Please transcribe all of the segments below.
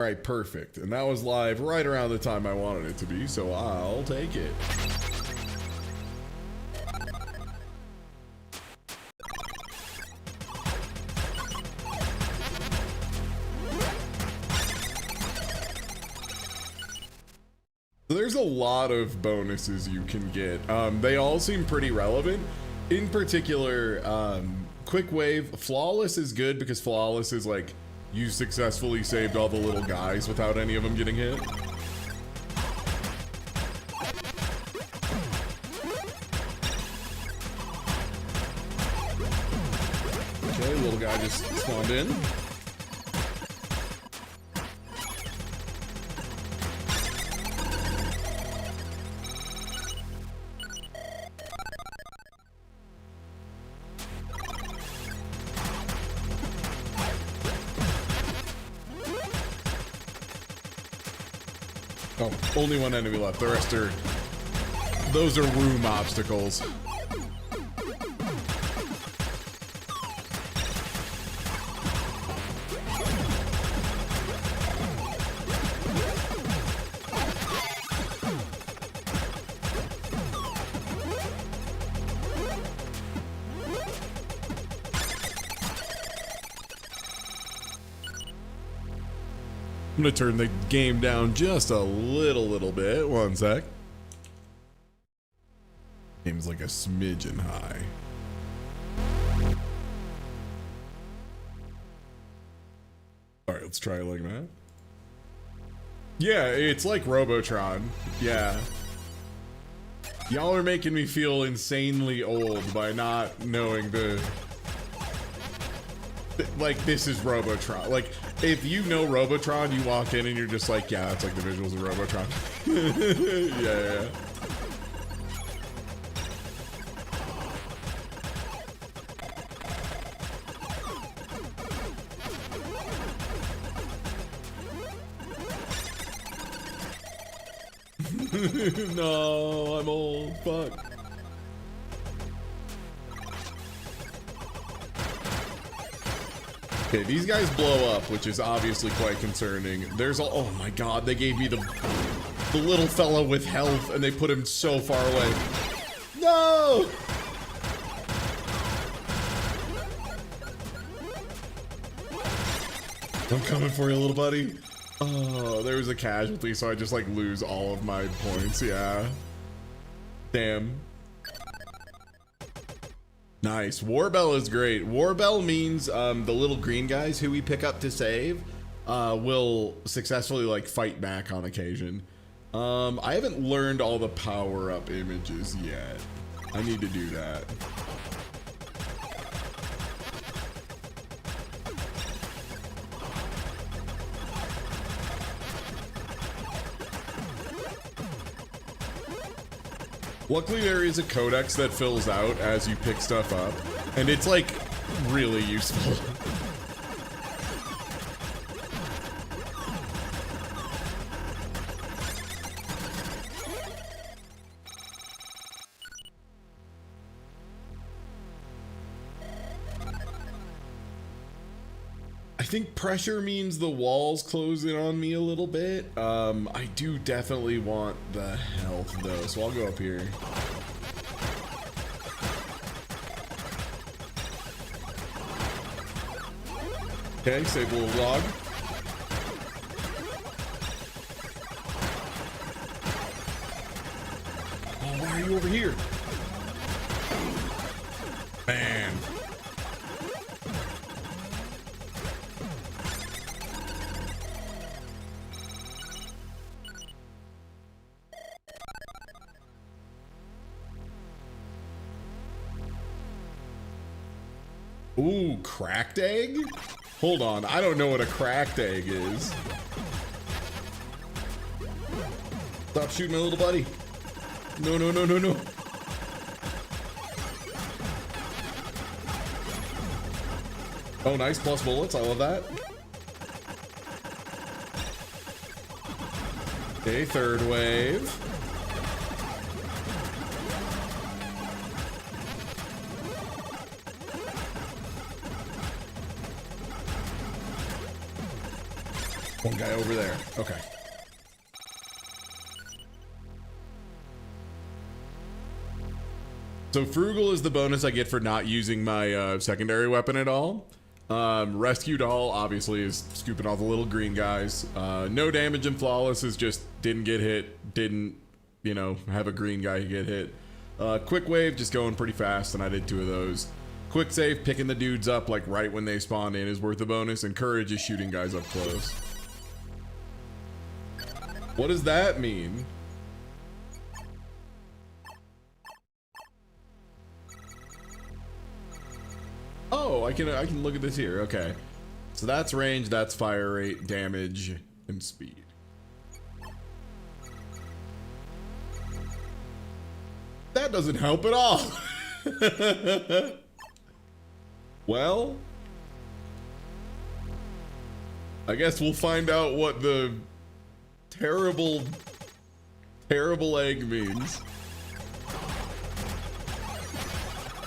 All right, perfect. And that was live right around the time I wanted it to be, so I'll take it. There's a lot of bonuses you can get. They all seem pretty relevant. In particular, quick wave, flawless is good because flawless is like you successfully saved all the little guys without any of them getting hit. Okay, little guy just spawned in. Oh, only one enemy left. The rest are... Those are room obstacles. I'm gonna turn the game down just a little bit. One sec. Game's like a smidgen high. All right, let's try it like that. Yeah, it's like Robotron. Yeah. Y'all are making me feel insanely old by not knowing the... Like, this is Robotron. Like, if you know Robotron, you walk in and you're just like, yeah, that's like the visuals of Robotron. Yeah. No, I'm old. Fuck. Okay, these guys blow up, which is obviously quite concerning. There's a... Oh my god, they gave me the little fella with health, and they put him so far away. No! I'm coming for you, little buddy. Oh, there was a casualty, so I just, like, lose all of my points. Yeah. Damn. Nice. Warbell is great. Warbell means the little green guys who we pick up to save will successfully like fight back on occasion. I haven't learned all the power-up images yet. I need to do that. Luckily, there is a codex that fills out as you pick stuff up, and it's like really useful. I think pressure means the walls close in on me a little bit. I do definitely want the health though, so I'll go up here. Okay, save a little log. Oh, why are you over here? Man. Ooh, cracked egg? Hold on, I don't know what a cracked egg is. Stop shooting my little buddy. No. Oh, nice, plus bullets, I love that. Okay, third wave. One guy over there. Okay. So frugal is the bonus I get for not using my secondary weapon at all. Rescue doll obviously is scooping all the little green guys. No damage and flawless is just didn't get hit, didn't, you know, have a green guy get hit. Quick wave just going pretty fast, and I did 2 of those. Quick save, picking the dudes up like right when they spawn in is worth a bonus, and courage is shooting guys up close. What does that mean? Oh, I can look at this here. Okay. So that's range, that's fire rate, damage, and speed. That doesn't help at all. Well, I guess we'll find out what the terrible egg means.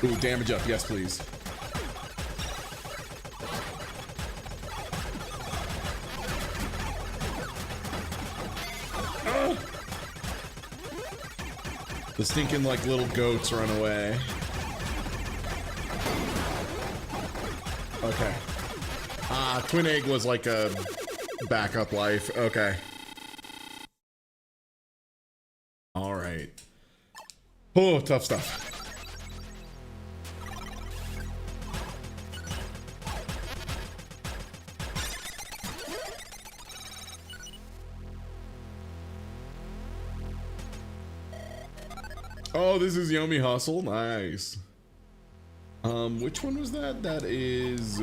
Ooh, damage up. Yes, please. The stinking like little goats run away. Okay. Twin egg was like a backup life. Okay. All right. Oh, tough stuff. Oh, this is Yummy Hustle. Nice. Which one was that? That is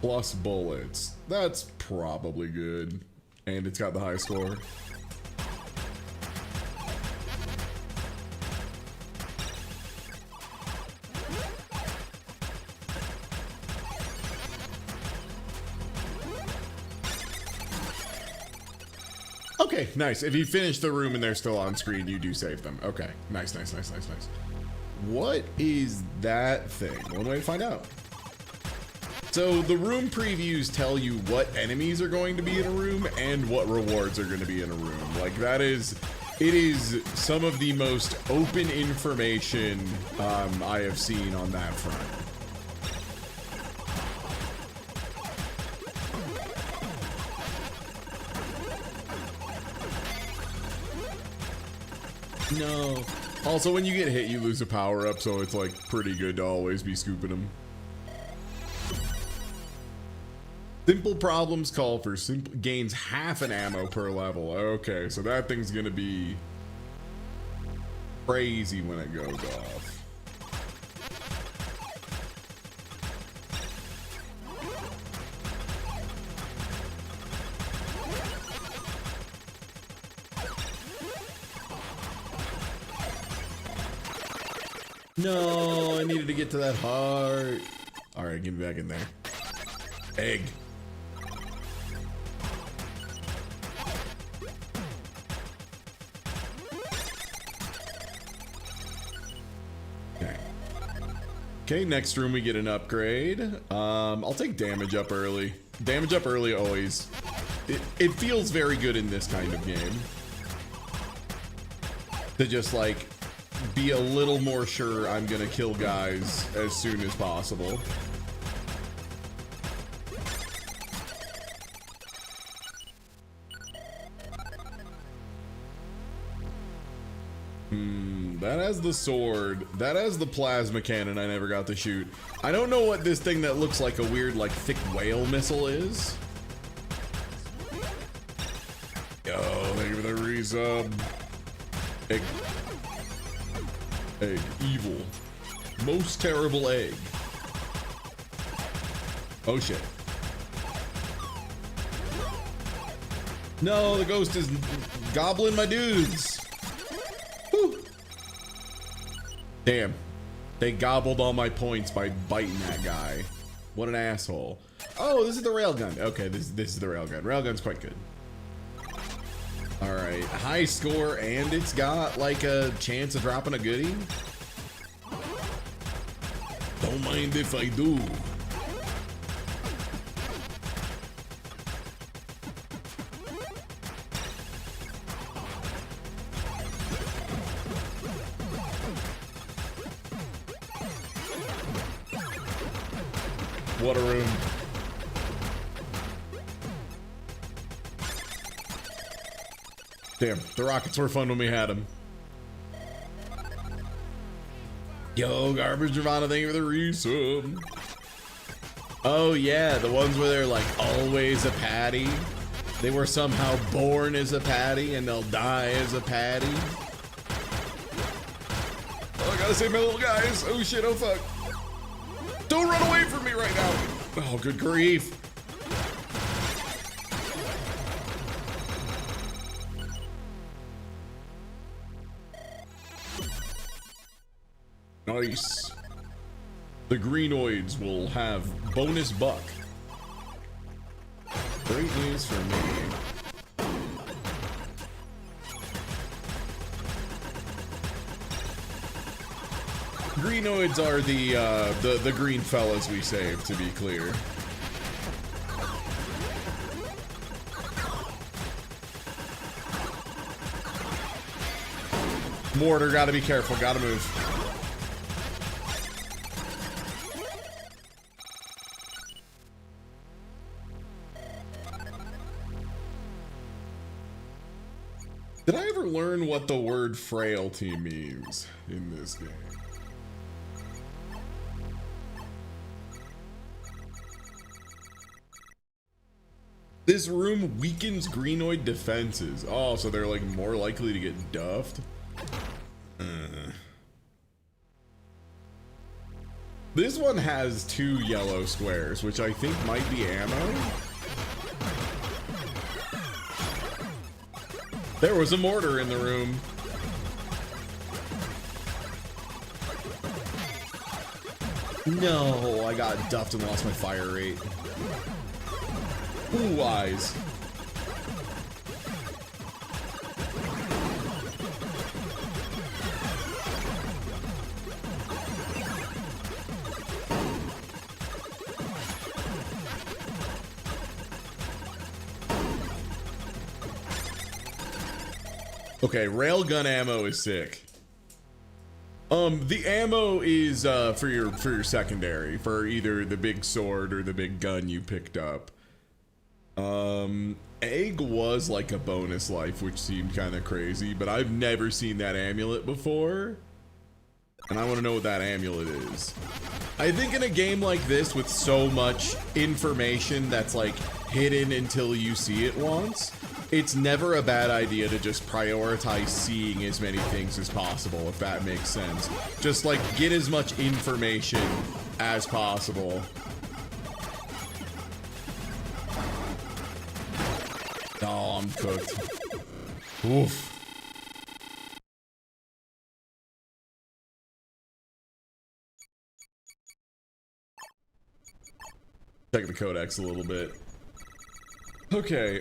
plus bullets. That's probably good. And it's got the high score. Okay, nice. If you finish the room and they're still on screen, you do save them. Okay, nice, nice, nice, nice, nice. What is that thing? One way to find out. So the room previews tell you what enemies are going to be in a room and what rewards are going to be in a room. Like that is, it is some of the most open information I have seen on that front. No. Also, when you get hit, you lose a power-up, so it's like pretty good to always be scooping them. Simple problems call for simple gains half an ammo per level. Okay, so that thing's gonna be crazy when it goes off. No, I needed to get to that heart. All right, get me back in there. Egg. Okay. Okay, next room we get an upgrade. I'll take damage up early. Damage up early always. It feels very good in this kind of game. To just like be a little more sure I'm gonna kill guys as soon as possible. That has the sword. That has the plasma cannon I never got to shoot. I don't know what this thing that looks like a weird, like, thick whale missile is. Yo, thank you for the resub. Egg. Egg. Evil. Most terrible egg. Oh, shit. No, the ghost is gobbling my dudes. Whew. Damn. They gobbled all my points by biting that guy. What an asshole. Oh, this is the railgun. Okay, this is the railgun. Railgun's quite good. All right, high score, and it's got like a chance of dropping a goodie. Don't mind if I do. What a room. Damn, the rockets were fun when we had them. Yo, Garbage Nirvana, thank you for the resub. Oh yeah, the ones where they're like always a patty. They were somehow born as a patty and they'll die as a patty. Oh, I gotta save my little guys. Oh shit, oh fuck. Don't run away from me right now. Oh, good grief. Nice. The Greenoids will have bonus buck. Great news for me. Greenoids are the green fellas we saved, to be clear. Mortar, gotta be careful, gotta move. Did I ever learn what the word frailty means in this game? This room weakens Greenoid defenses. Oh, so they're like more likely to get duffed? This one has 2 yellow squares, which I think might be ammo. There was a mortar in the room. No, I got duffed and lost my fire rate. Ooh, eyes. Okay, railgun ammo is sick. The ammo is for your secondary, for either the big sword or the big gun you picked up. Egg was like a bonus life, which seemed kind of crazy, but I've never seen that amulet before. And I want to know what that amulet is. I think in a game like this with so much information that's like hidden until you see it once, it's never a bad idea to just prioritize seeing as many things as possible, if that makes sense. Just like get as much information as possible. Oh, I'm cooked. Oof. Check the codex a little bit. Okay,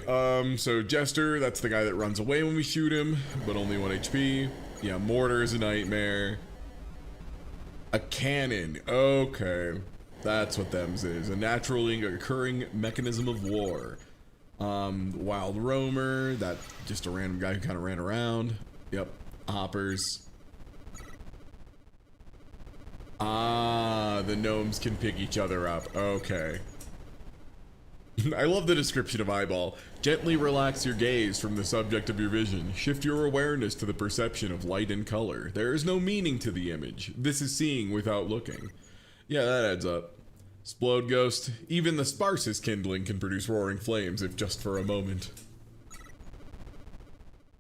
so Jester, that's the guy that runs away when we shoot him, but only 1 HP. Yeah, Mortar is a nightmare. A cannon, okay. That's what them's is. A naturally occurring mechanism of war. Wild Roamer, that just a random guy who kind of ran around. Yep, Hoppers. Ah, the gnomes can pick each other up, okay. I love the description of eyeball. Gently relax your gaze from the subject of your vision. Shift your awareness to the perception of light and color. There is no meaning to the image. This is seeing without looking. Yeah, that adds up. Explode Ghost. Even the sparsest kindling can produce roaring flames if just for a moment.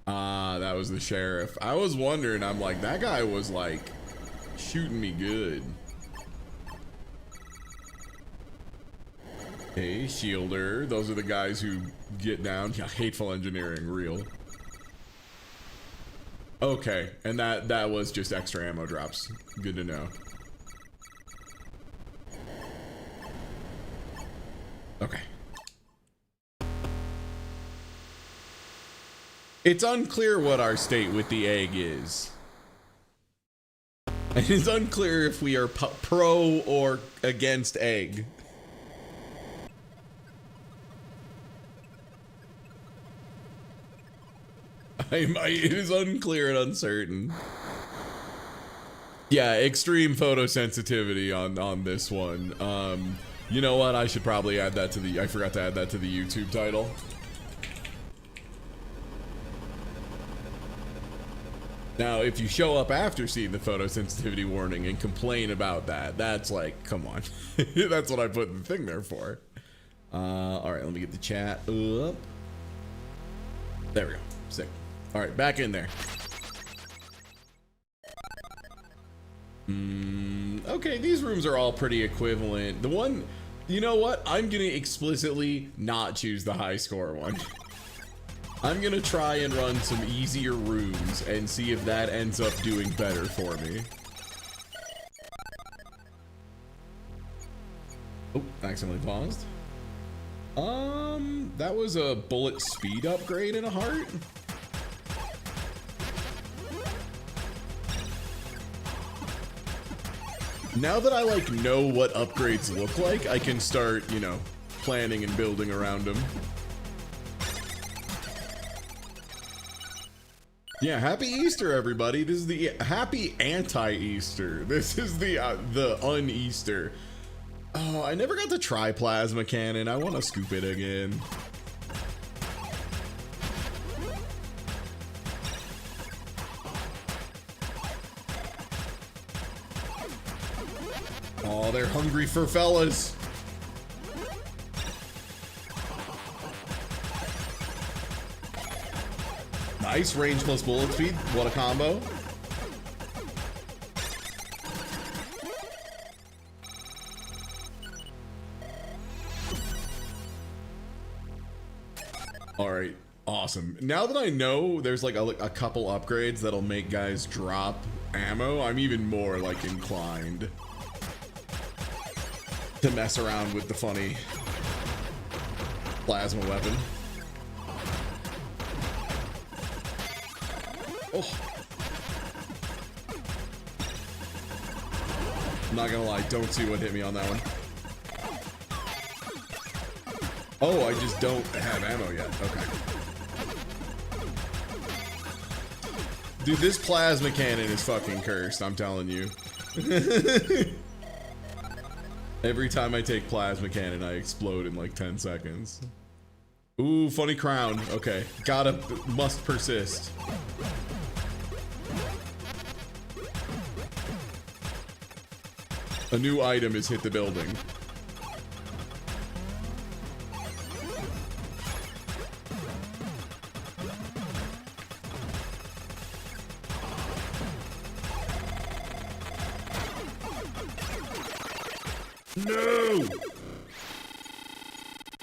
Ah, that was the sheriff. I was wondering, I'm like, that guy was like shooting me good. Hey, Shielder. Those are the guys who get down. Yeah, hateful engineering, real. Okay, and that was just extra ammo drops. Good to know. Okay. It's unclear what our state with the egg is. And it's unclear if we are pro or against egg. It is unclear and uncertain. Yeah, extreme photosensitivity on this one. You know what? I should probably add that to the... I forgot to add that to the YouTube title. Now, if you show up after seeing the photosensitivity warning and complain about that, that's like, come on. That's what I put the thing there for. All right, let me get the chat up. There we go. Sick. All right, back in there. Okay, these rooms are all pretty equivalent. The one, you know what? I'm gonna explicitly not choose the high score one. I'm gonna try and run some easier rooms and see if that ends up doing better for me. Oh, accidentally paused. That was a bullet speed upgrade and a heart. Now that I like know what upgrades look like, I can start, you know, planning and building around them. Yeah, happy Easter, everybody. This is the happy anti-Easter. This is the un-Easter. Oh, I never got to try plasma cannon. I want to scoop it again. Oh, they're hungry for fellas. Nice range plus bullet speed. What a combo. All right, awesome. Now that I know there's like a couple upgrades that'll make guys drop ammo, I'm even more like inclined to mess around with the funny plasma weapon. Oh. I'm not gonna lie, don't see what hit me on that one. Oh, I just don't have ammo yet. Okay. Dude, this plasma cannon is fucking cursed, I'm telling you. Every time I take plasma cannon, I explode in like 10 seconds. Ooh, funny crown. Okay. Must persist. A new item has hit the building. No!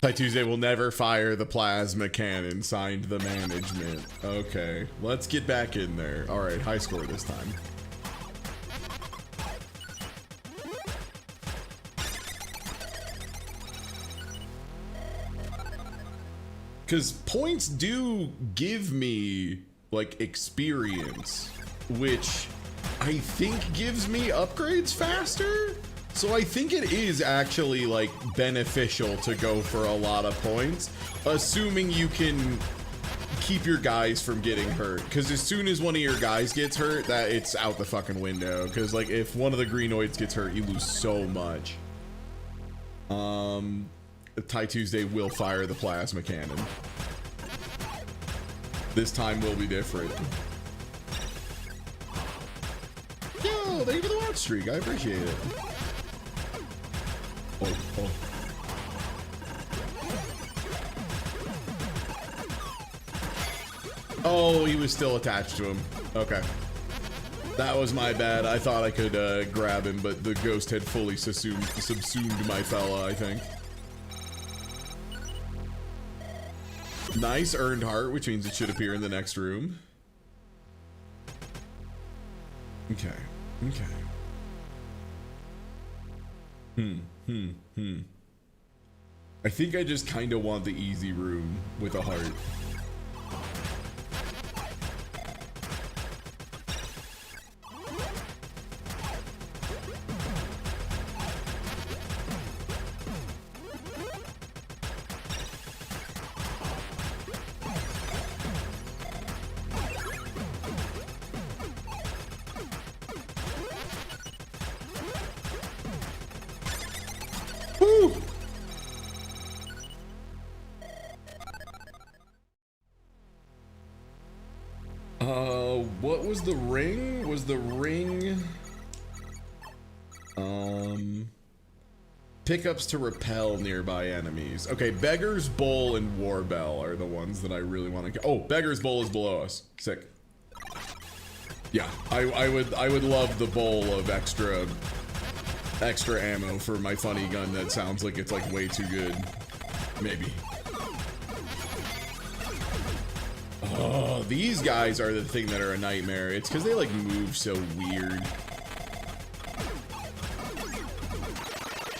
Ty Tuesday will never fire the plasma cannon, signed the management. Okay, let's get back in there. All right, high score this time. Because points do give me, like, experience, which I think gives me upgrades faster? So I think it is actually, like, beneficial to go for a lot of points, assuming you can keep your guys from getting hurt. Because as soon as one of your guys gets hurt, that it's out the fucking window. Because, like, if one of the greenoids gets hurt, you lose so much. Ty Tuesday will fire the plasma cannon. This time will be different. Yo, thank you for the watch streak. I appreciate it. Oh, oh. Oh, he was still attached to him. Okay. That was my bad. I thought I could grab him, but the ghost had fully subsumed my fella, I think. Nice earned heart, which means it should appear in the next room. Okay. Okay. I think I just kind of want the easy room with a heart. Woo! What was the ring? Was the ring... Pickups to repel nearby enemies. Okay, Beggar's Bowl and Warbell are the ones that I really want to get. Oh, Beggar's Bowl is below us. Sick. Yeah, I would love the bowl of extra ammo for my funny gun that sounds like it's like way too good. Maybe. Oh, these guys are the thing that are a nightmare. It's because they like move so weird.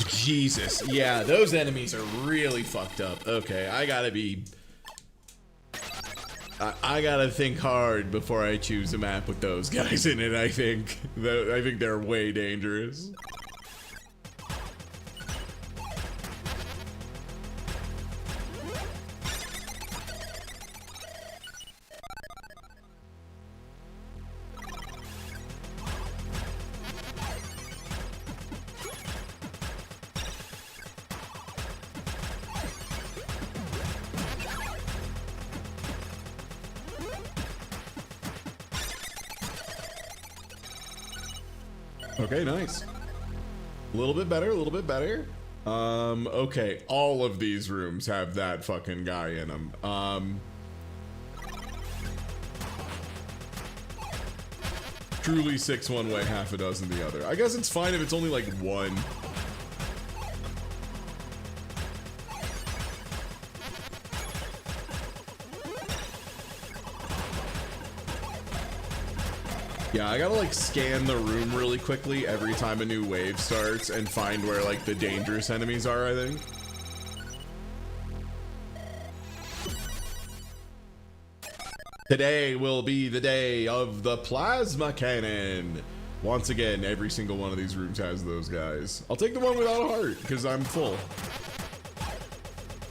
Jesus, yeah, those enemies are really fucked up. Okay, I gotta think hard before I choose a map with those guys in it. I think they're way dangerous. Okay, nice. A little bit better, a little bit better. Okay, all of these rooms have that fucking guy in them. Truly 6 one way, half a dozen the other. I guess it's fine if it's only like one. Yeah, I gotta like scan the room really quickly every time a new wave starts and find where like the dangerous enemies are, I think. Today will be the day of the plasma cannon. Once again, every single one of these rooms has those guys. I'll take the one without a heart because I'm full.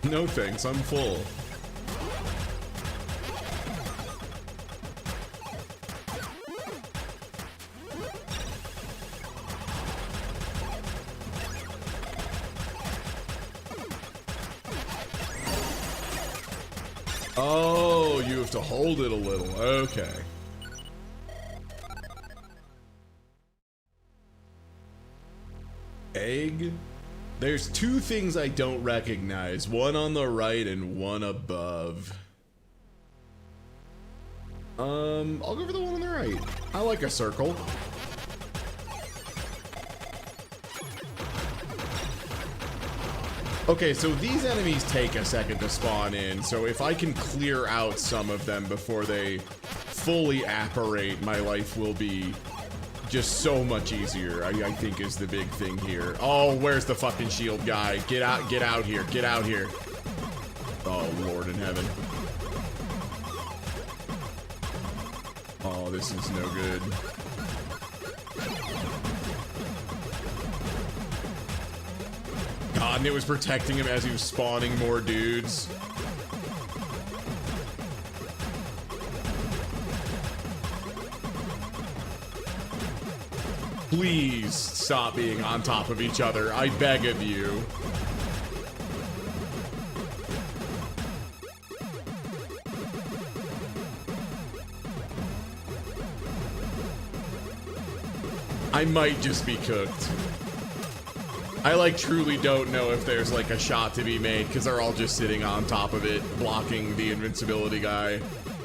No thanks, I'm full. Oh, you have to hold it a little. Okay. Egg? There's two things I don't recognize. One on the right and one above. I'll go for the one on the right. I like a circle. Okay, so these enemies take a second to spawn in, so if I can clear out some of them before they fully apparate, my life will be just so much easier, I think is the big thing here. Oh, where's the fucking shield guy? Get out here, get out here. Oh, Lord in heaven. Oh, this is no good. God, and it was protecting him as he was spawning more dudes. Please stop being on top of each other. I beg of you. I might just be cooked. I like truly don't know if there's like a shot to be made because they're all just sitting on top of it, blocking the invincibility guy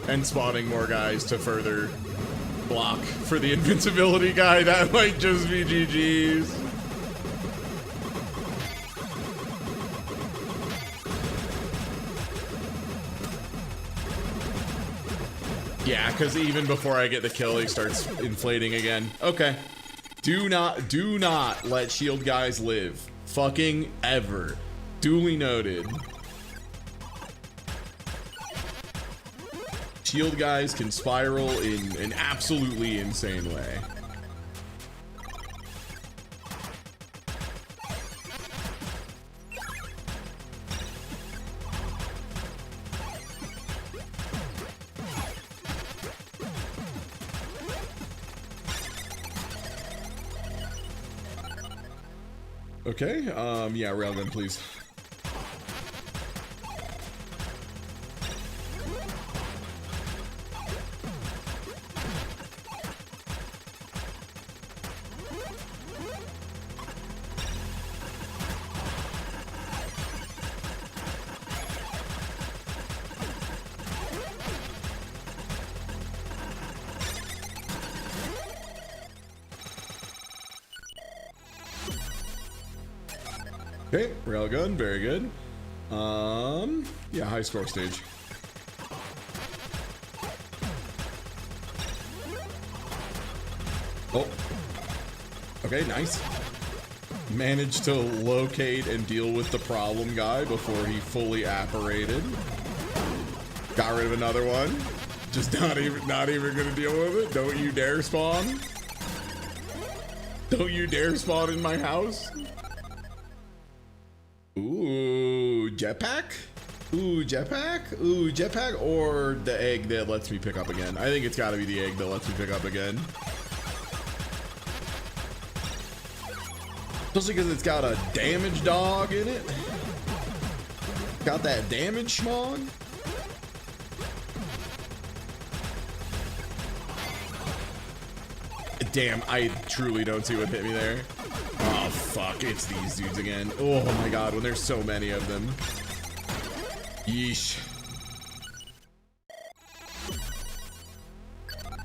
and spawning more guys to further block for the invincibility guy. That might just be GG's. Yeah, because even before I get the kill, he starts inflating again. Okay. Do not let shield guys live. Fucking ever. Duly noted. Shield guys can spiral in an absolutely insane way. Okay, yeah, railgun, please. Okay, railgun, very good. Yeah, high score stage. Oh, okay, nice. Managed to locate and deal with the problem guy before he fully apparated. Got rid of another one. Just not even gonna deal with it. Don't you dare spawn. Don't you dare spawn in my house. Ooh, jetpack? Ooh, jetpack? Ooh, jetpack or the egg that lets me pick up again? I think it's gotta be the egg that lets me pick up again. Especially because it's got a damage dog in it. Got that damage schmog. Damn, I truly don't see what hit me there. Oh, fuck. It's these dudes again. Oh, my God. When there's so many of them. Yeesh.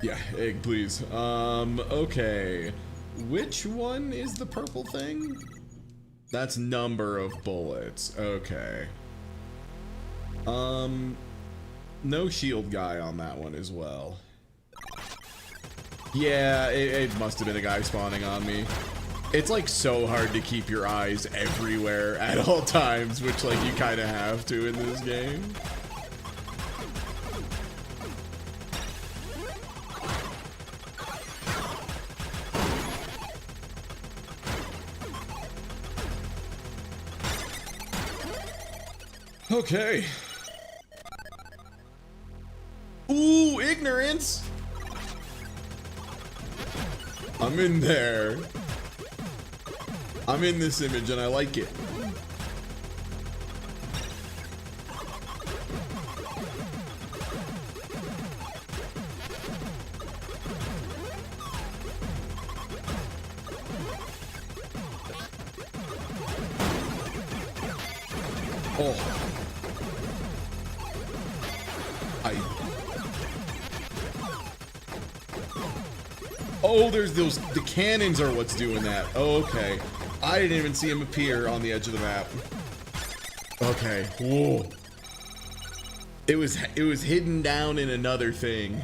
Yeah, egg, please. Okay. Which one is the purple thing? That's number of bullets. Okay. No shield guy on that one as well. Yeah, it must have been a guy spawning on me. It's like so hard to keep your eyes everywhere at all times, which like you kind of have to in this game. Okay. Ooh, ignorance. I'm in there. I'm in this image and I like it. Oh. Oh, there's those, the cannons are what's doing that. Oh, okay. I didn't even see him appear on the edge of the map. Okay. Whoa. It was hidden down in another thing.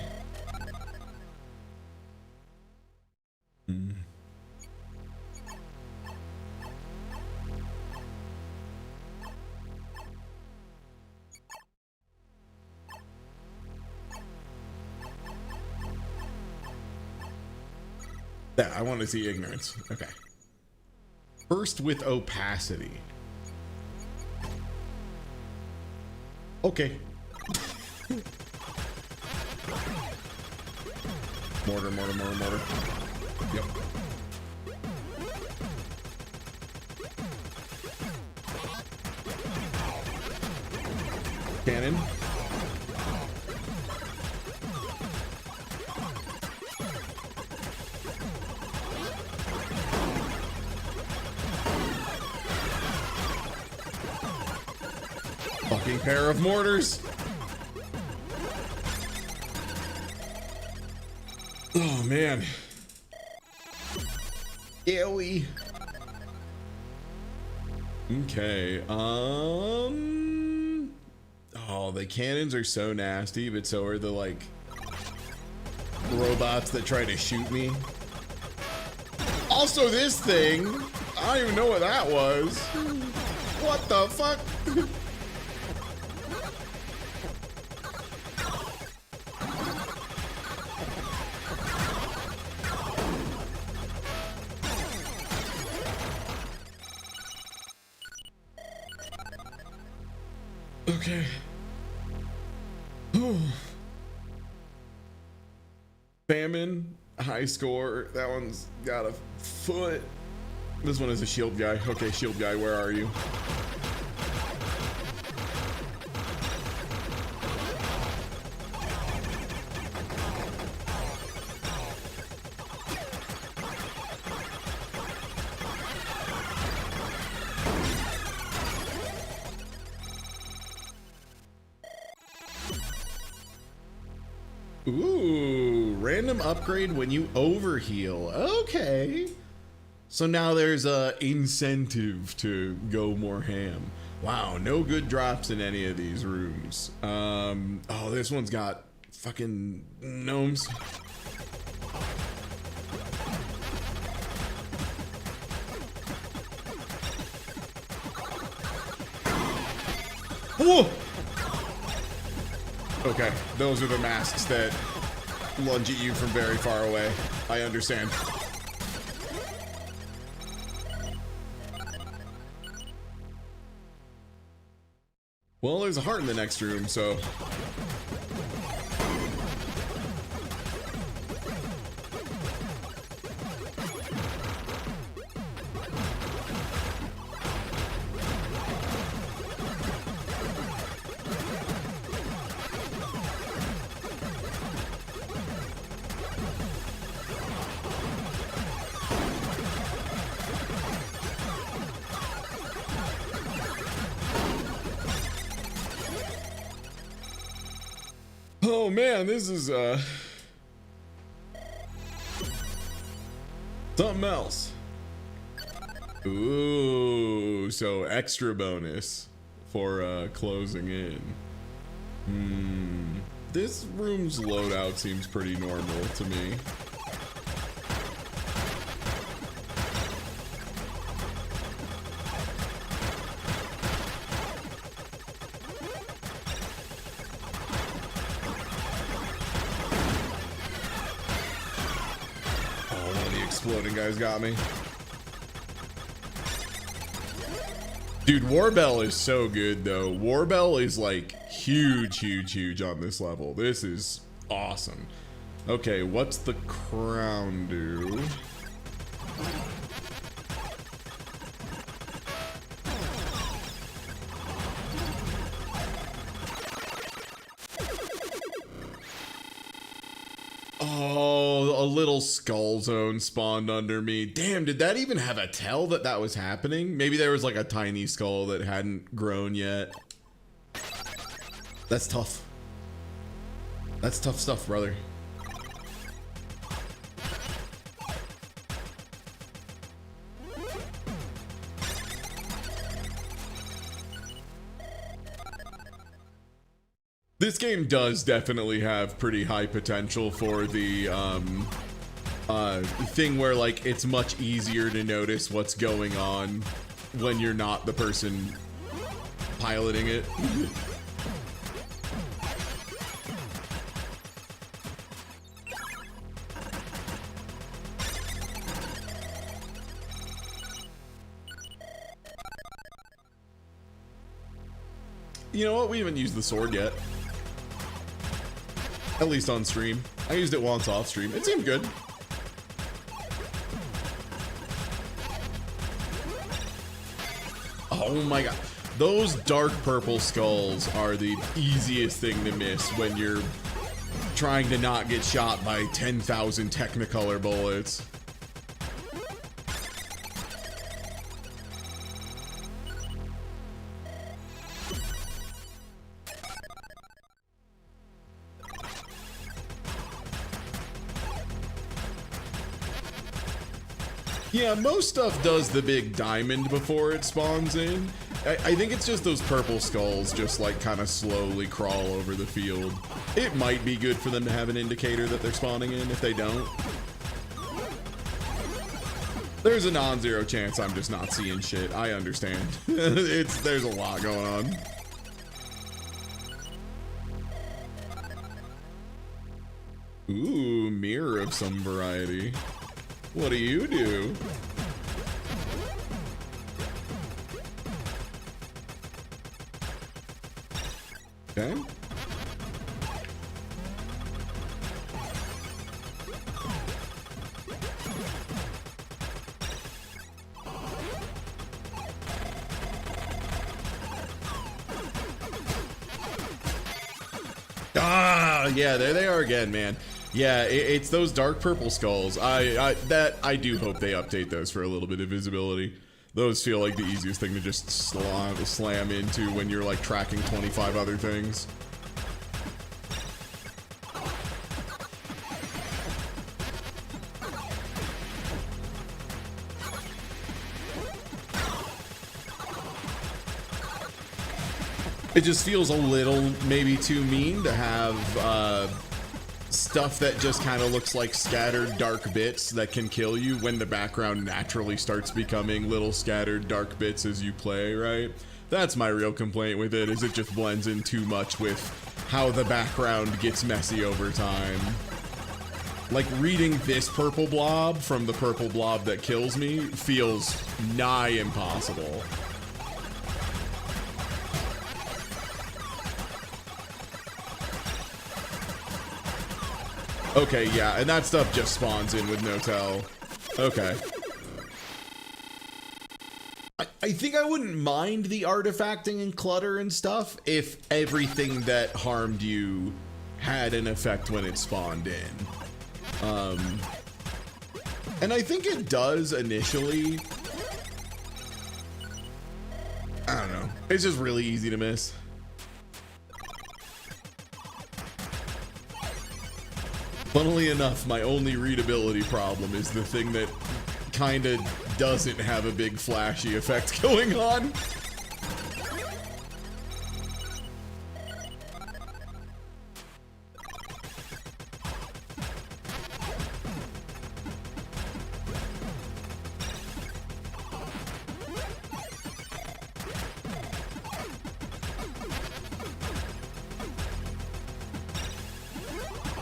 Yeah, I want to see ignorance. Okay. First with opacity. Okay. Mortar. Yep. Cannon. Fucking pair of mortars. Oh man. Ewy. Okay. Oh, the cannons are so nasty, but so are the like robots that try to shoot me. Also this thing, I don't even know what that was. What the fuck? Okay. Famine, high score. That one's got a foot. This one is a shield guy. Okay, shield guy, where are you? Ooh, random upgrade when you overheal. Okay. So now there's a incentive to go more ham. Wow, no good drops in any of these rooms. Oh, this one's got fucking gnomes. Whoa! Okay, those are the masks that lunge at you from very far away. I understand. Well, there's a heart in the next room, so... Oh man, this is something else. Ooh, so extra bonus for closing in. This room's loadout seems pretty normal to me. Exploding guys got me. Dude, Warbell is so good though. Warbell is like huge on this level. This is awesome. Okay, what's the crown do? Oh, a little skull zone spawned under me. Damn, did that even have a tell that that was happening? Maybe there was like a tiny skull that hadn't grown yet. That's tough. That's tough stuff, brother. This game does definitely have pretty high potential for the thing where like it's much easier to notice what's going on when you're not the person piloting it. You know what? We haven't used the sword yet. At least on stream. I used it once off stream. It seemed good. Oh my god. Those dark purple skulls are the easiest thing to miss when you're trying to not get shot by 10,000 Technicolor bullets. Yeah, most stuff does the big diamond before it spawns in. I think it's just those purple skulls just like kind of slowly crawl over the field. It might be good for them to have an indicator that they're spawning in if they don't. There's a non-zero chance I'm just not seeing shit. I understand. There's a lot going on. Ooh, mirror of some variety. What do you do? Okay. Ah, yeah, there they are again, man. Yeah, it's those dark purple skulls. I do hope they update those for a little bit of visibility. Those feel like the easiest thing to just slam into when you're like tracking 25 other things. It just feels a little maybe too mean to have stuff that just kind of looks like scattered dark bits that can kill you when the background naturally starts becoming little scattered dark bits as you play, right? That's my real complaint with it, is it just blends in too much with how the background gets messy over time. Like reading this purple blob from the purple blob that kills me feels nigh impossible. Okay, yeah, and that stuff just spawns in with no tell. Okay. I think I wouldn't mind the artifacting and clutter and stuff if everything that harmed you had an effect when it spawned in. And I think it does initially. I don't know. It's just really easy to miss. Funnily enough, my only readability problem is the thing that kind of doesn't have a big flashy effect going on.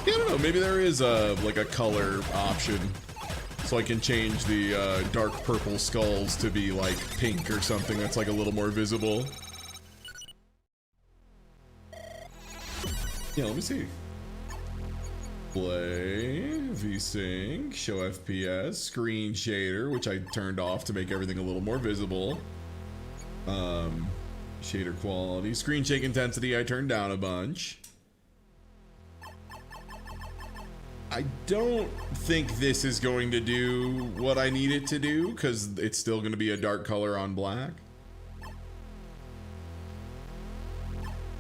I don't know, maybe there is like a color option. So I can change the dark purple skulls to be like pink or something that's like a little more visible. Yeah, let me see. Play, VSync, show FPS, screen shader, which I turned off to make everything a little more visible. Shader quality, screen shake intensity I turned down a bunch. I don't think this is going to do what I need it to do because it's still going to be a dark color on black.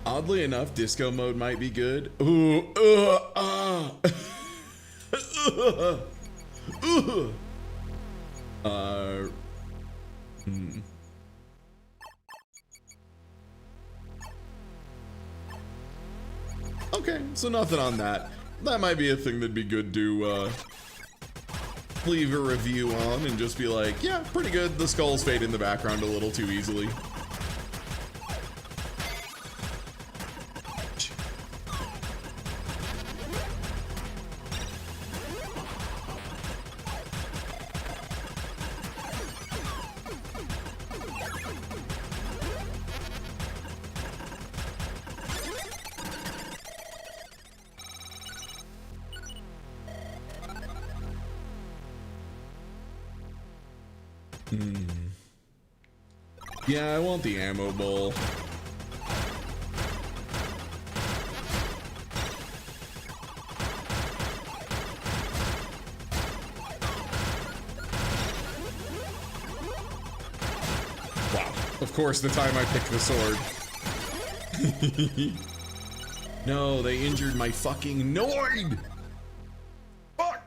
Oddly enough, disco mode might be good. Ooh, Okay, so nothing on that. That might be a thing that'd be good to leave a review on and just be like, yeah, pretty good. The skulls fade in the background a little too easily. Yeah, I want the ammo bowl. Wow. Of course, the time I picked the sword. No, they injured my fucking Noid! Fuck!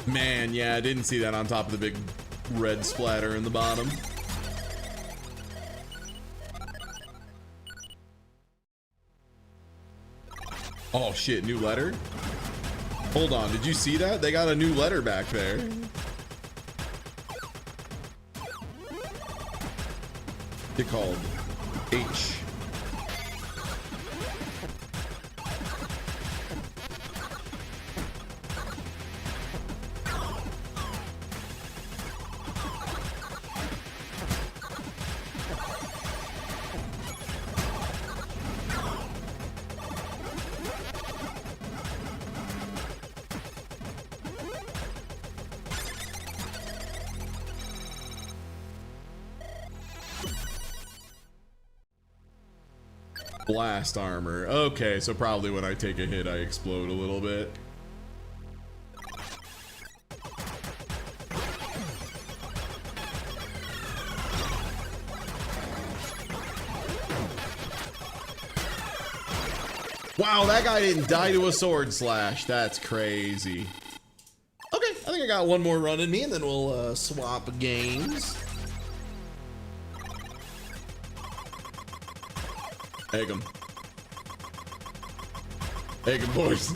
Man, yeah, I didn't see that on top of the big red splatter in the bottom. Oh shit, new letter? Hold on, did you see that? They got a new letter back there. They're called H. Blast armor. Okay, so probably when I take a hit, I explode a little bit. Wow, that guy didn't die to a sword slash. That's crazy. Okay, I think I got one more run in me, and then we'll swap games. Egg 'em. Egg 'em, boys.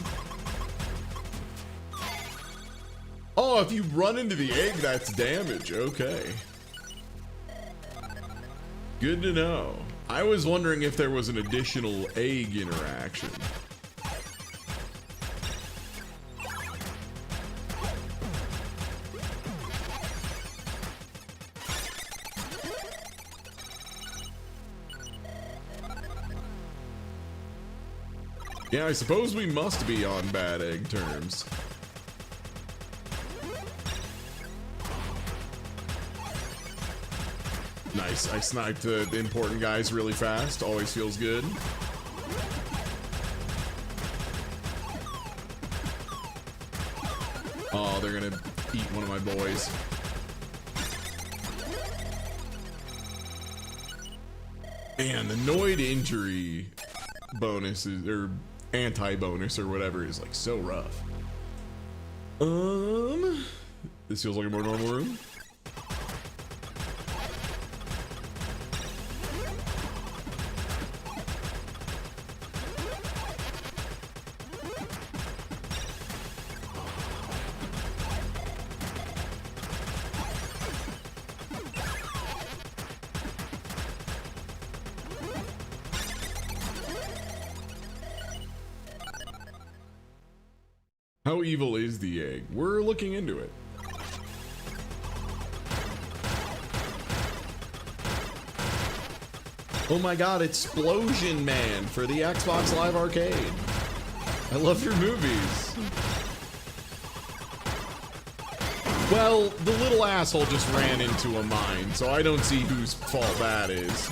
Oh, if you run into the egg, that's damage. Okay. Good to know. I was wondering if there was an additional egg interaction. Yeah, I suppose we must be on bad egg terms. Nice, I sniped the important guys really fast. Always feels good. Oh, they're gonna eat one of my boys. Man, the Noid injury bonuses, or anti-bonus or whatever, is like so rough. This feels like a more normal room. How evil is the egg? We're looking into it. Oh my god, Explosion Man for the Xbox Live Arcade. I love your movies. Well, the little asshole just ran into a mine, so I don't see whose fault that is.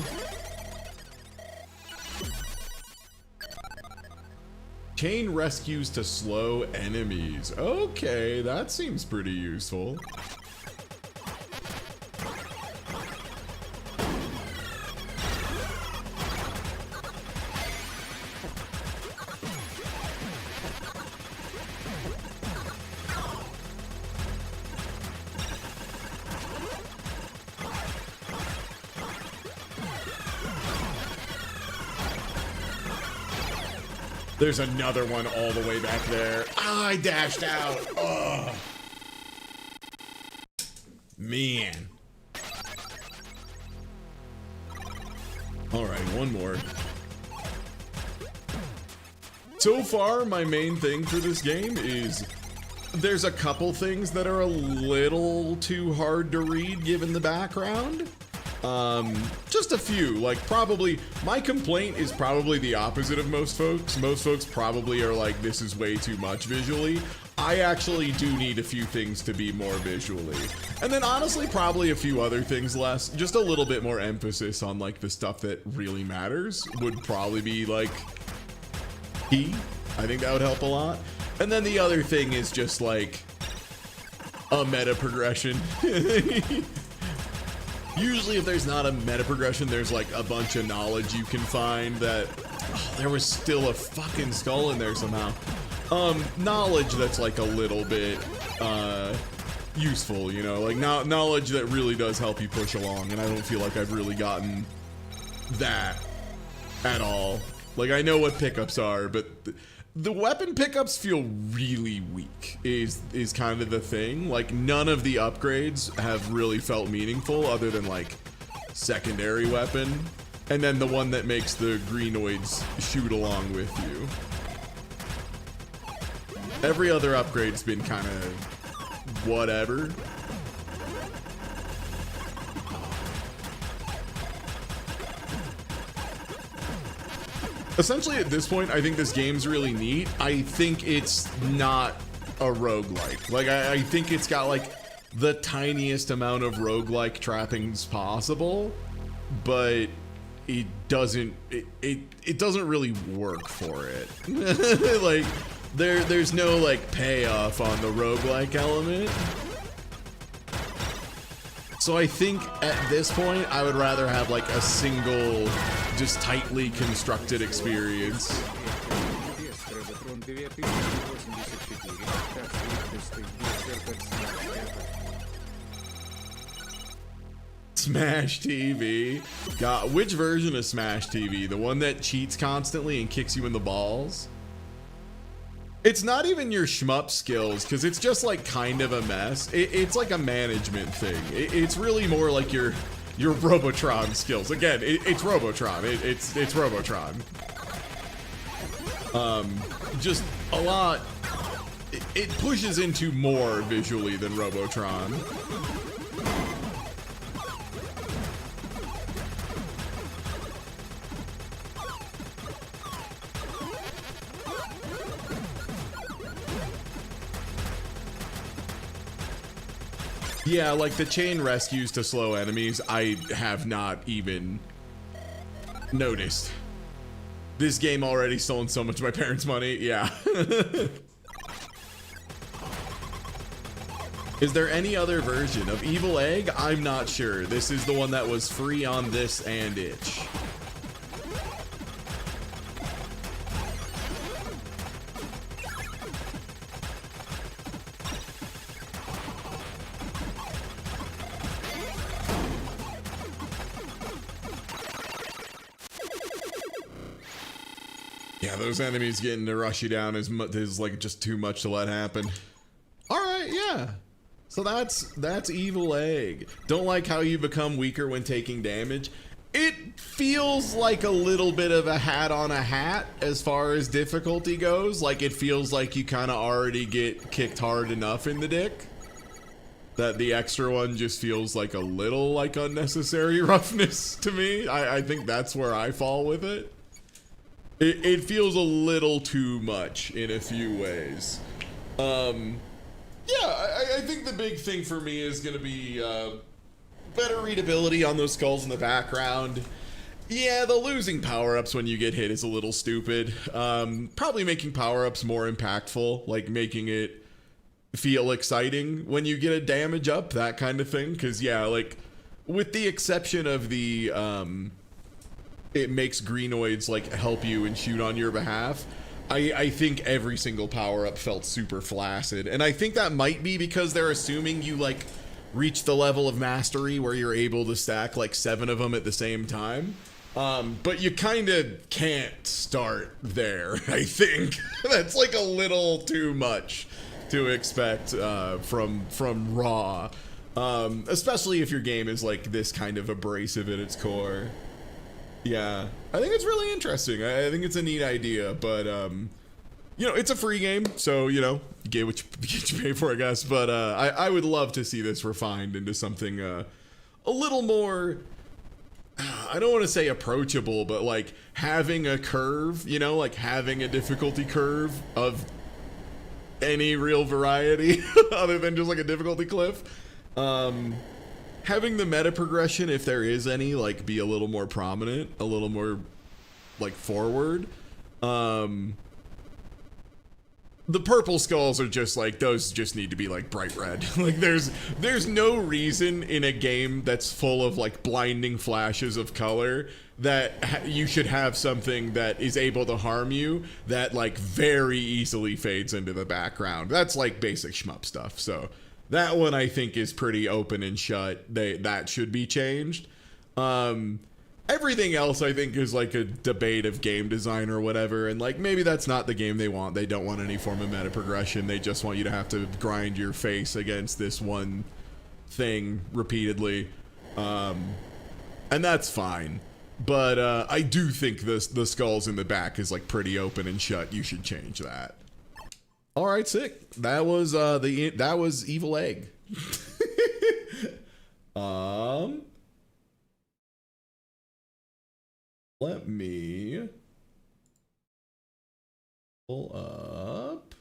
Chain rescues to slow enemies. Okay, that seems pretty useful. There's another one all the way back there. Ah, I dashed out. Ugh. Man. All right, one more. So far, my main thing for this game is there's a couple things that are a little too hard to read given the background. Just a few, like probably, my complaint is probably the opposite of most folks. Most folks probably are like, this is way too much visually. I actually do need a few things to be more visually. And then honestly, probably a few other things less. Just a little bit more emphasis on like the stuff that really matters would probably be like key. I think that would help a lot. And then the other thing is just like a meta progression. Usually if there's not a meta progression, there's like a bunch of knowledge you can find that, oh, there was still a fucking skull in there somehow. Knowledge that's like a little bit, useful, you know, like knowledge that really does help you push along. And I don't feel like I've really gotten that at all. Like I know what pickups are, but the weapon pickups feel really weak is kind of the thing. Like none of the upgrades have really felt meaningful other than like secondary weapon. And then the one that makes the greenoids shoot along with you. Every other upgrade's been kind of whatever. Essentially, at this point, I think this game's really neat. I think it's not a roguelike. Like, I think it's got, like, the tiniest amount of roguelike trappings possible, but it doesn't it doesn't really work for it. Like there's no like payoff on the roguelike element. So I think at this point I would rather have like a single just tightly constructed experience. Smash TV. God, which version of Smash TV? The one that cheats constantly and kicks you in the balls? It's not even your shmup skills, because it's just like kind of a mess. It's like a management thing. It's really more like your Robotron skills. Again, it's Robotron. It's Robotron. Just a lot. It pushes into more visually than Robotron. Yeah, like the chain rescues to slow enemies, I have not even noticed. This game already stolen so much of my parents' money, yeah. Is there any other version of Evil Egg? I'm not sure. This is the one that was free on this and itch. Yeah, those enemies getting to rush you down is like just too much to let happen. All right, yeah. So that's Evil Egg. Don't like how you become weaker when taking damage. It feels like a little bit of a hat on a hat as far as difficulty goes. Like it feels like you kind of already get kicked hard enough in the dick. That the extra one just feels like a little like unnecessary roughness to me. I think that's where I fall with it. It feels a little too much in a few ways. Yeah, I think the big thing for me is going to be better readability on those skulls in the background. Yeah, the losing power-ups when you get hit is a little stupid. Probably making power-ups more impactful, like making it feel exciting when you get a damage up, that kind of thing. Because, yeah, like, with the exception of the... it makes greenoids like help you and shoot on your behalf. I think every single power-up felt super flaccid, and I think that might be because they're assuming you like reach the level of mastery where you're able to stack like 7 of them at the same time. But you kind of can't start there. I think that's like a little too much to expect from Raw, especially if your game is like this kind of abrasive at its core. Yeah, I think it's really interesting. I think it's a neat idea, but you know, it's a free game, so you know, you get what you pay for, I guess. But I would love to see this refined into something a little more. I don't want to say approachable, but like having a curve, you know, like having a difficulty curve of any real variety other than just like a difficulty cliff. Having the meta progression, if there is any, like be a little more prominent, a little more like forward. The purple skulls are just like, those just need to be like bright red. Like there's no reason in a game that's full of like blinding flashes of color that you should have something that is able to harm you that like very easily fades into the background. That's like basic shmup stuff. So that one I think is pretty open and shut. That should be changed. Everything else I think is like a debate of game design or whatever, and like maybe that's not the game they want. They don't want any form of meta progression. They just want you to have to grind your face against this one thing repeatedly, and that's fine. But I do think the skulls in the back is like pretty open and shut. You should change that. All right, sick. That was that was Evil Egg. Let me pull up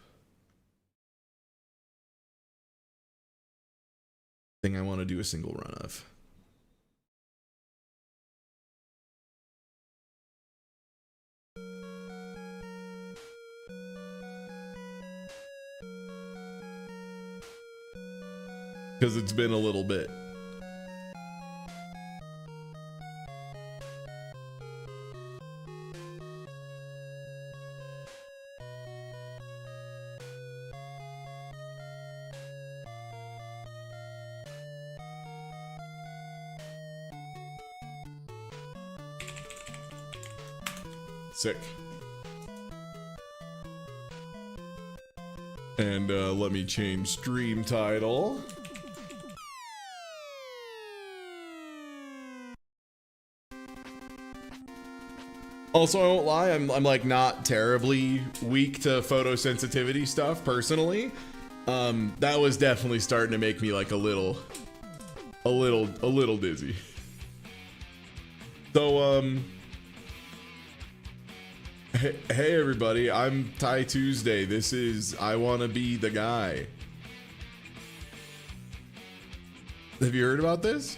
thing I want to do a single run of. because it's been a little bit. Sick. And let me change stream title. Also, I won't lie, I'm like not terribly weak to photosensitivity stuff personally. That was definitely starting to make me like a little dizzy. So hey everybody, I'm Ty Tuesday. This is I Wanna Be the Guy. Have you heard about this?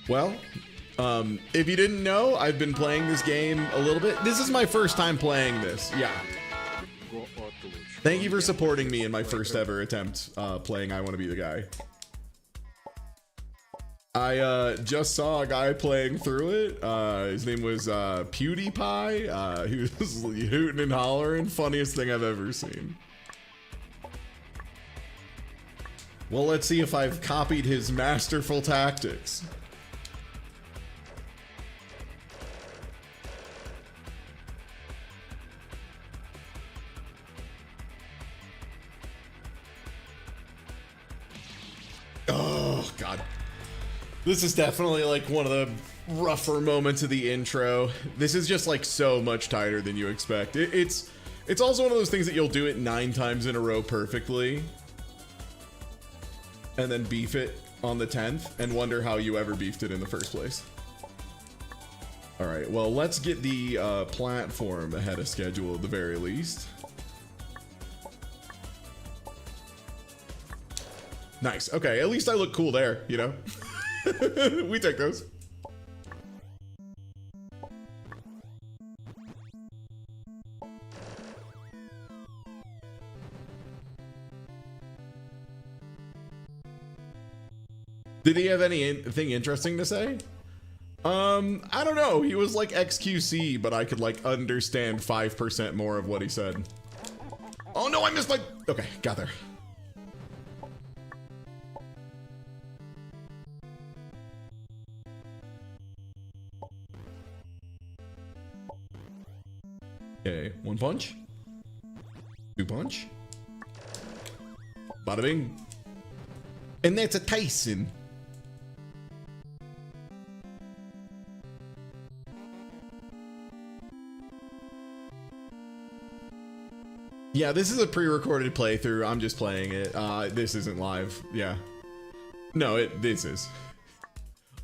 Well, if you didn't know, I've been playing this game a little bit. This is my first time playing this. Yeah. Thank you for supporting me in my first ever attempt playing I Want to Be the Guy. I just saw a guy playing through it. His name was PewDiePie. He was hooting and hollering. Funniest thing I've ever seen. Well, let's see if I've copied his masterful tactics. Oh, God. This is definitely like one of the rougher moments of the intro. This is just like so much tighter than you expect. It's also one of those things that you'll do it 9 times in a row perfectly and then beef it on the 10th and wonder how you ever beefed it in the first place. All right, well, let's get the platform ahead of schedule at the very least. Nice. Okay, at least I look cool there, you know? We take those. Did he have anything interesting to say? I don't know. He was like XQC, but I could like understand 5% more of what he said. Oh no, I missed my... Okay, got there. Okay, 1 punch. 2 punch. Bada bing. And that's a Tyson. Yeah, this is a pre-recorded playthrough. I'm just playing it. This isn't live. Yeah. No, this is.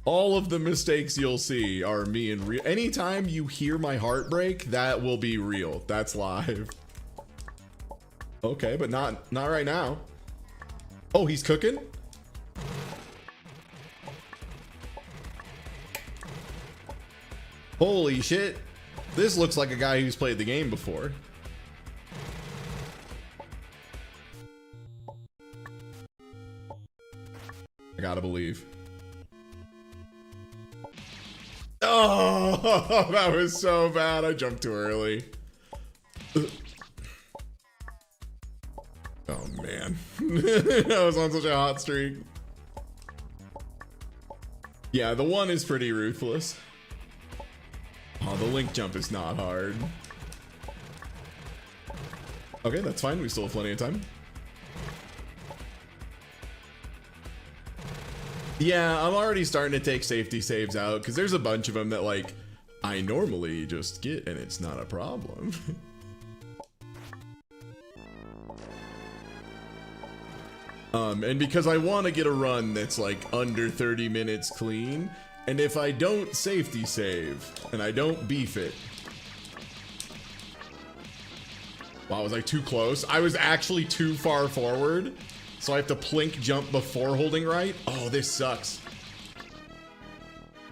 All of the mistakes you'll see are me in real. Anytime you hear my heart break, that will be real. That's live. Okay, but not right now. Oh, he's cooking? Holy shit. This looks like a guy who's played the game before. I gotta believe. Oh, that was so bad. I jumped too early. Oh, man. I was on such a hot streak. Yeah, the 1 is pretty ruthless. Oh, the link jump is not hard. Okay, that's fine. We still have plenty of time. Yeah, I'm already starting to take safety saves out because there's a bunch of them that like I normally just get and it's not a problem. And because I want to get a run that's like under 30 minutes clean, and if I don't safety save and I don't beef it. Wow, was I too close? I was actually too far forward. So I have to plink jump before holding right? Oh, this sucks.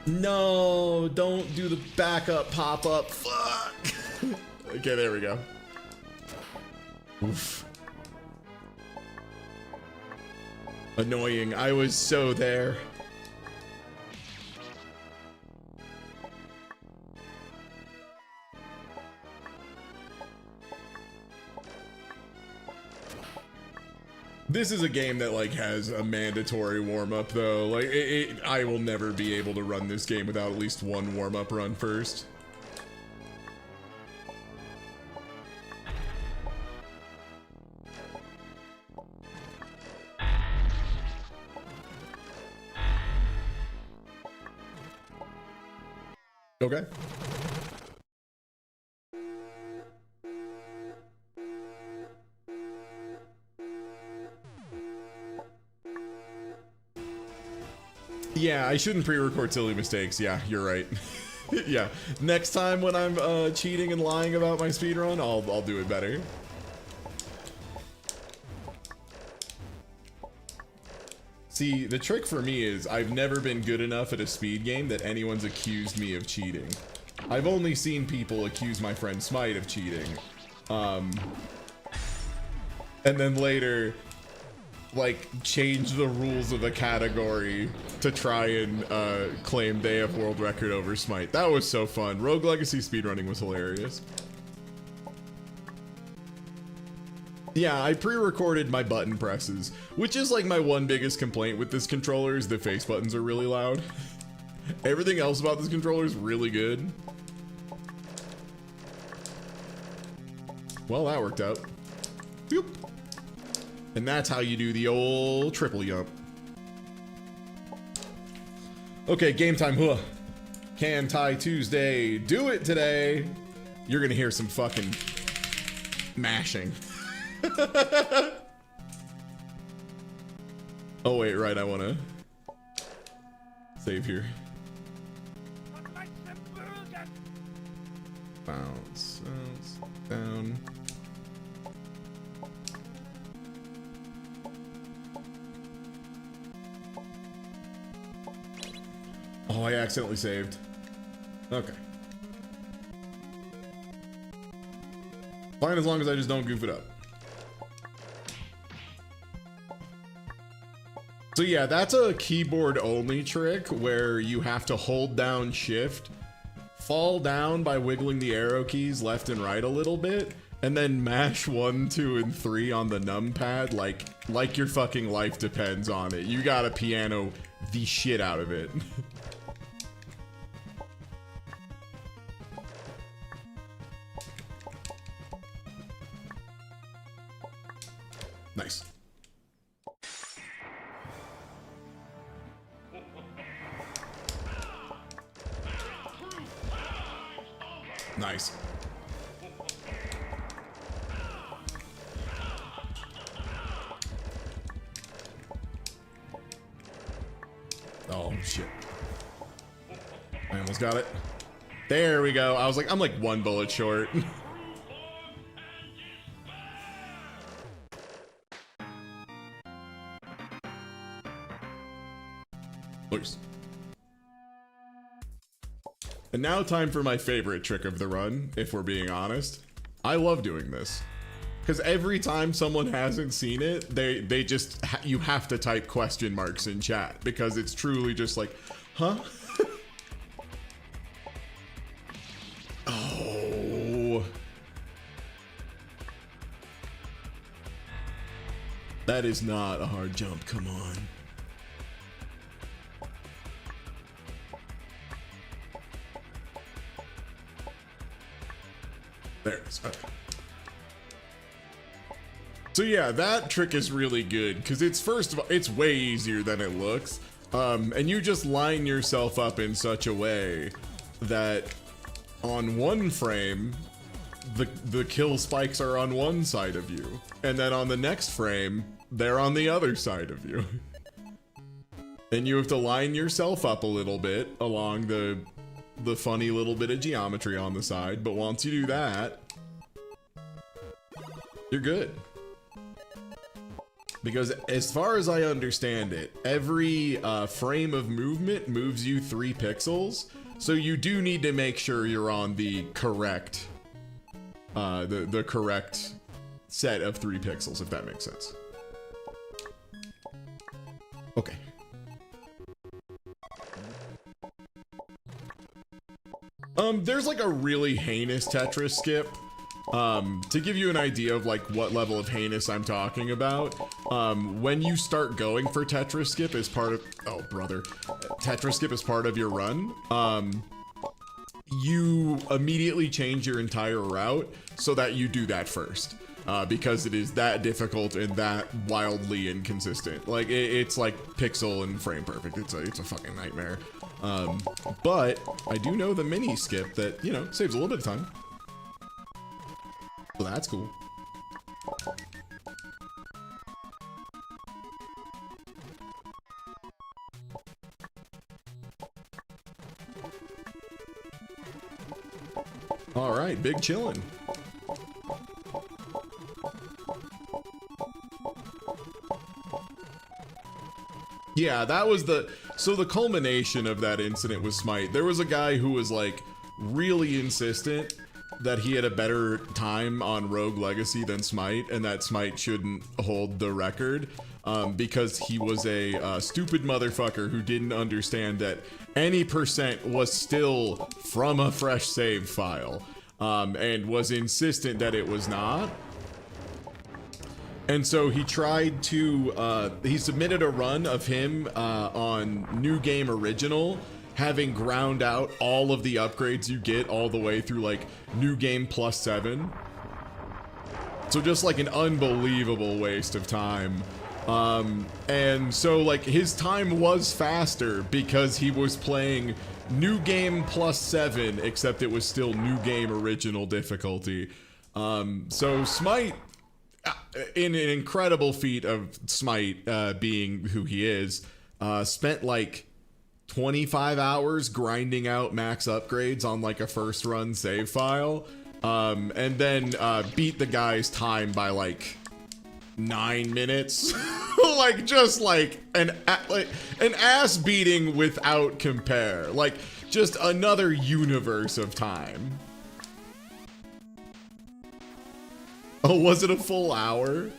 No, don't do the backup pop-up. Fuck. Okay, there we go. Oof. Annoying. I was so there. This is a game that like has a mandatory warm-up though. Like I will never be able to run this game without at least one warm-up run first. Okay. Yeah, I shouldn't pre-record silly mistakes. Yeah, you're right. Yeah, next time when I'm cheating and lying about my speedrun, I'll do it better. See, the trick for me is I've never been good enough at a speed game that anyone's accused me of cheating. I've only seen people accuse my friend Smite of cheating. And then later, like, change the rules of the category to try and claim they have world record over Smite. That was so fun. Rogue Legacy speedrunning was hilarious. Yeah, I pre-recorded my button presses, which is like my one biggest complaint with this controller is the face buttons are really loud. Everything else about this controller is really good. Well, that worked out. Boop. And that's how you do the old triple jump. Okay, game time. Huh. Can Tai Tuesday do it today? You're gonna hear some fucking mashing. Oh wait, right, I wanna save here. Bounce, bounce, down. Oh, I accidentally saved. Okay. Fine as long as I just don't goof it up. So yeah, that's a keyboard only trick where you have to hold down shift, fall down by wiggling the arrow keys left and right a little bit, and then mash 1, 2, and 3 on the numpad like your fucking life depends on it. You gotta piano the shit out of it. Nice. Nice. Oh shit. I almost got it. There we go. I was like, I'm like one bullet short. Nice. And now time for my favorite trick of the run, if we're being honest. I love doing this. Because every time someone hasn't seen it, they just, you have to type question marks in chat. Because it's truly just like, huh? Oh. That is not a hard jump, come on. There it is. Okay. So yeah, that trick is really good because it's first of all, it's way easier than it looks. And you just line yourself up in such a way that on one frame, the kill spikes are on one side of you. And then on the next frame, they're on the other side of you. And you have to line yourself up a little bit along the funny little bit of geometry on the side, but once you do that, you're good. Because as far as I understand it, every frame of movement moves you 3 pixels. So you do need to make sure you're on the correct, the correct set of 3 pixels, if that makes sense. Okay. There's like a really heinous Tetris skip. To give you an idea of like what level of heinous I'm talking about, when you start going for Tetris skip as part of, oh brother, Tetris skip as part of your run, you immediately change your entire route so that you do that first. Because it is that difficult and that wildly inconsistent. Like it's like pixel and frame perfect. It's a fucking nightmare. But I do know the mini skip that, you know, saves a little bit of time. So that's cool. All right, big chillin'. Yeah, that was so the culmination of that incident with Smite. There was a guy who was like really insistent that he had a better time on Rogue Legacy than Smite, and that Smite shouldn't hold the record, because he was a stupid motherfucker who didn't understand that any percent was still from a fresh save file, and was insistent that it was not. And so he tried to, he submitted a run of him on New Game Original, having ground out all of the upgrades you get all the way through like New Game +7. So just like an unbelievable waste of time. And so like his time was faster because he was playing New Game +7, except it was still New Game Original difficulty. So Smite, in an incredible feat of Smite being who he is, spent like 25 hours grinding out max upgrades on like a first run save file, and then beat the guy's time by like 9 minutes. Like just like an ass beating without compare, like just another universe of time. Oh, was it a full hour?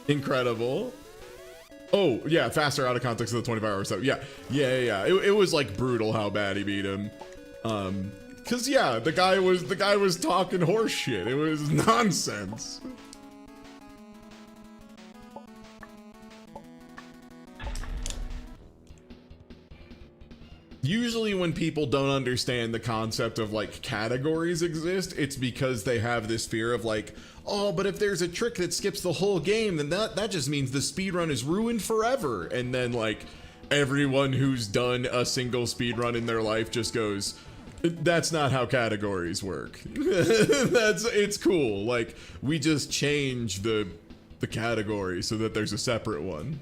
Incredible. Oh, yeah, faster out of context of the 25-hour stuff. Yeah. It was like brutal how bad he beat him. Cause yeah, the guy was talking horse shit. It was nonsense. Usually when people don't understand the concept of like categories exist, it's because they have this fear of like, oh, but if there's a trick that skips the whole game, then that just means the speedrun is ruined forever. And then like everyone who's done a single speedrun in their life just goes, that's not how categories work. It's cool. Like we just change the category so that there's a separate one.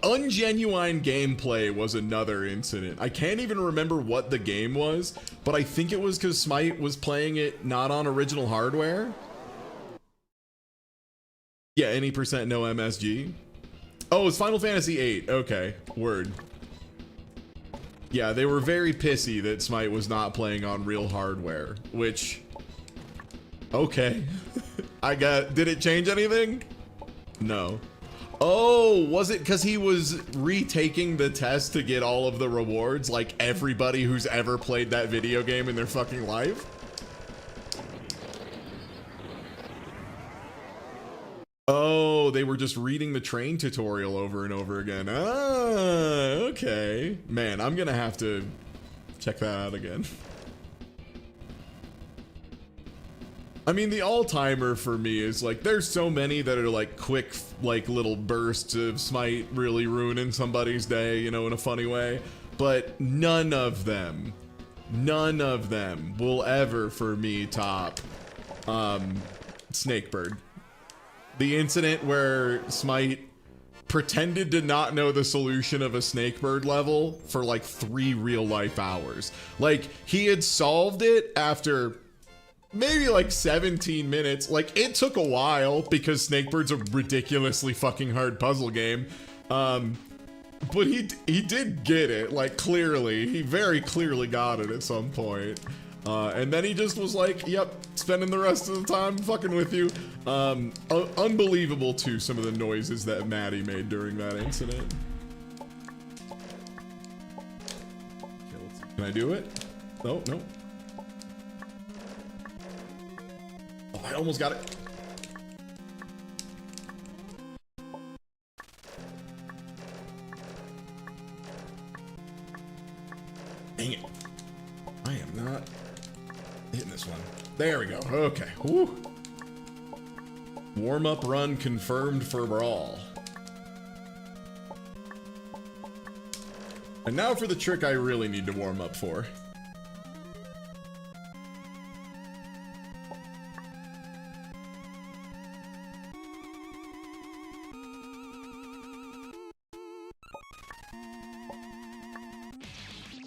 Ungenuine gameplay was another incident. I can't even remember what the game was, but I think it was because Smite was playing it not on original hardware. Yeah, any percent no MSG. Oh, it's Final Fantasy VIII. Okay, word. Yeah, they were very pissy that Smite was not playing on real hardware, which... Okay. Did it change anything? No. Oh, was it because he was retaking the test to get all of the rewards like everybody who's ever played that video game in their fucking life? Oh, they were just reading the train tutorial over and over again. Ah, okay. Man, I'm gonna have to check that out again. I mean, the all-timer for me is like, there's so many that are like quick, like little bursts of Smite really ruining somebody's day, you know, in a funny way. But none of them will ever for me top Snakebird. The incident where Smite pretended to not know the solution of a Snakebird level for like 3 real-life hours. Like, he had solved it after maybe like 17 minutes. Like, it took a while because Snakebird's a ridiculously fucking hard puzzle game. But he did get it, like, clearly. He very clearly got it at some point. And then he just was like, yep, spending the rest of the time fucking with you. Unbelievable, too, some of the noises that Maddie made during that incident. Can I do it? No, no. Oh, I almost got it. Dang it. I am not hitting this one. There we go. Okay. Woo. Warm-up run confirmed for Brawl. And now for the trick I really need to warm up for.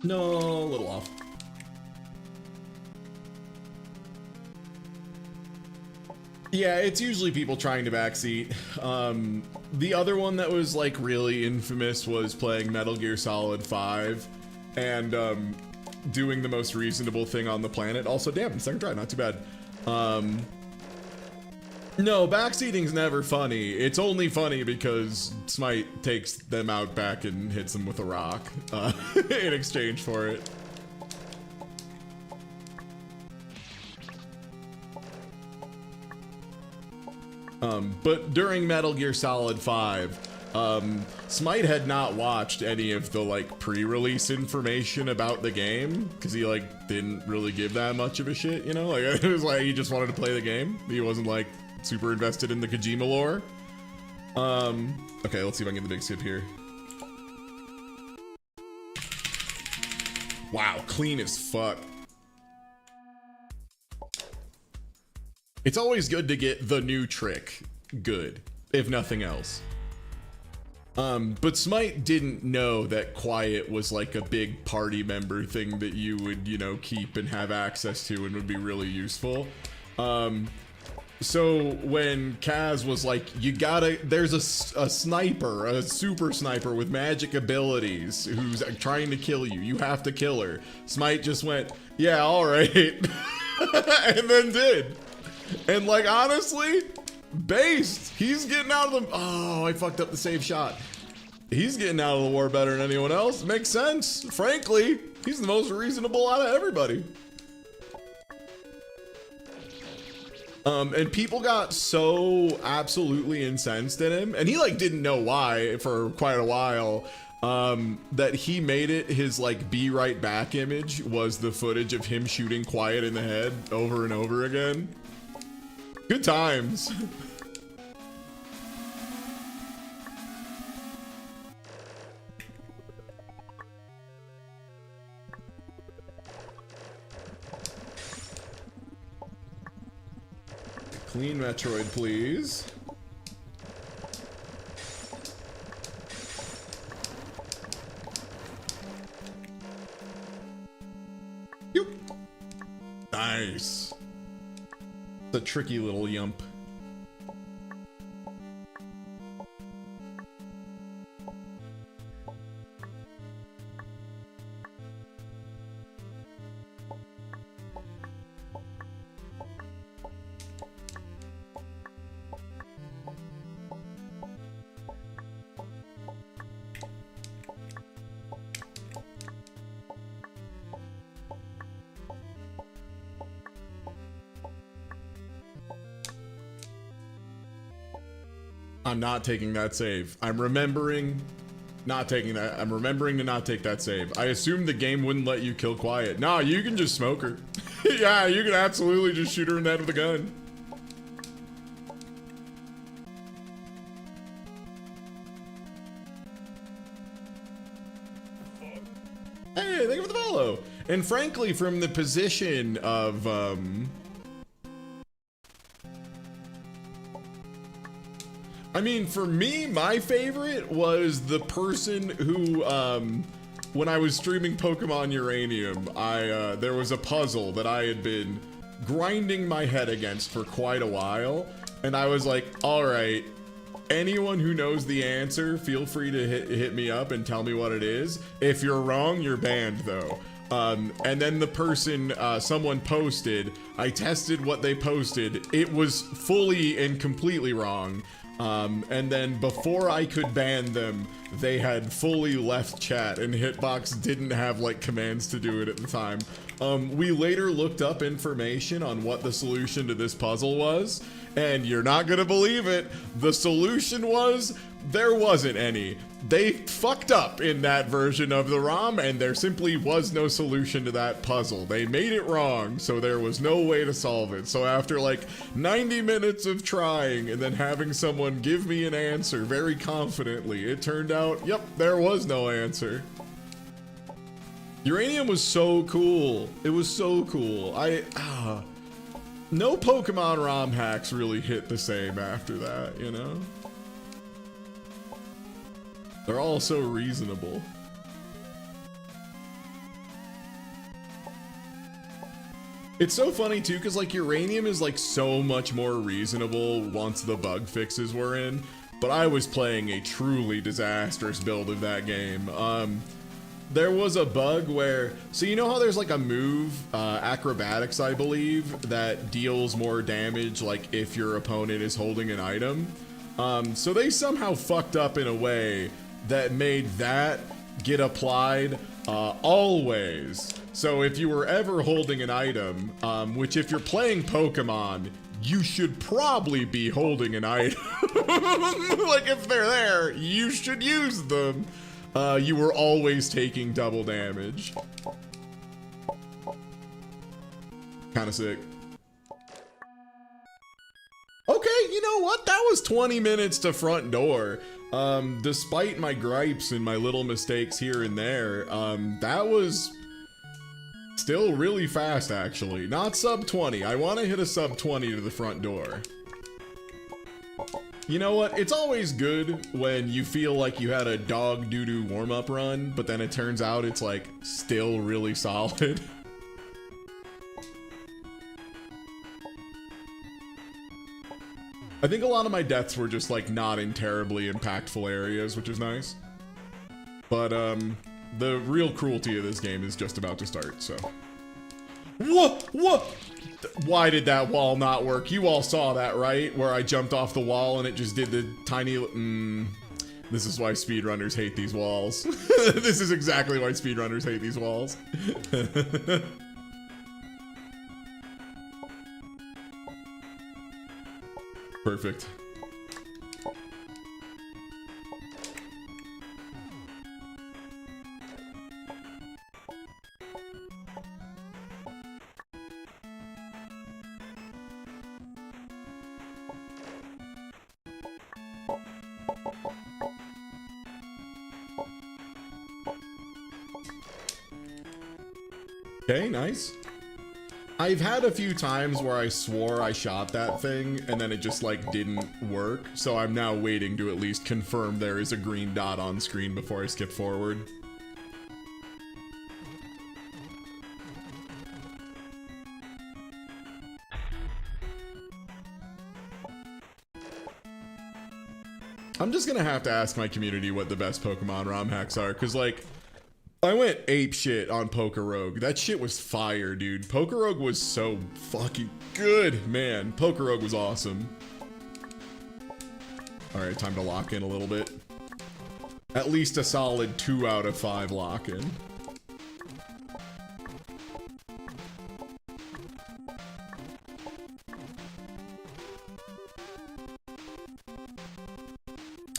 No, a little off. Yeah, it's usually people trying to backseat. The other one that was like really infamous was playing Metal Gear Solid 5 and doing the most reasonable thing on the planet. Also, damn, second try, not too bad. No, backseating's never funny. It's only funny because Smite takes them out back and hits them with a rock in exchange for it. But during Metal Gear Solid 5, Smite had not watched any of the like pre-release information about the game because he like didn't really give that much of a shit, you know? Like it was like he just wanted to play the game. He wasn't like super invested in the Kojima lore. Okay, let's see if I can get the big skip here. Wow, clean as fuck. It's always good to get the new trick good, if nothing else. But Smite didn't know that Quiet was like a big party member thing that you would, you know, keep and have access to and would be really useful. So when Kaz was like, you gotta, there's a sniper, a super sniper with magic abilities who's trying to kill you. You have to kill her. Smite just went, yeah, all right. And then did. And like, honestly, based, he's getting out of the, oh, I fucked up the save shot. He's getting out of the war better than anyone else. Makes sense. Frankly, he's the most reasonable out of everybody. And people got so absolutely incensed at him, and he like didn't know why for quite a while, that he made it his like be right back image was the footage of him shooting Quiet in the head over and over again. Good times. Clean Metroid, please. Yoop. Nice. The tricky little yump. I'm not taking that save. I'm remembering not taking that. I'm remembering to not take that save. I assumed the game wouldn't let you kill Quiet. Nah, you can just smoke her. Yeah, you can absolutely just shoot her in the head with a gun. Hey, thank you for the follow. And frankly, from the position of, I mean, for me, my favorite was the person who, when I was streaming Pokemon Uranium, there was a puzzle that I had been grinding my head against for quite a while. And I was like, all right, anyone who knows the answer, feel free to hit me up and tell me what it is. If you're wrong, you're banned though. And then the person, someone posted, I tested what they posted. It was fully and completely wrong. And then before I could ban them, they had fully left chat, and Hitbox didn't have like commands to do it at the time. We later looked up information on what the solution to this puzzle was, and you're not gonna believe it, the solution was there wasn't any. They fucked up in that version of the ROM, and there simply was no solution to that puzzle. They made it wrong, so there was no way to solve it. So after like 90 minutes of trying and then having someone give me an answer very confidently, it turned out, yep, there was no answer. Uranium was so cool. It was so cool. No Pokemon ROM hacks really hit the same after that, you know? They're all so reasonable. It's so funny too, because like Uranium is like so much more reasonable once the bug fixes were in, but I was playing a truly disastrous build of that game. There was a bug where, so you know how there's like a move, acrobatics I believe, that deals more damage like if your opponent is holding an item? So they somehow fucked up in a way that made that get applied always. So if you were ever holding an item, which if you're playing Pokemon, you should probably be holding an item. Like if they're there, you should use them. You were always taking double damage. Kinda sick. Okay, you know what? That was 20 minutes to front door. Despite my gripes and my little mistakes here and there, that was still really fast, actually. Not sub 20. I want to hit a sub 20 to the front door. You know what? It's always good when you feel like you had a dog doo-doo warm-up run, but then it turns out it's like still really solid. I think a lot of my deaths were just like not in terribly impactful areas, which is nice. But the real cruelty of this game is just about to start, so. What? Why did that wall not work? You all saw that, right? Where I jumped off the wall and it just did the tiny, this is why speedrunners hate these walls. This is exactly why speedrunners hate these walls. Perfect. Okay, nice. I've had a few times where I swore I shot that thing and then it just like didn't work, so I'm now waiting to at least confirm there is a green dot on screen before I skip forward. I'm just gonna have to ask my community what the best Pokemon ROM hacks are, because like, I went ape shit on Pokerogue. That shit was fire, dude. Pokerogue was so fucking good, man. Pokerogue was awesome. Alright, time to lock in a little bit. At least a solid 2 out of 5 lock in.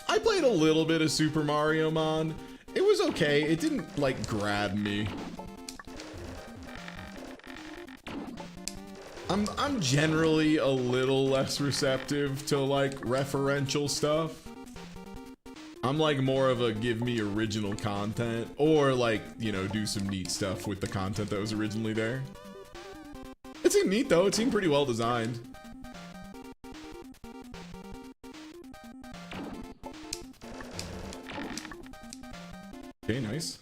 I played a little bit of Super Mario Mon. It was okay. It didn't, like, grab me. I'm generally a little less receptive to, like, referential stuff. I'm, like, more of a give me original content, or, like, you know, do some neat stuff with the content that was originally there. It seemed neat, though. It seemed pretty well designed. Okay, nice.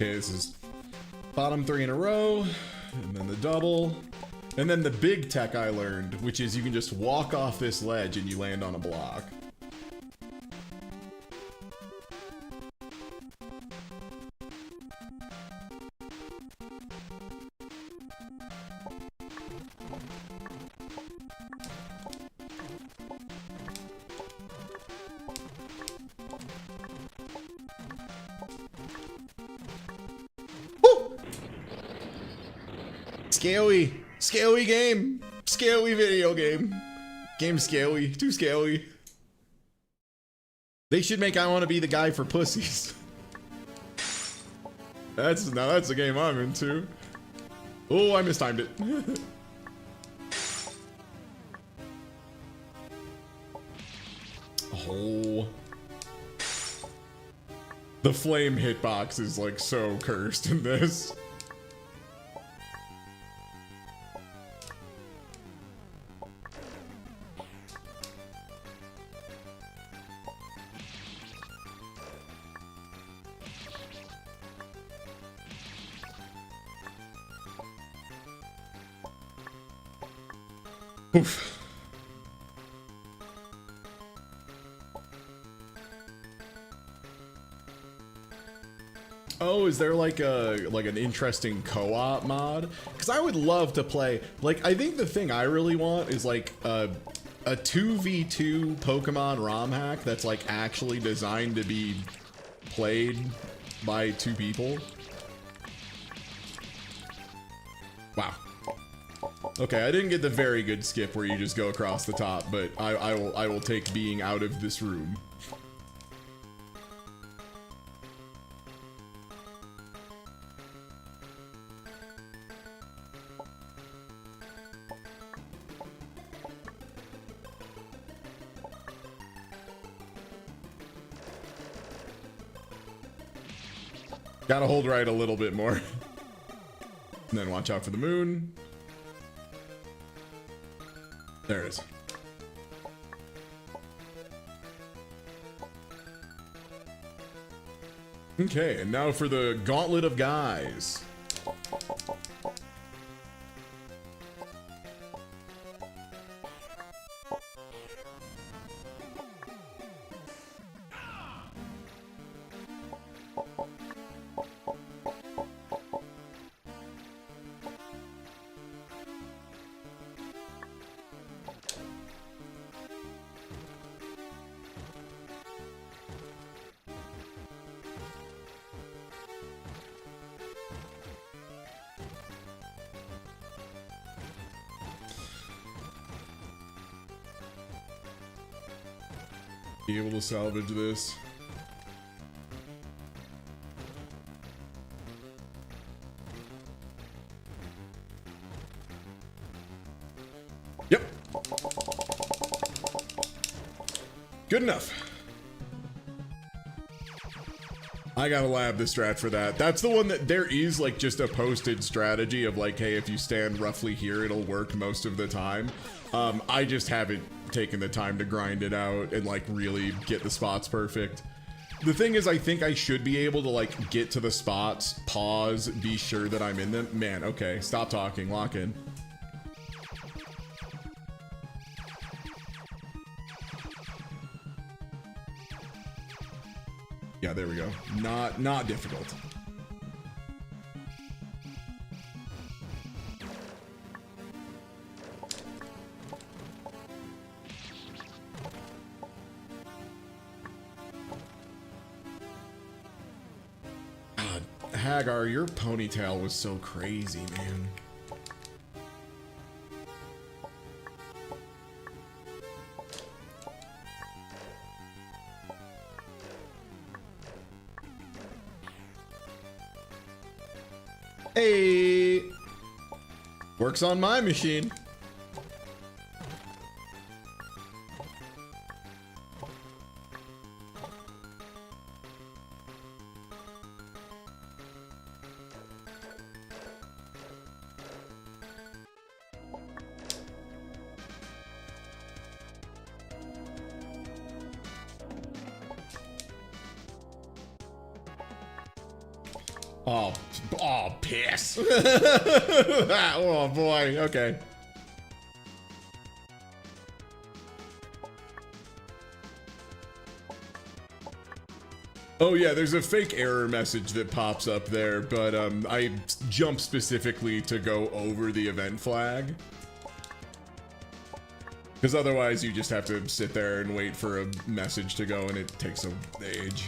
Okay, this is bottom 3 in a row, and then the double. And then the big tech I learned, which is you can just walk off this ledge and you land on a block. Scaly. Scaly game. Scaly video game. Game scaly. Too scaly. They should make I Want to Be the Guy for Pussies. That's a game I'm into. Oh, I mistimed it. Oh. The flame hitbox is like so cursed in this. Oof. Oh, is there like an interesting co-op mod? Because I would love to play. Like, I think the thing I really want is like a 2v2 Pokemon ROM hack that's like actually designed to be played by 2 people. Wow. Okay, I didn't get the very good skip where you just go across the top, but I will take being out of this room. Gotta hold right a little bit more. And then watch out for the moon. There it is. Okay, and now for the Gauntlet of Guys. Be able to salvage this. Yep. Good enough. I gotta lab the strat for that. That's the one that there is like just a posted strategy of like, hey, if you stand roughly here, it'll work most of the time. I just haven't taken the time to grind it out and like really get the spots perfect. The thing is, I think I should be able to like get to the spots, pause, be sure that I'm in them. Man, okay, stop talking, lock in. Yeah, there we go. Not difficult. God, Hagar, your ponytail was so crazy, man. Hey, works on my machine. Oh, oh, piss. Oh boy, okay. Oh yeah, there's a fake error message that pops up there, but I jump specifically to go over the event flag. Because otherwise you just have to sit there and wait for a message to go and it takes an age.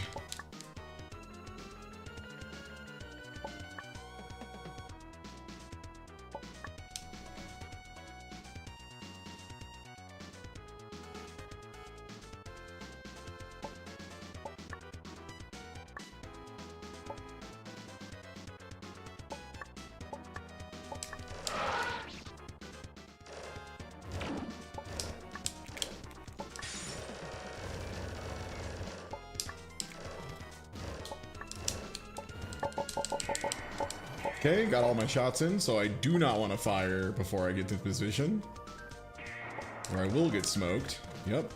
Okay, got all my shots in, so I do not want to fire before I get to position. Or I will get smoked. Yep.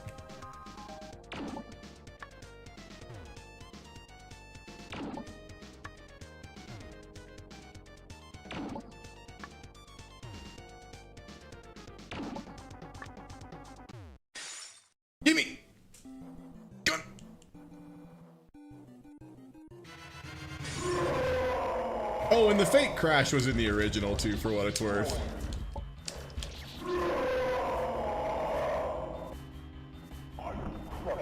Gimme! Gun! Oh, and the fake crash was in the original too, for what it's worth.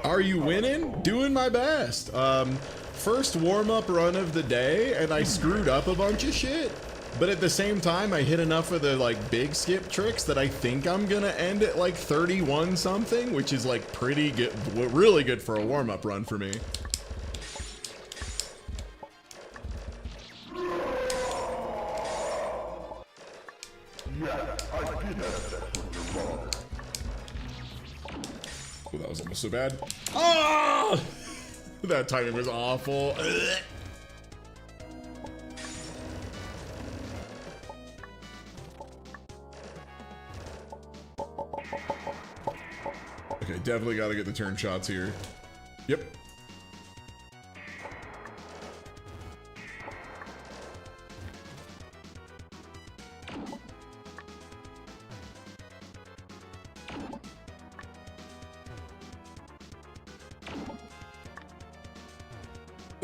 Are you winning? Doing my best. First warm-up run of the day, and I screwed up a bunch of shit. But at the same time, I hit enough of the like big skip tricks that I think I'm gonna end at like 31 something, which is like pretty good, really good for a warm-up run for me. Oh, that was almost so bad. Oh! That timing was awful. Okay, definitely got to get the turn shots here. Yep.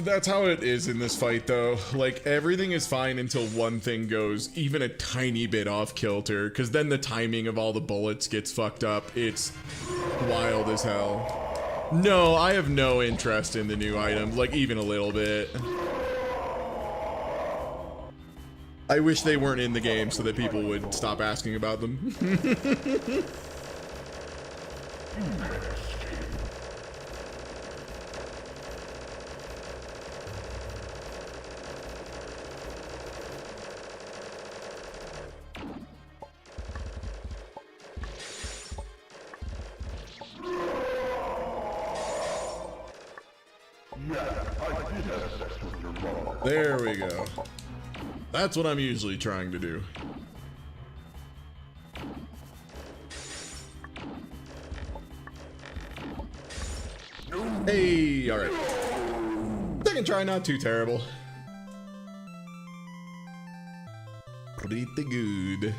That's how it is in this fight, though. Like, everything is fine until one thing goes even a tiny bit off kilter, because then the timing of all the bullets gets fucked up. It's wild as hell. No, I have no interest in the new items, like, even a little bit. I wish they weren't in the game so that people would stop asking about them. There we go. That's what I'm usually trying to do. Hey, alright. Second try, not too terrible. Pretty good.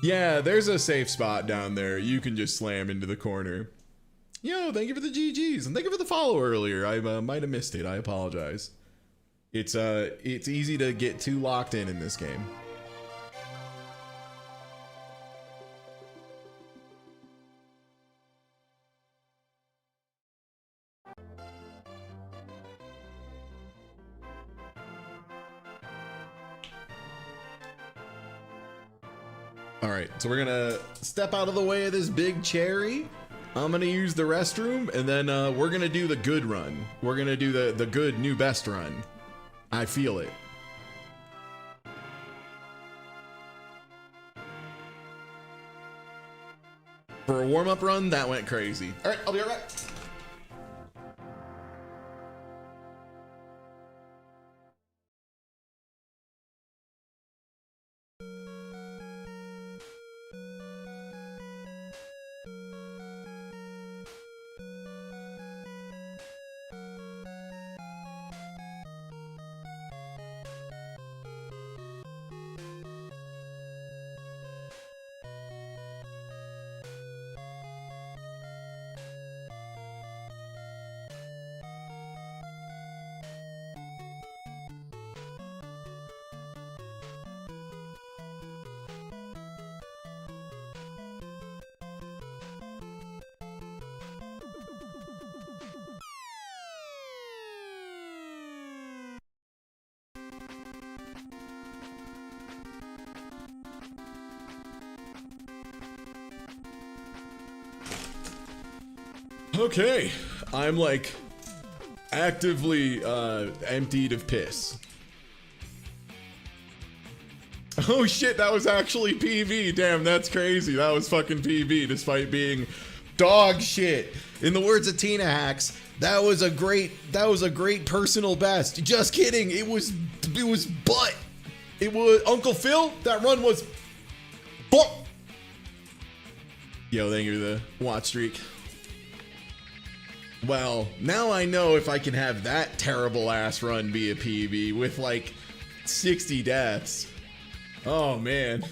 Yeah, there's a safe spot down there. You can just slam into the corner. Yo, thank you for the GGs, and thank you for the follow earlier. I might have missed it. I apologize. It's easy to get too locked in this game. All right, so we're gonna step out of the way of this big cherry. I'm gonna use the restroom, and then we're gonna do the good run. We're gonna do the good new best run. I feel it. For a warm-up run, that went crazy. All right, I'll be right back. Okay, I'm like actively emptied of piss. Oh shit, that was actually PV. Damn, that's crazy. That was fucking PV despite being dog shit. In the words of Tina Hacks, that was a great personal best. Just kidding. It was butt. It was Uncle Phil. That run was butt. Yo, thank you for the watch streak. Well, now I know if I can have that terrible ass run be a PB with like 60 deaths. Oh man.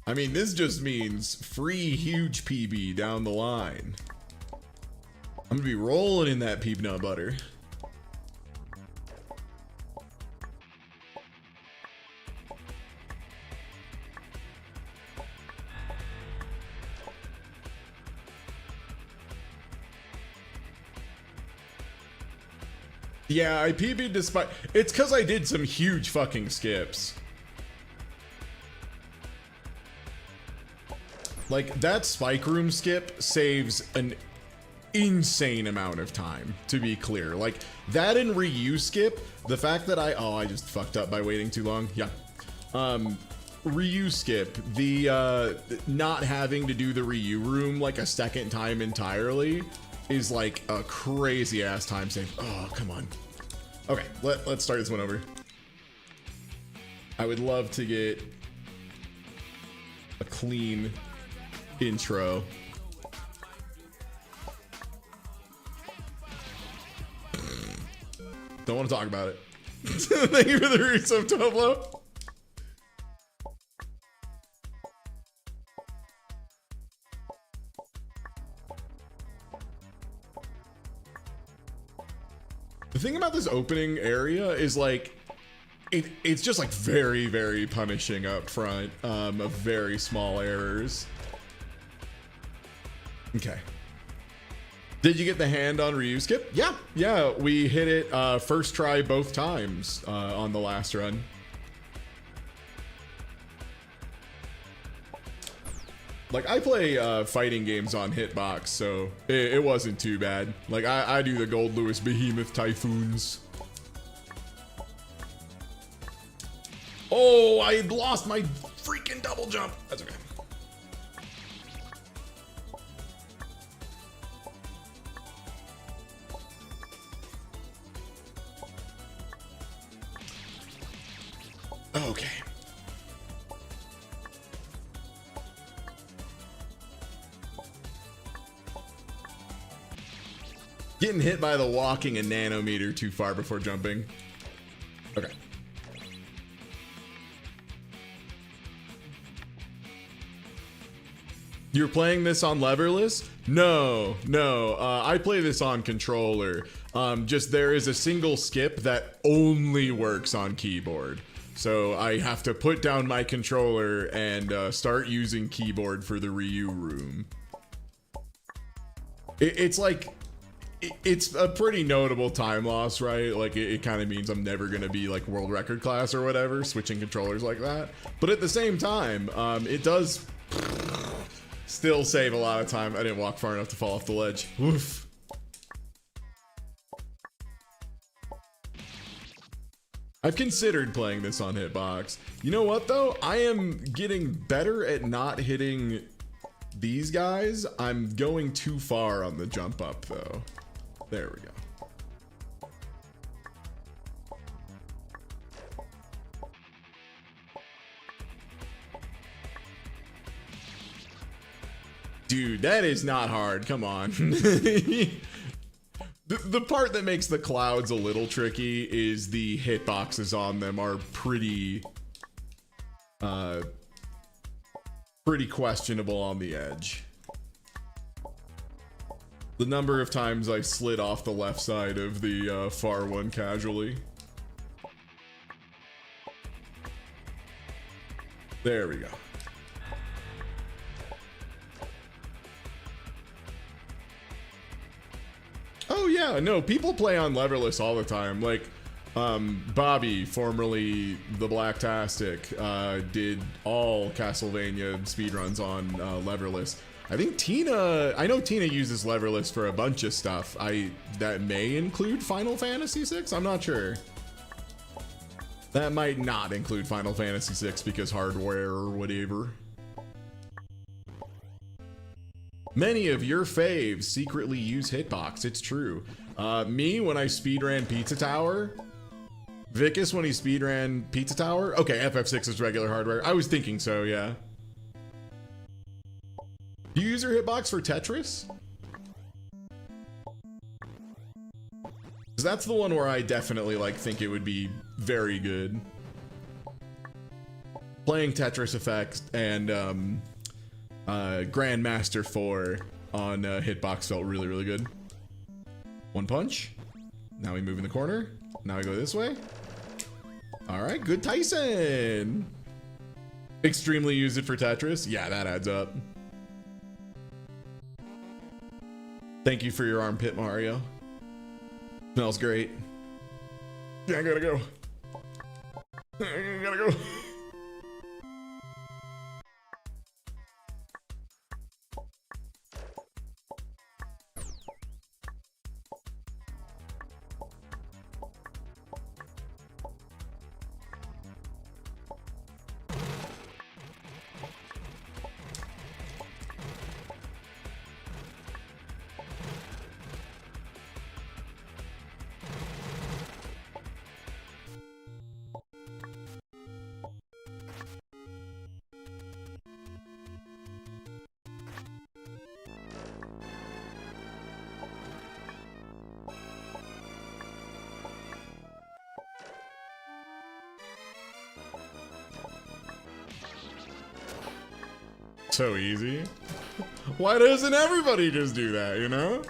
I mean, this just means free huge PB down the line. I'm gonna be rolling in that peanut butter. Yeah, I PB'd despite... It's because I did some huge fucking skips. Like, that spike room skip saves an insane amount of time, to be clear. Like, that and Ryu skip, the fact that I just fucked up by waiting too long. Yeah. Ryu skip, the not having to do the Ryu room like a second time entirely is like a crazy ass time save. Oh, come on. Okay, let's start this one over. I would love to get a clean intro. Don't want to talk about it. Thank you for the resub, Toblo. The thing about this opening area is like, it's just like very, very punishing up front of very small errors. Okay. Did you get the hand on Ryu skip? Yeah, we hit it first try both times on the last run. Like, I play fighting games on Hitbox, so it wasn't too bad. Like, I do the Gold Lewis Behemoth Typhoons. Oh, I had lost my freaking double jump. That's okay. Okay. Getting hit by the walking a nanometer too far before jumping. Okay. You're playing this on leverless? No. I play this on controller. Just there is a single skip that only works on keyboard. So I have to put down my controller and start using keyboard for the Ryu room. It's like, it's a pretty notable time loss, right? Like it kind of means I'm never gonna be like world record class or whatever, switching controllers like that. But at the same time, it does still save a lot of time. I didn't walk far enough to fall off the ledge. Oof. I've considered playing this on Hitbox. You know what though? I am getting better at not hitting these guys. I'm going too far on the jump up though. There we go. Dude, that is not hard. Come on. The part that makes the clouds a little tricky is the hitboxes on them are pretty questionable on the edge. The number of times I slid off the left side of the far one casually. There we go. Oh yeah, no, people play on leverless all the time. Like, Bobby, formerly the Blacktastic, did all Castlevania speedruns on leverless. I think Tina, I know Tina uses leverless for a bunch of stuff. That may include Final Fantasy VI. I'm not sure. That might not include Final Fantasy VI because hardware or whatever. Many of your faves secretly use Hitbox. It's true. Me, when I speedran Pizza Tower. Vicus, when he speedran Pizza Tower. Okay, FF6 is regular hardware. I was thinking so, yeah. Do you use your Hitbox for Tetris? Because that's the one where I definitely like think it would be very good. Playing Tetris Effect and Grandmaster 4 on Hitbox felt really, really good. One punch. Now we move in the corner. Now we go this way. All right, good Tyson. Extremely use it for Tetris. Yeah, that adds up. Thank you for your armpit, Mario. Smells great. Yeah, I gotta go. I gotta go. So easy. Why doesn't everybody just do that, you know?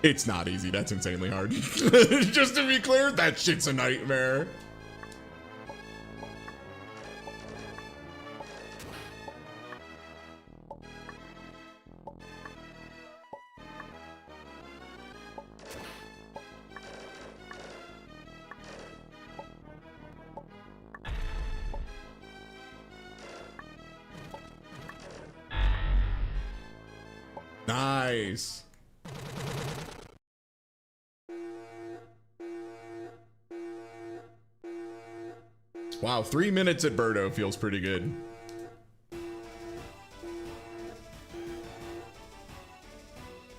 It's not easy, that's insanely hard. Just to be clear, that shit's a nightmare. Nice. Wow, 3 minutes at Birdo feels pretty good.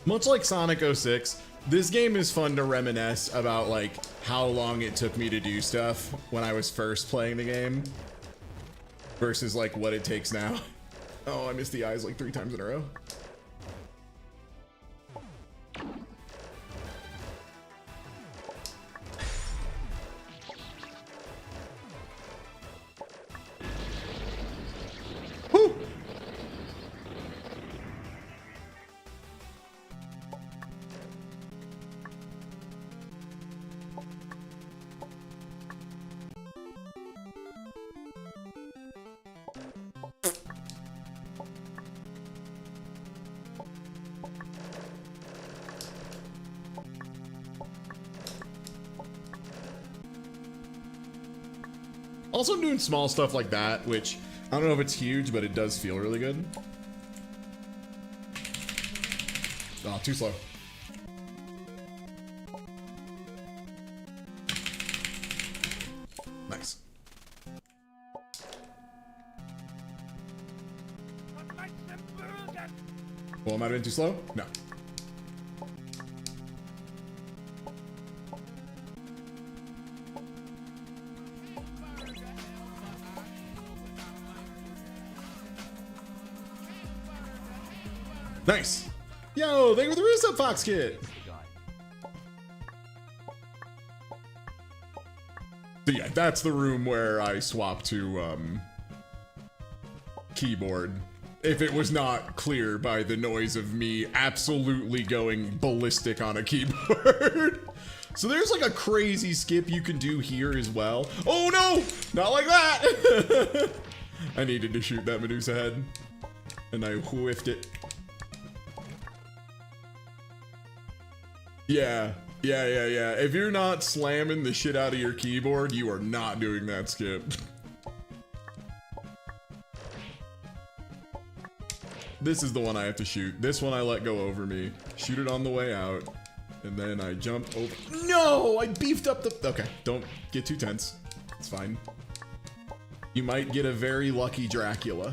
Much like Sonic 06, this game is fun to reminisce about like how long it took me to do stuff when I was first playing the game versus like what it takes now. Oh, I missed the eyes like 3 times in a row. Also, I'm doing small stuff like that, which I don't know if it's huge, but it does feel really good. Oh, too slow. Nice. Well, might have been too slow? No. Nice. Yo, thank you for the Russo Fox kit. So yeah, that's the room where I swap to keyboard. If it was not clear by the noise of me absolutely going ballistic on a keyboard. So there's like a crazy skip you can do here as well. Oh no, not like that. I needed to shoot that Medusa head and I whiffed it. Yeah. If you're not slamming the shit out of your keyboard, you are not doing that skip. This is the one I have to shoot. This one I let go over me. Shoot it on the way out. And then I jump over. No! I beefed up the... Okay, don't get too tense. It's fine. You might get a very lucky Dracula.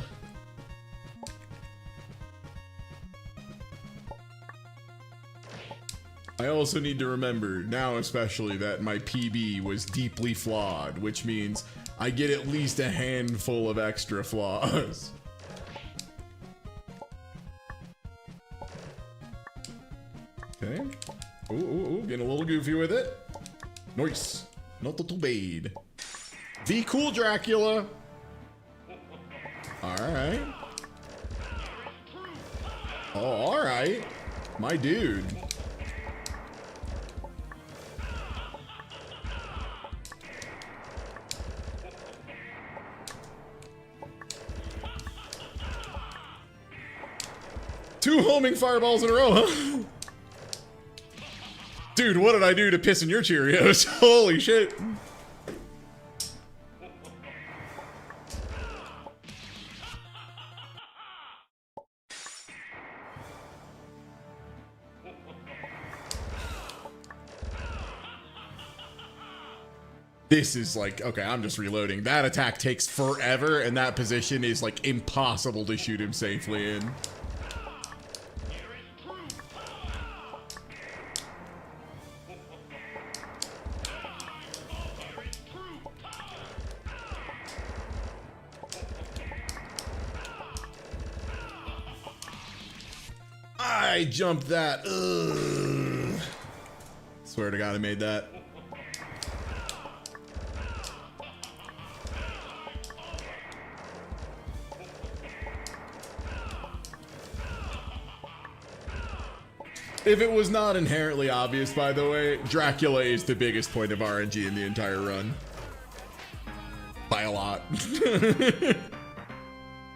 I also need to remember, now especially, that my PB was deeply flawed, which means I get at least a handful of extra flaws. Okay. Ooh, getting a little goofy with it. Nice. Not too bad. Be cool, Dracula. Alright. Oh, alright. My dude. Two homing fireballs in a row, huh? Dude, what did I do to piss in your Cheerios? Holy shit. This is like, okay, I'm just reloading. That attack takes forever, and that position is like impossible to shoot him safely in. I jumped that. Ugh. Swear to God I made that. If it was not inherently obvious, by the way, Dracula is the biggest point of RNG in the entire run. By a lot.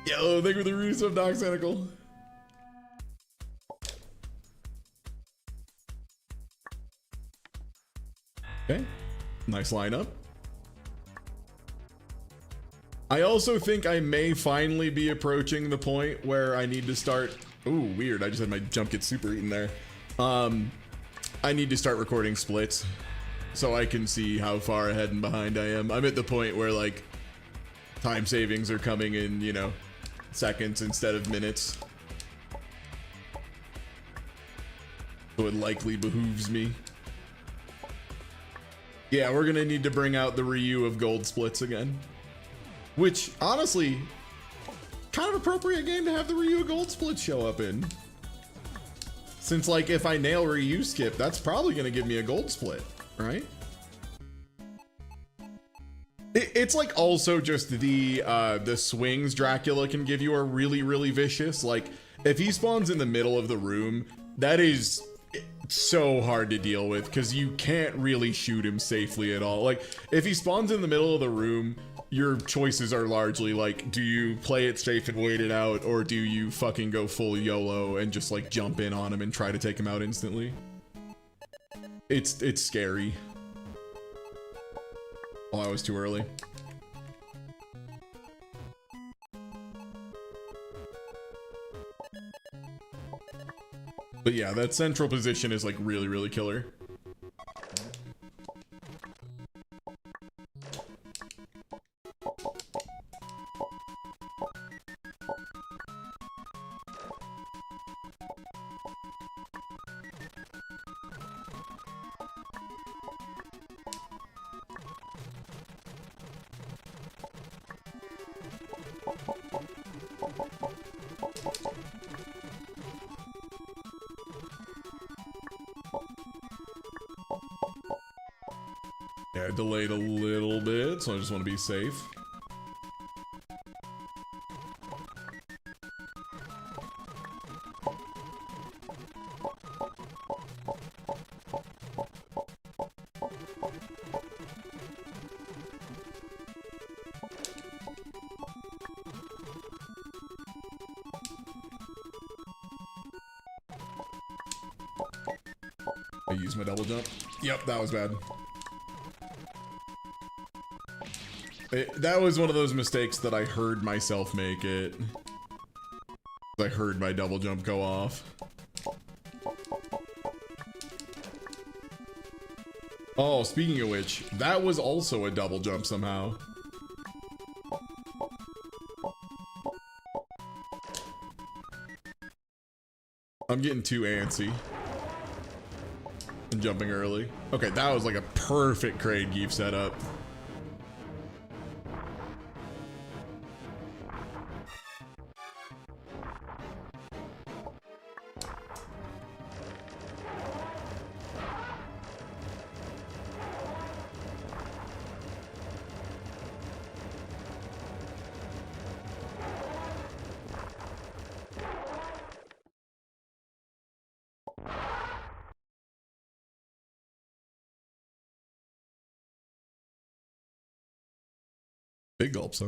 Yo, thank you for the resub, Doc Cynical. Okay, nice lineup. I also think I may finally be approaching the point where I need to start... Ooh, weird, I just had my jump get super eaten there. I need to start recording splits so I can see how far ahead and behind I am. I'm at the point where like time savings are coming in, you know, seconds instead of minutes. So it likely behooves me. Yeah, we're gonna need to bring out the Ryu of gold splits again. Which, honestly, kind of appropriate game to have the Ryu of gold splits show up in. Since, like, if I nail Ryu skip, that's probably gonna give me a gold split, right? It's like also just the swings Dracula can give you are really, really vicious. Like, if he spawns in the middle of the room, that is so hard to deal with because you can't really shoot him safely at all. Like, if he spawns in the middle of the room, your choices are largely like, do you play it safe and wait it out, or do you fucking go full YOLO and just like jump in on him and try to take him out instantly? It's scary. Oh, I was too early. But yeah, that central position is like really, really killer. Yeah, delayed a little bit, so I just want to be safe. I used my double jump. Yep, that was bad. That was one of those mistakes that I heard myself make it. I heard my double jump go off. Oh, speaking of which, that was also a double jump somehow. I'm getting too antsy. And jumping early. Okay, that was like a perfect Kraid Geef setup. Big gulps, huh?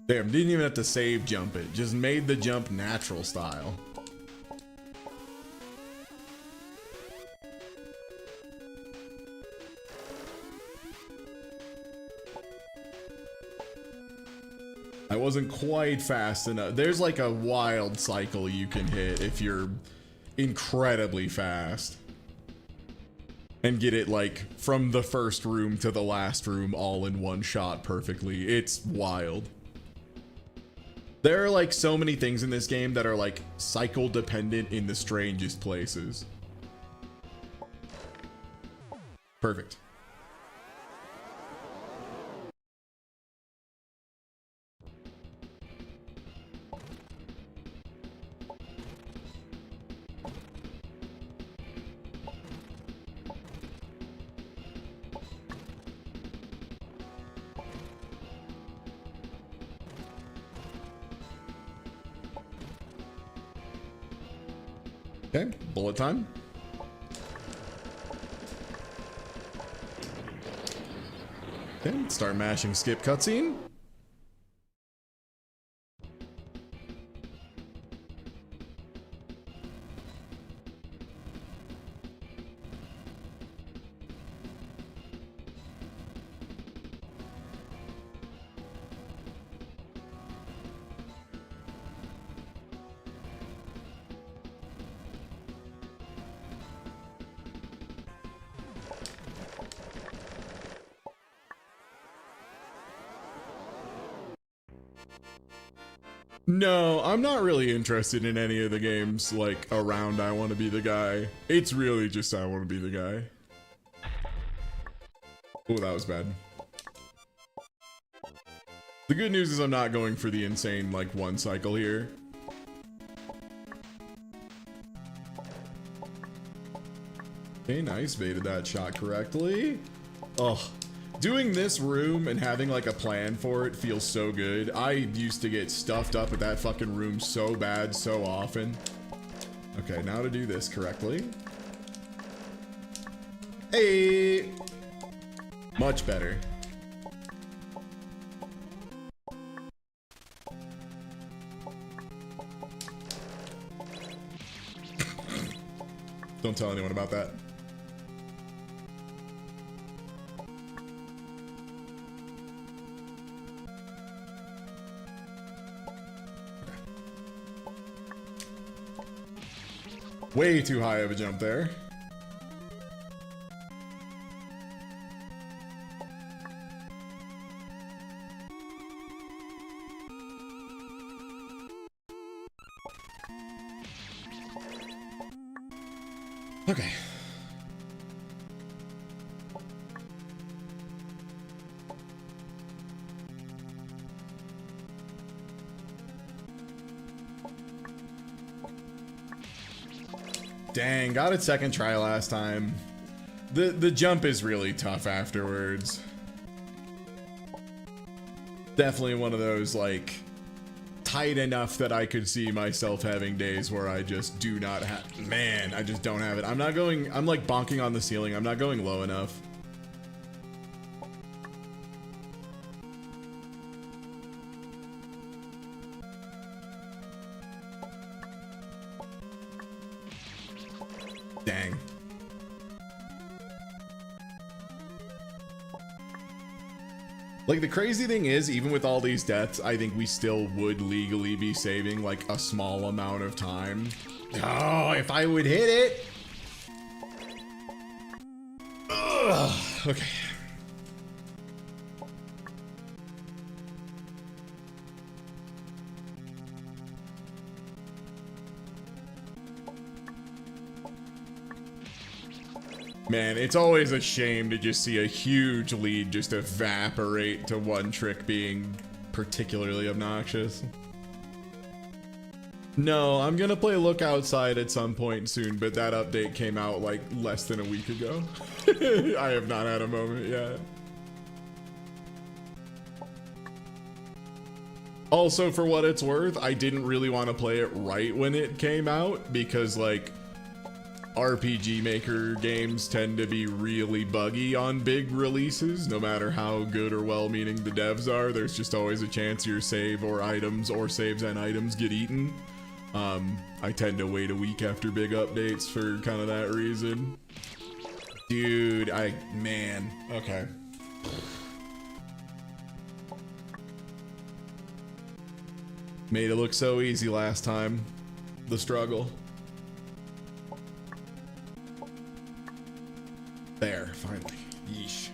Damn, didn't even have to save jump it. Just made the jump natural style. I wasn't quite fast enough. There's like a wild cycle you can hit if you're incredibly fast. And get it like from the first room to the last room all in one shot perfectly. It's wild. There are like so many things in this game that are like cycle dependent in the strangest places. Perfect. Okay, bullet time. Okay, start mashing skip cutscene. No, I'm not really interested in any of the games like around I Want to Be the Guy. It's really just I Want to Be the Guy. Oh, that was bad. The good news is I'm not going for the insane like one cycle here. Okay, nice. Baited that shot correctly. Ugh. Doing this room and having like a plan for it feels so good. I used to get stuffed up at that fucking room so bad so often. Okay, now to do this correctly. Hey! Much better. Don't tell anyone about that. Way too high of a jump there. Okay. Dang, got it second try last time. The jump is really tough afterwards. Definitely one of those like tight enough that I could see myself having days where I just do not have, man, I just don't have it. I'm not going, I'm like bonking on the ceiling. I'm not going low enough. Like, the crazy thing is, even with all these deaths, I think we still would legally be saving, like, a small amount of time. Oh, if I would hit it! Ugh, okay. Man, it's always a shame to just see a huge lead just evaporate to one trick being particularly obnoxious. No, I'm gonna play Look Outside at some point soon, but that update came out like less than a week ago. I have not had a moment yet. Also, for what it's worth, I didn't really want to play it right when it came out because, like, RPG Maker games tend to be really buggy on big releases. No matter how good or well-meaning the devs are, there's just always a chance your save or items or saves and items get eaten. I tend to wait a week after big updates for kind of that reason. Dude, man, okay. Made it look so easy last time. The struggle. There, finally. Yeesh.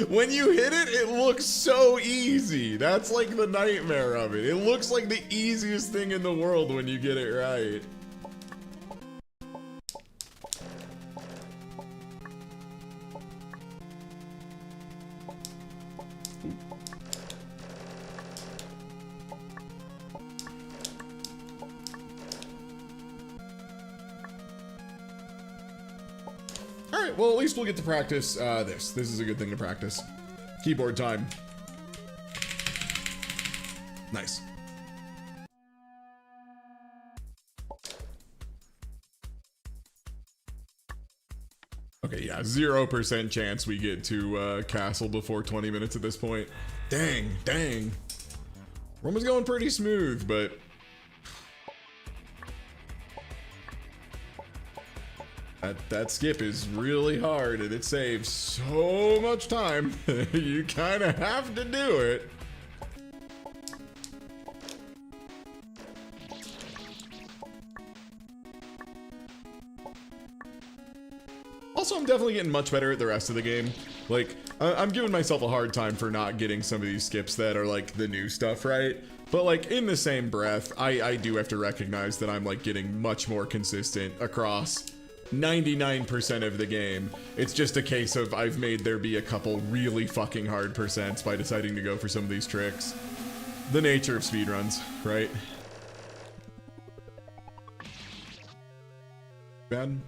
When you hit it, it looks so easy. That's like the nightmare of it. It looks like the easiest thing in the world when you get it right. Alright, well, at least we'll get to practice this. This is a good thing to practice. Keyboard time. Nice. Okay, yeah, 0% chance we get to castle before 20 minutes at this point. Dang, dang. Rome was going pretty smooth, but... That skip is really hard and it saves so much time. You kind of have to do it. Also, I'm definitely getting much better at the rest of the game. Like, I'm giving myself a hard time for not getting some of these skips that are like the new stuff right. But like in the same breath, I do have to recognize that I'm like getting much more consistent across 99% of the game. It's just a case of I've made there be a couple really fucking hard percents by deciding to go for some of these tricks. The nature of speedruns, right? Bad.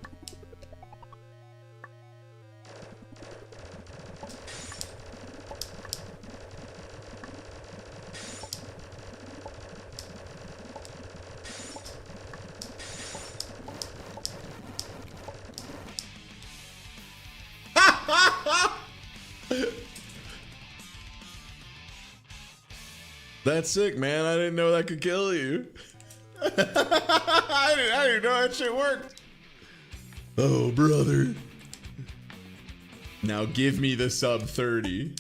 That's sick, man. I didn't know that could kill you. I didn't know that shit worked. Oh, brother. Now give me the sub 30.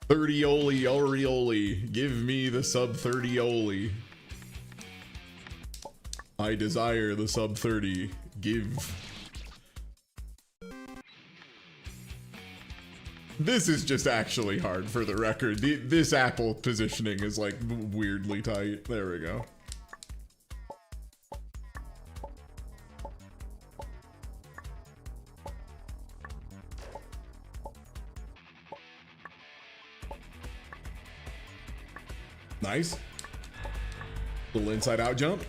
30-oli, Orioli. Give me the sub 30-oli. I desire the sub 30. Give. This is just actually hard for the record. This apple positioning is like weirdly tight. There we go. Nice. Little inside out jump.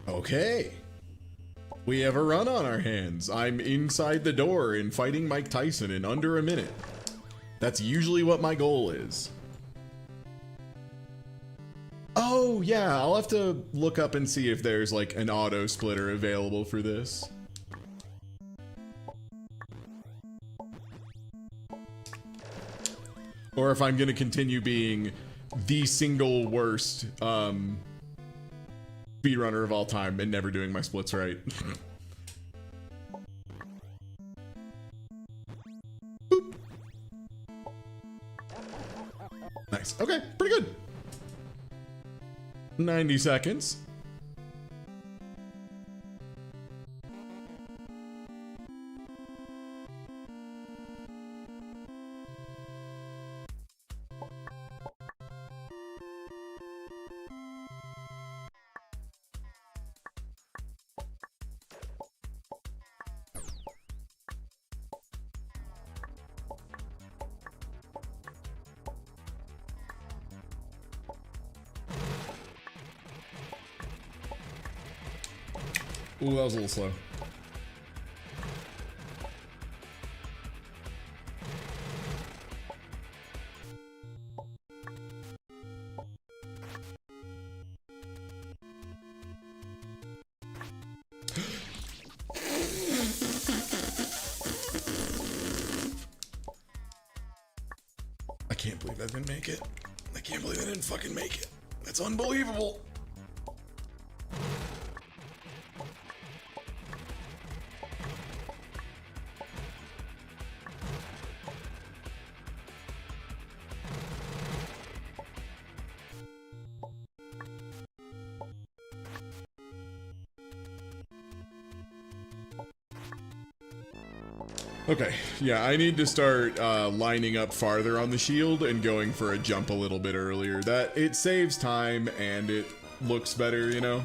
Okay. We have a run on our hands. I'm inside the door and fighting Mike Tyson in under a minute. That's usually what my goal is. Oh yeah, I'll have to look up and see if there's like an auto splitter available for this. Or if I'm gonna continue being the single worst speedrunner of all time and never doing my splits right. Boop. Nice. Okay, pretty good. 90 seconds. Ooh, that was a little slow. I can't believe I didn't make it. I can't believe I didn't fucking make it. That's unbelievable. Okay, yeah, I need to start lining up farther on the shield and going for a jump a little bit earlier. That it saves time and it looks better, you know?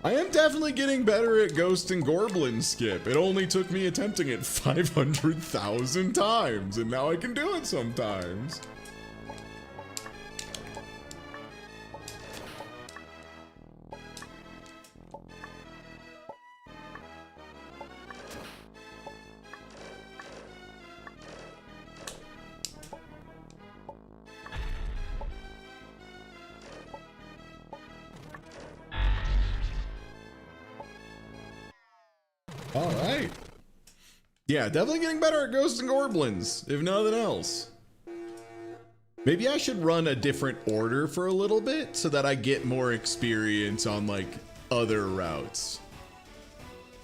I am definitely getting better at Ghost and Gorblin skip. It only took me attempting it 500,000 times, and now I can do it sometimes. All right. Yeah, definitely getting better at Ghosts and Gorblins, if nothing else. Maybe I should run a different order for a little bit so that I get more experience on like other routes.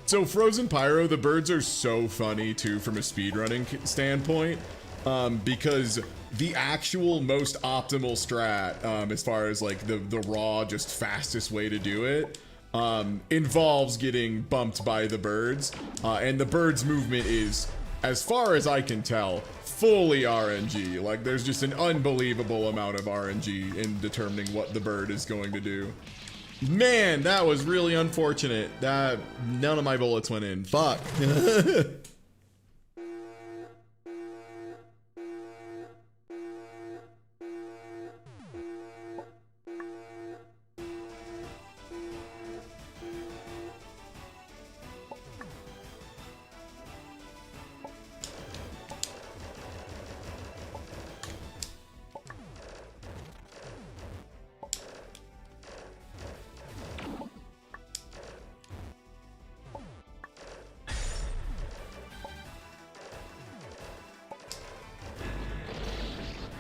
So Frozen Pyro, the birds are so funny too from a speedrunning standpoint, because the actual most optimal strat, as far as like the raw, just fastest way to do it, involves getting bumped by the birds, and the birds movement is, as far as I can tell, fully RNG. Like there's just an unbelievable amount of RNG in determining what the bird is going to do. Man, that was really unfortunate. That none of my bullets went in. Fuck.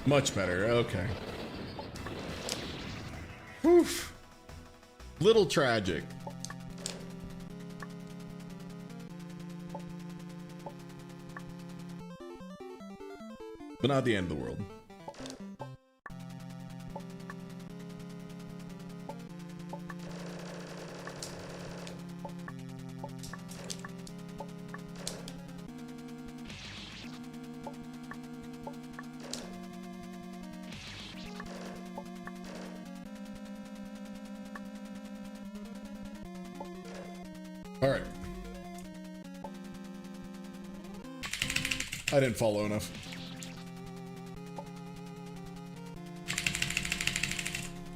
Much better, okay. Oof. Little tragic. But not the end of the world. All right. I didn't follow enough.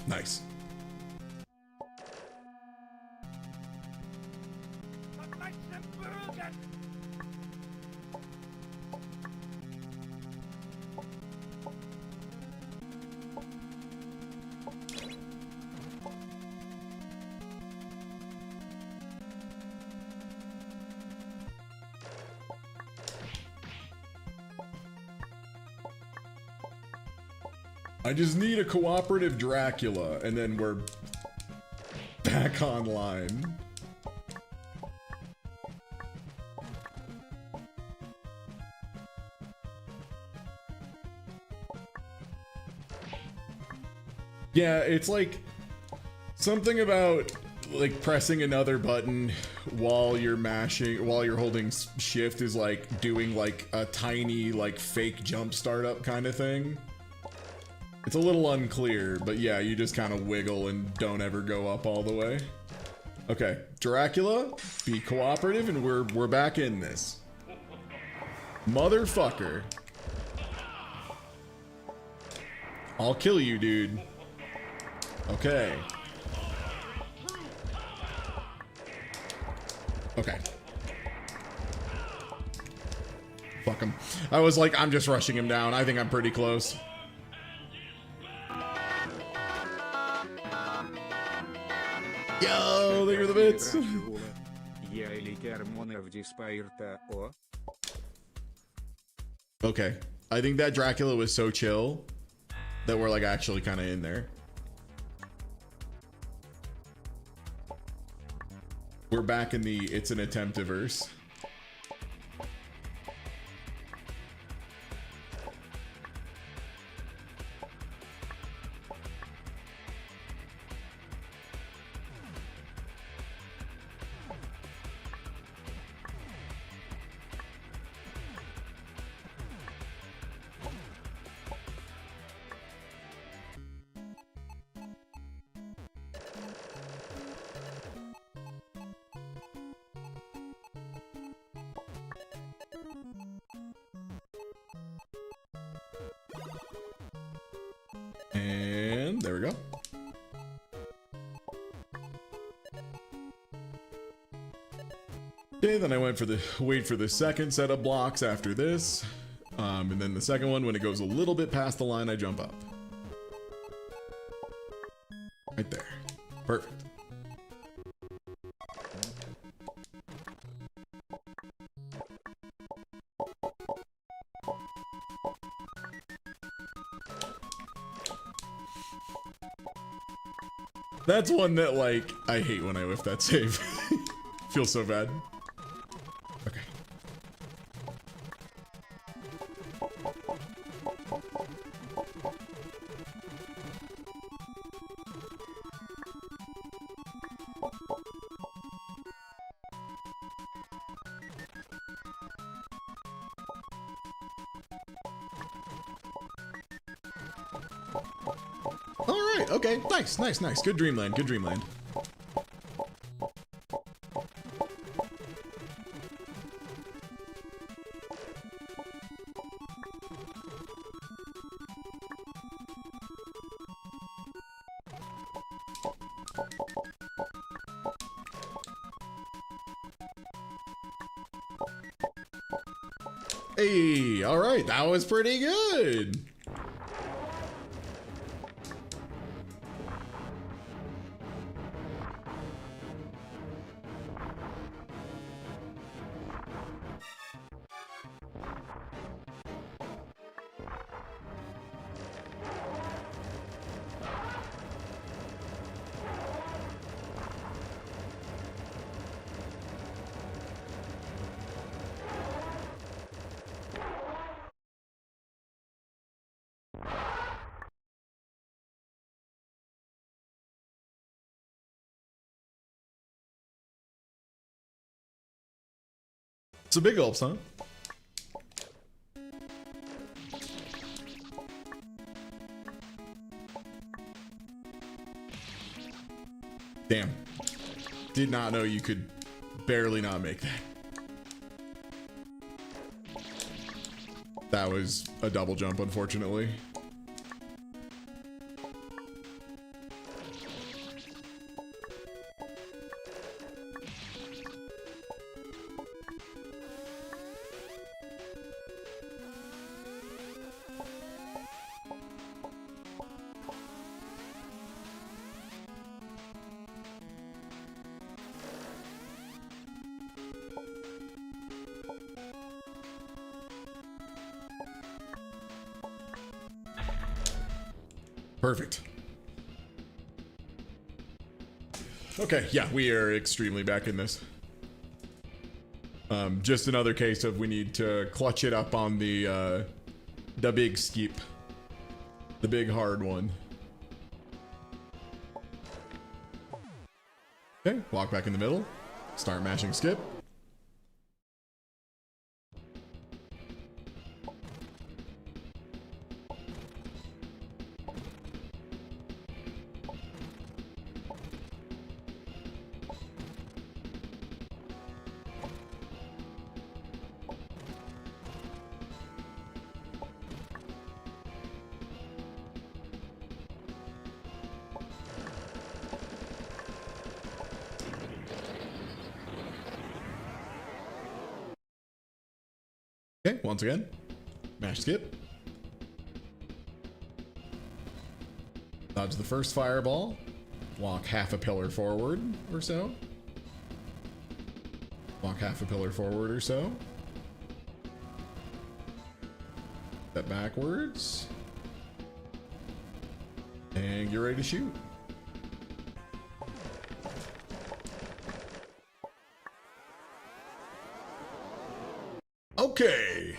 Nice. I just need a cooperative Dracula, and then we're back online. Yeah, it's like something about like pressing another button while you're holding shift is like doing like a tiny like fake jump startup kind of thing. It's a little unclear, but yeah, you just kind of wiggle and don't ever go up all the way. Okay, Dracula, be cooperative, and we're back in this. Motherfucker. I'll kill you, dude. Okay. Okay. Fuck him. I was like, I'm just rushing him down. I think I'm pretty close. Yo, thank you for the bits. Okay. I think that Dracula was so chill that we're like actually kind of in there. We're back in the it's an attempt-iverse. And there we go. Okay, then I wait for the second set of blocks after this. And then the second one, when it goes a little bit past the line, I jump up. Right there. Perfect. That's one that, like, I hate when I whiff that save. Feels so bad. Okay. Alright, okay. Nice, nice, nice. Good dreamland, good dreamland. Hey, alright, that was pretty good. It's a big gulps, huh? Damn. Did not know you could barely not make that. That was a double jump, unfortunately. Perfect. Okay, yeah, we are extremely back in this. Just another case of we need to clutch it up on the big skip. The big hard one. Okay, walk back in the middle. Start mashing skip. Okay, once again, mash skip. Dodge the first fireball. Walk half a pillar forward or so. Walk half a pillar forward or so. Step backwards. And get ready to shoot. Okay.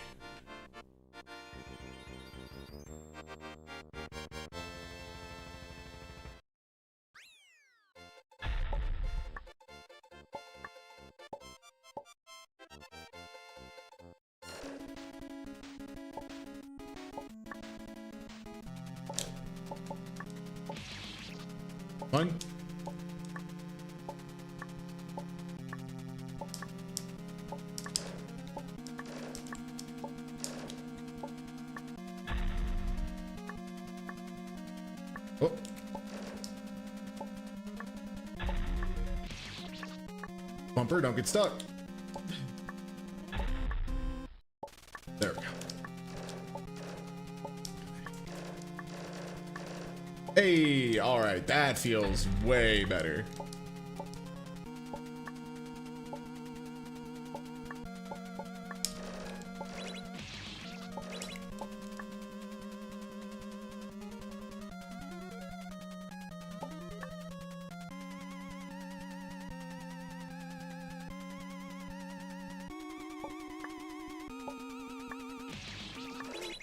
Fine. Oh. Bumper, don't get stuck. There we go. Hey, all right, that feels way better.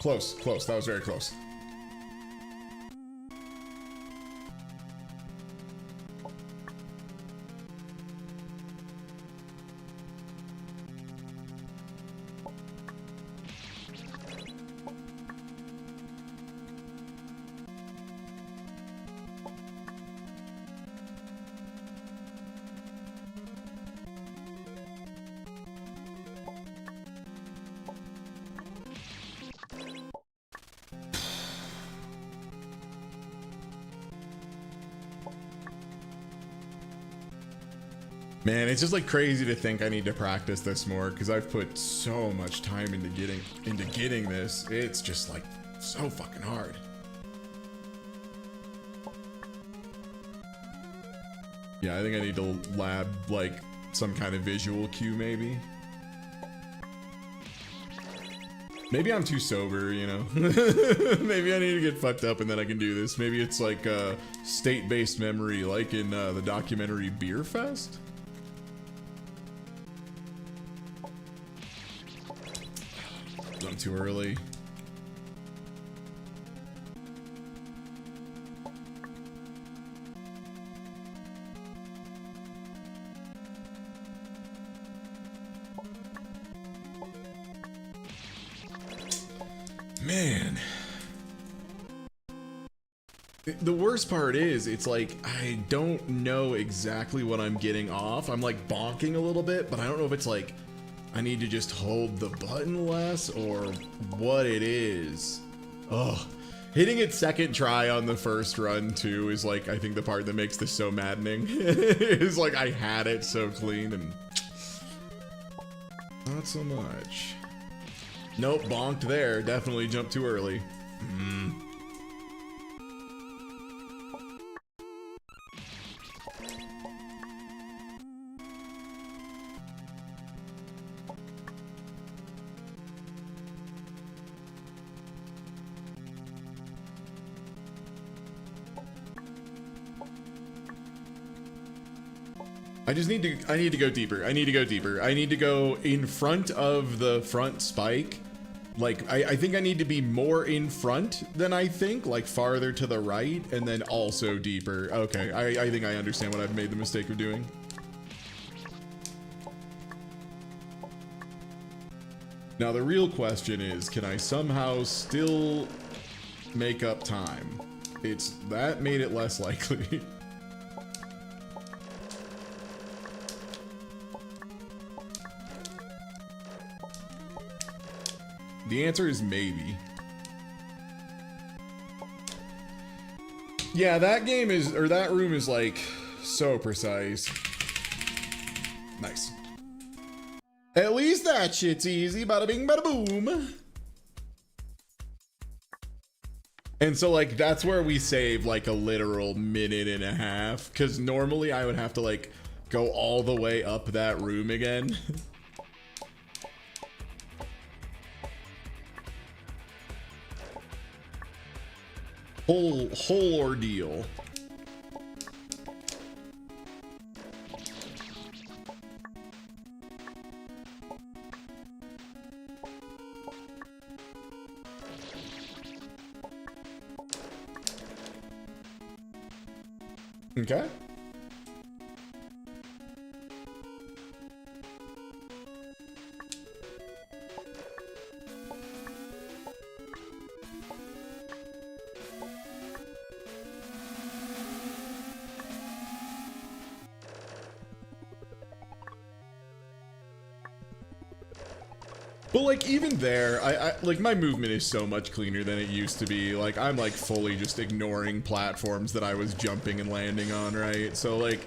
Close, close. That was very close. Man, it's just like crazy to think I need to practice this more because I've put so much time into getting this. It's just like so fucking hard. Yeah, I think I need to lab like some kind of visual cue maybe. Maybe I'm too sober, you know? Maybe I need to get fucked up and then I can do this. Maybe it's like a state-based memory like in the documentary Beer Fest. I'm too early. Man. The worst part is, it's like, I don't know exactly what I'm getting off. I'm like bonking a little bit, but I don't know if it's like, I need to just hold the button less or what it is. Oh, hitting it second try on the first run too is like, I think the part that makes this so maddening. Is like, I had it so clean and not so much. Nope, bonked there. Definitely jumped too early. I need to go deeper. I need to go deeper. I need to go in front of the front spike. Like, I think I need to be more in front than I think, like farther to the right, and then also deeper. Okay, I think I understand what I've made the mistake of doing. Now the real question is, can I somehow still make up time? That made it less likely. The answer is maybe. Yeah, that game is, or that room is like so precise. Nice. At least that shit's easy. Bada bing, bada boom. And so like that's where we save like a literal minute and a half, because normally I would have to like go all the way up that room again. whole ordeal. Okay. But like even there, I like my movement is so much cleaner than it used to be. Like I'm like fully just ignoring platforms that I was jumping and landing on, right? So like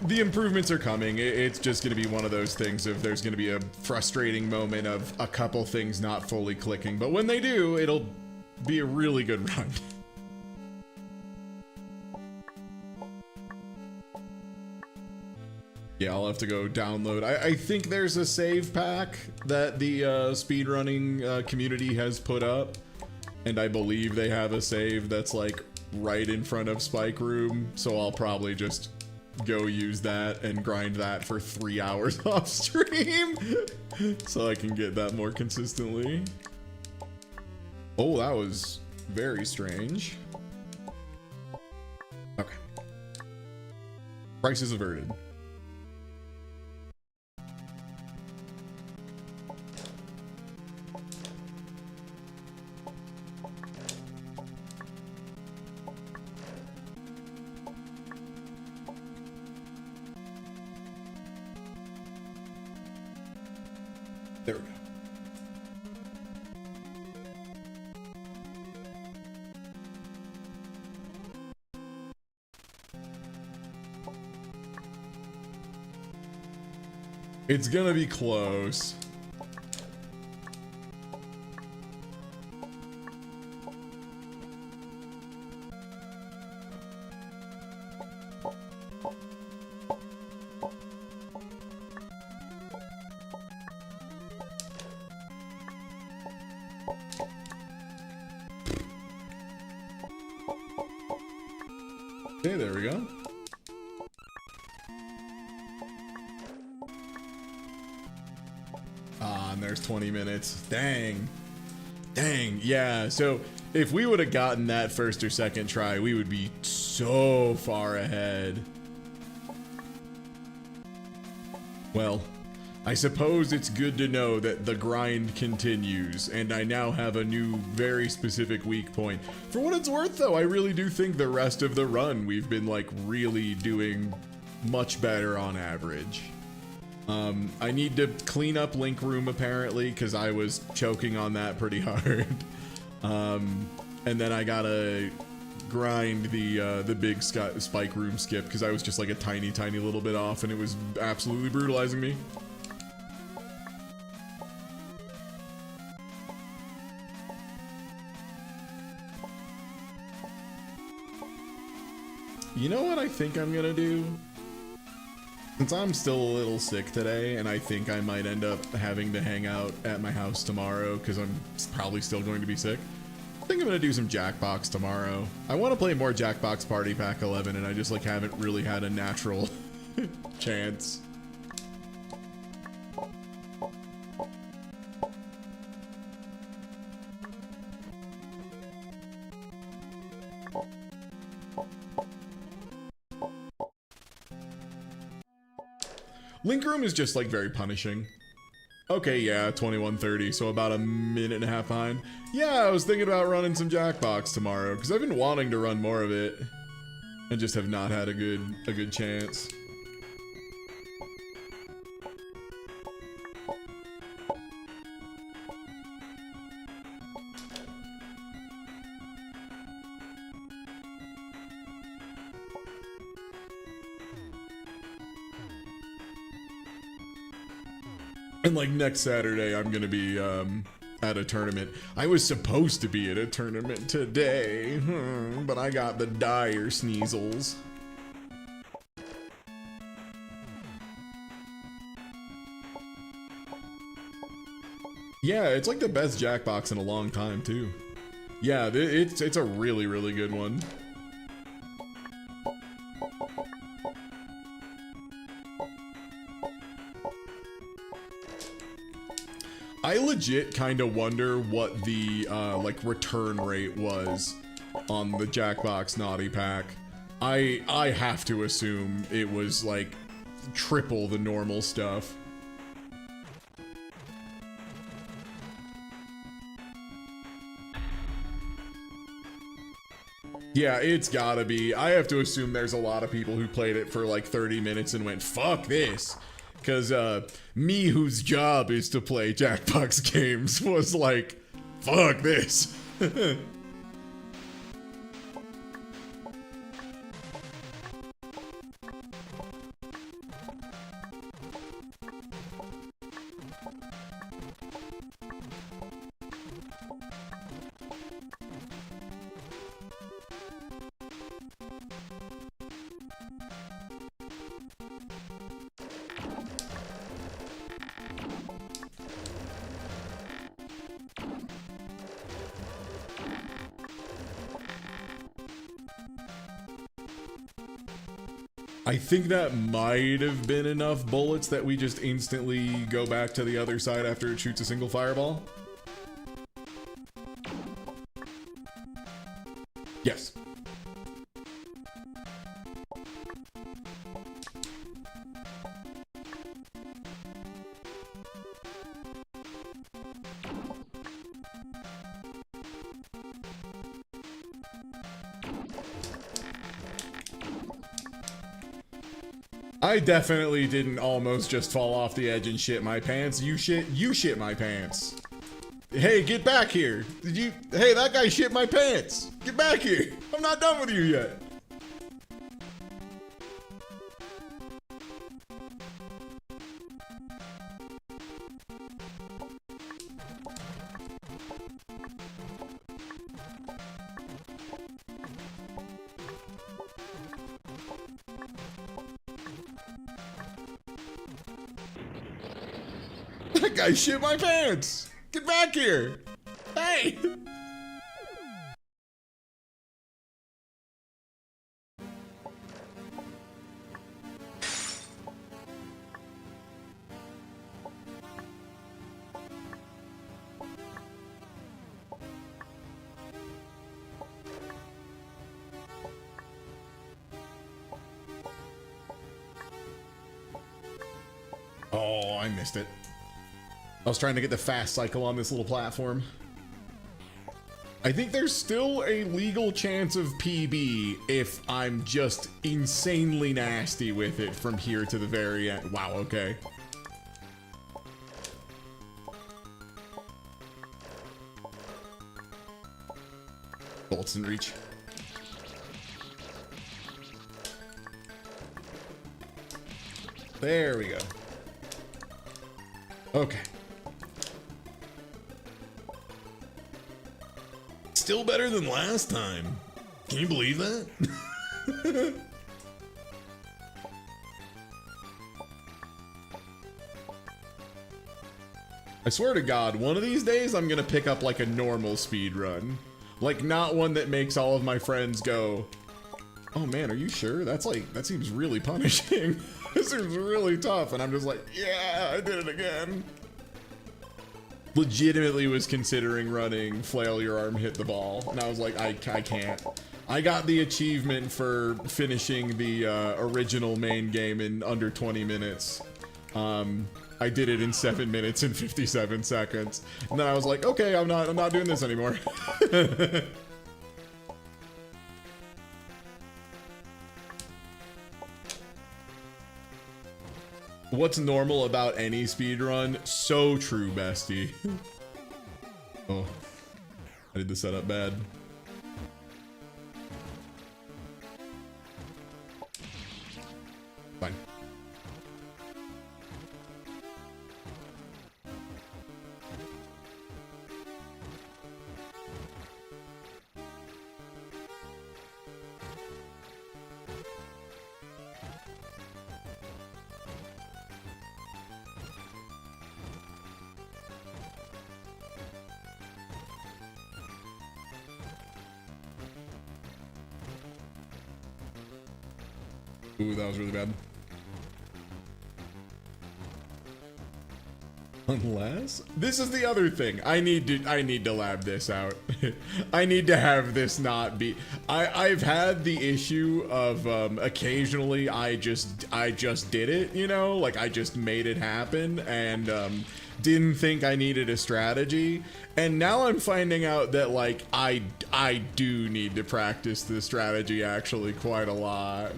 the improvements are coming. It's just gonna be one of those things of there's gonna be a frustrating moment of a couple things not fully clicking, but when they do, it'll be a really good run. Yeah, I'll have to go download. I think there's a save pack that the speedrunning community has put up, and I believe they have a save that's like right in front of Spike Room, so I'll probably just go use that and grind that for 3 hours off stream so I can get that more consistently. Oh, that was very strange. Okay. Crisis averted. There we go. It's gonna be close. Okay, there we go. Ah, and there's 20 minutes. Dang. Dang, yeah. So if we would have gotten that first or second try, we would be so far ahead. Well, I suppose it's good to know that the grind continues, and I now have a new, very specific weak point. For what it's worth, though, I really do think the rest of the run we've been, like, really doing much better on average. I need to clean up Link Room, apparently, because I was choking on that pretty hard. And then I gotta grind the big Spike Room skip, because I was just, like, a tiny, tiny little bit off, and it was absolutely brutalizing me. You know what I think I'm gonna do? Since I'm still a little sick today, and I think I might end up having to hang out at my house tomorrow because I'm probably still going to be sick, I think I'm gonna do some Jackbox tomorrow. I want to play more Jackbox Party Pack 11, and I just like haven't really had a natural Chance. Link Room is just like very punishing. Okay, yeah, 21:30, so about a minute and a half behind. Yeah, I was thinking about running some Jackbox tomorrow because I've been wanting to run more of it and just have not had a good chance. And like next Saturday, I'm gonna be at a tournament. I was supposed to be at a tournament today, but I got the dire sneezels. Yeah, it's like the best Jackbox in a long time too. Yeah, it's a really good one. I legit kind of wonder what the like return rate was on the Jackbox Naughty Pack. I have to assume it was like triple the normal stuff. Yeah, it's gotta be. I have to assume there's a lot of people who played it for like 30 minutes and went, fuck this. Because me, whose job is to play Jackbox games, was like, fuck this. I think that might have been enough bullets that we just instantly go back to the other side after it shoots a single fireball. Yes. I definitely didn't almost just fall off the edge and shit my pants. You shit my pants. Hey, get back here. Hey, that guy shit my pants. Get back here. I'm not done with you yet. That guy shit my pants! Get back here! Hey! Oh, I missed it. I was trying to get the fast cycle on this little platform. I think there's still a legal chance of PB if I'm just insanely nasty with it from here to the very end. Wow, okay. Bullets in reach. There we go. Okay. Still better than last time. Can you believe that? I swear to God, one of these days I'm gonna pick up like a normal speed run. Like not one that makes all of my friends go, Oh man, are you sure? That's like, that seems really punishing. This seems really tough. And I'm just like, yeah, I did it again. Legitimately was considering running flail your arm, hit the ball. And I was like, I can't. I got the achievement for finishing the original main game in under 20 minutes. I did it in 7 minutes and 57 seconds. And then I was like, okay, I'm not doing this anymore. What's normal about any speedrun? So true, bestie. Oh, I did the setup bad. Fine. Ooh, that was really bad. Unless this is the other thing. I need to lab this out. I need to have this not be. I've had the issue of occasionally I just did it, you know, like I just made it happen and didn't think I needed a strategy. And now I'm finding out that like I do need to practice the strategy actually quite a lot.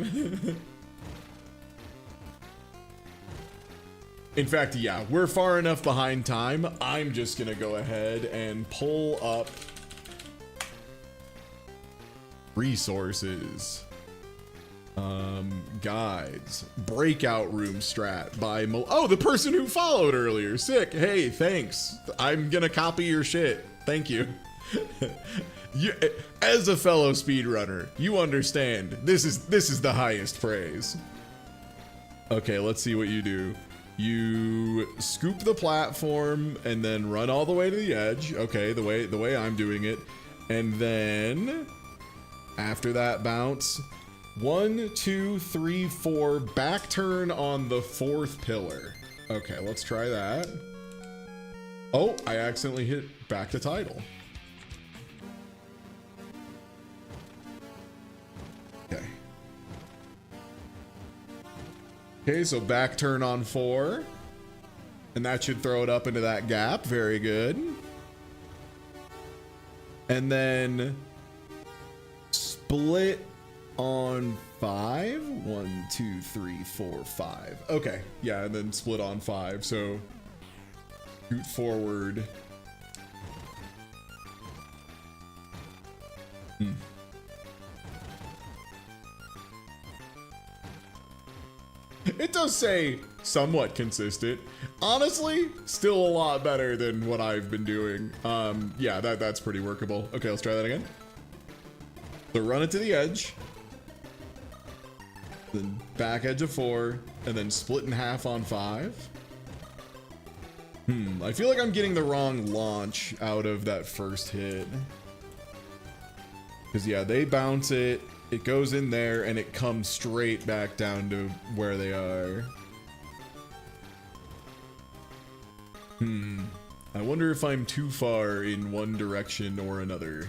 In fact, yeah, we're far enough behind time. I'm just gonna go ahead and pull up resources. Guides. Breakout room strat by oh, the person who followed earlier. Sick. Hey, thanks. I'm gonna copy your shit. Thank you. You, as a fellow speedrunner, you understand. This is the highest praise. Okay, let's see what you do. You scoop the platform and then run all the way to the edge. Okay, the way I'm doing it. And then after that bounce, 1, 2, 3, 4, back turn on the 4th pillar. Okay, let's try that. Oh, I accidentally hit back to title. Okay. Okay, so back turn on 4. And that should throw it up into that gap. Very good. And then split on 5. 1, 2, 3, 4, 5. Okay, yeah, and then split on 5. So shoot forward. It does say somewhat consistent. Honestly, still a lot better than what I've been doing. Yeah, that's pretty workable. Okay, let's try that again. So run it to the edge. Then back edge of 4, and then split in half on 5. I feel like I'm getting the wrong launch out of that first hit. Because yeah, they bounce it. It goes in there and it comes straight back down to where they are. I wonder if I'm too far in one direction or another.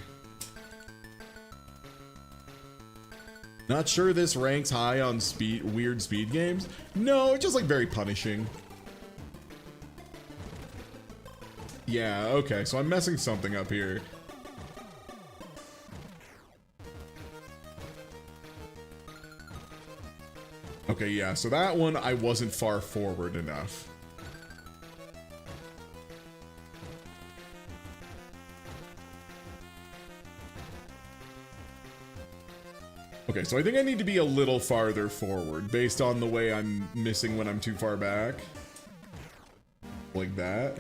Not sure this ranks high on weird speed games. No, it's just like very punishing. Yeah, okay, so I'm messing something up here. Okay, yeah, so that one I wasn't far forward enough. Okay, so I think I need to be a little farther forward based on the way I'm missing when I'm too far back. Like that.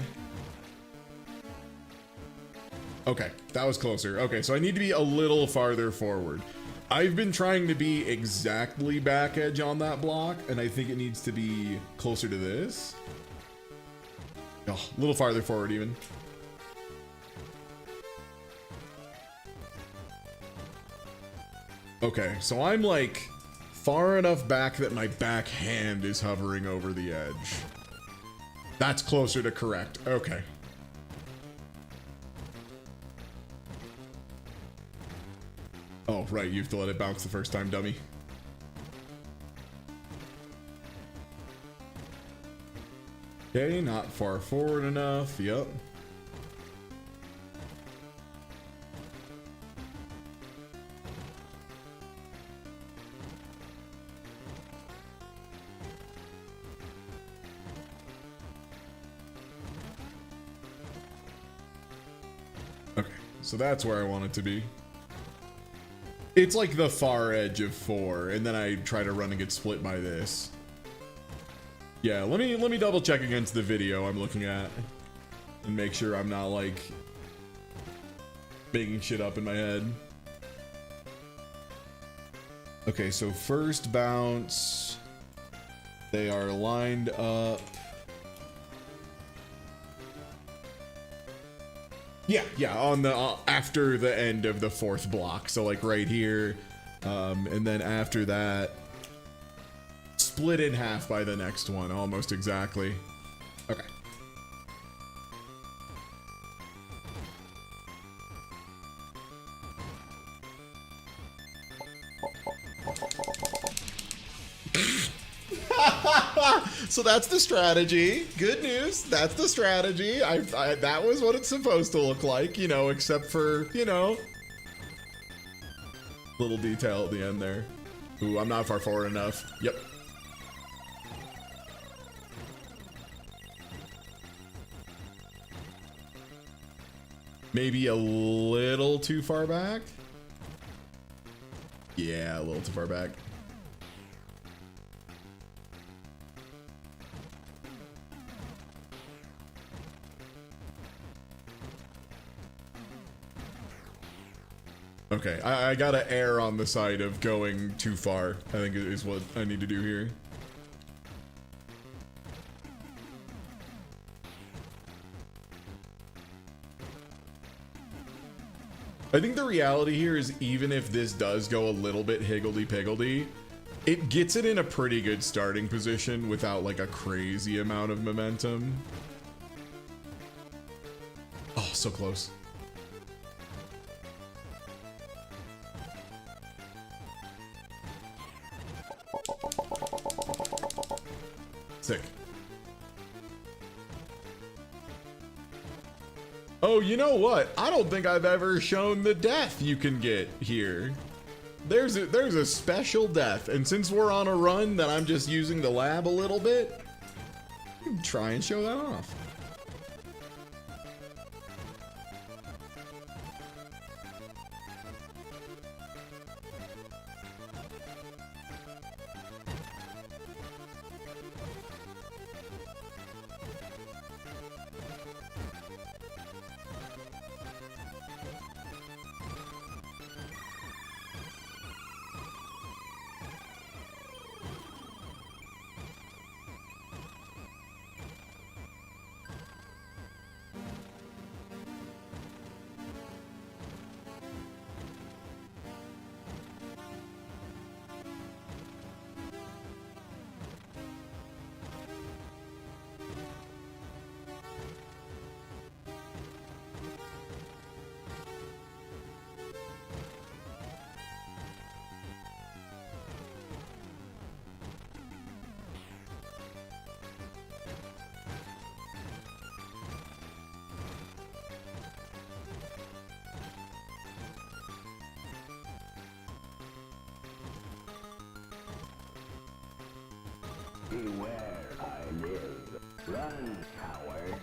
Okay, that was closer. Okay, so I need to be a little farther forward. I've been trying to be exactly back edge on that block, and I think it needs to be closer to this. Oh, a little farther forward even. Okay, so I'm like far enough back that my back hand is hovering over the edge. That's closer to correct. Okay. Oh, right, you have to let it bounce the first time, dummy. Okay, not far forward enough. Yep. Okay, so that's where I want it to be. It's like the far edge of 4, and then I try to run and get split by this. Yeah, let me double check against the video I'm looking at and make sure I'm not like making shit up in my head. Okay, so first bounce, they are lined up. Yeah, on the after the end of the 4th block, so like right here, and then after that, split in half by the next one, almost exactly. Okay. So that's the strategy. Good news. That's the strategy. That was what it's supposed to look like, you know, except for, you know, little detail at the end there. Ooh, I'm not far forward enough. Yep. Maybe a little too far back. Yeah, a little too far back. Okay, I gotta err on the side of going too far, I think is what I need to do here. I think the reality here is even if this does go a little bit higgledy-piggledy, it gets it in a pretty good starting position without like a crazy amount of momentum. Oh, so close. Sick. Oh, you know what? I don't think I've ever shown the death you can get here. There's a special death, and since we're on a run that I'm just using the lab a little bit, try and show that off. Beware, I live. Run, coward.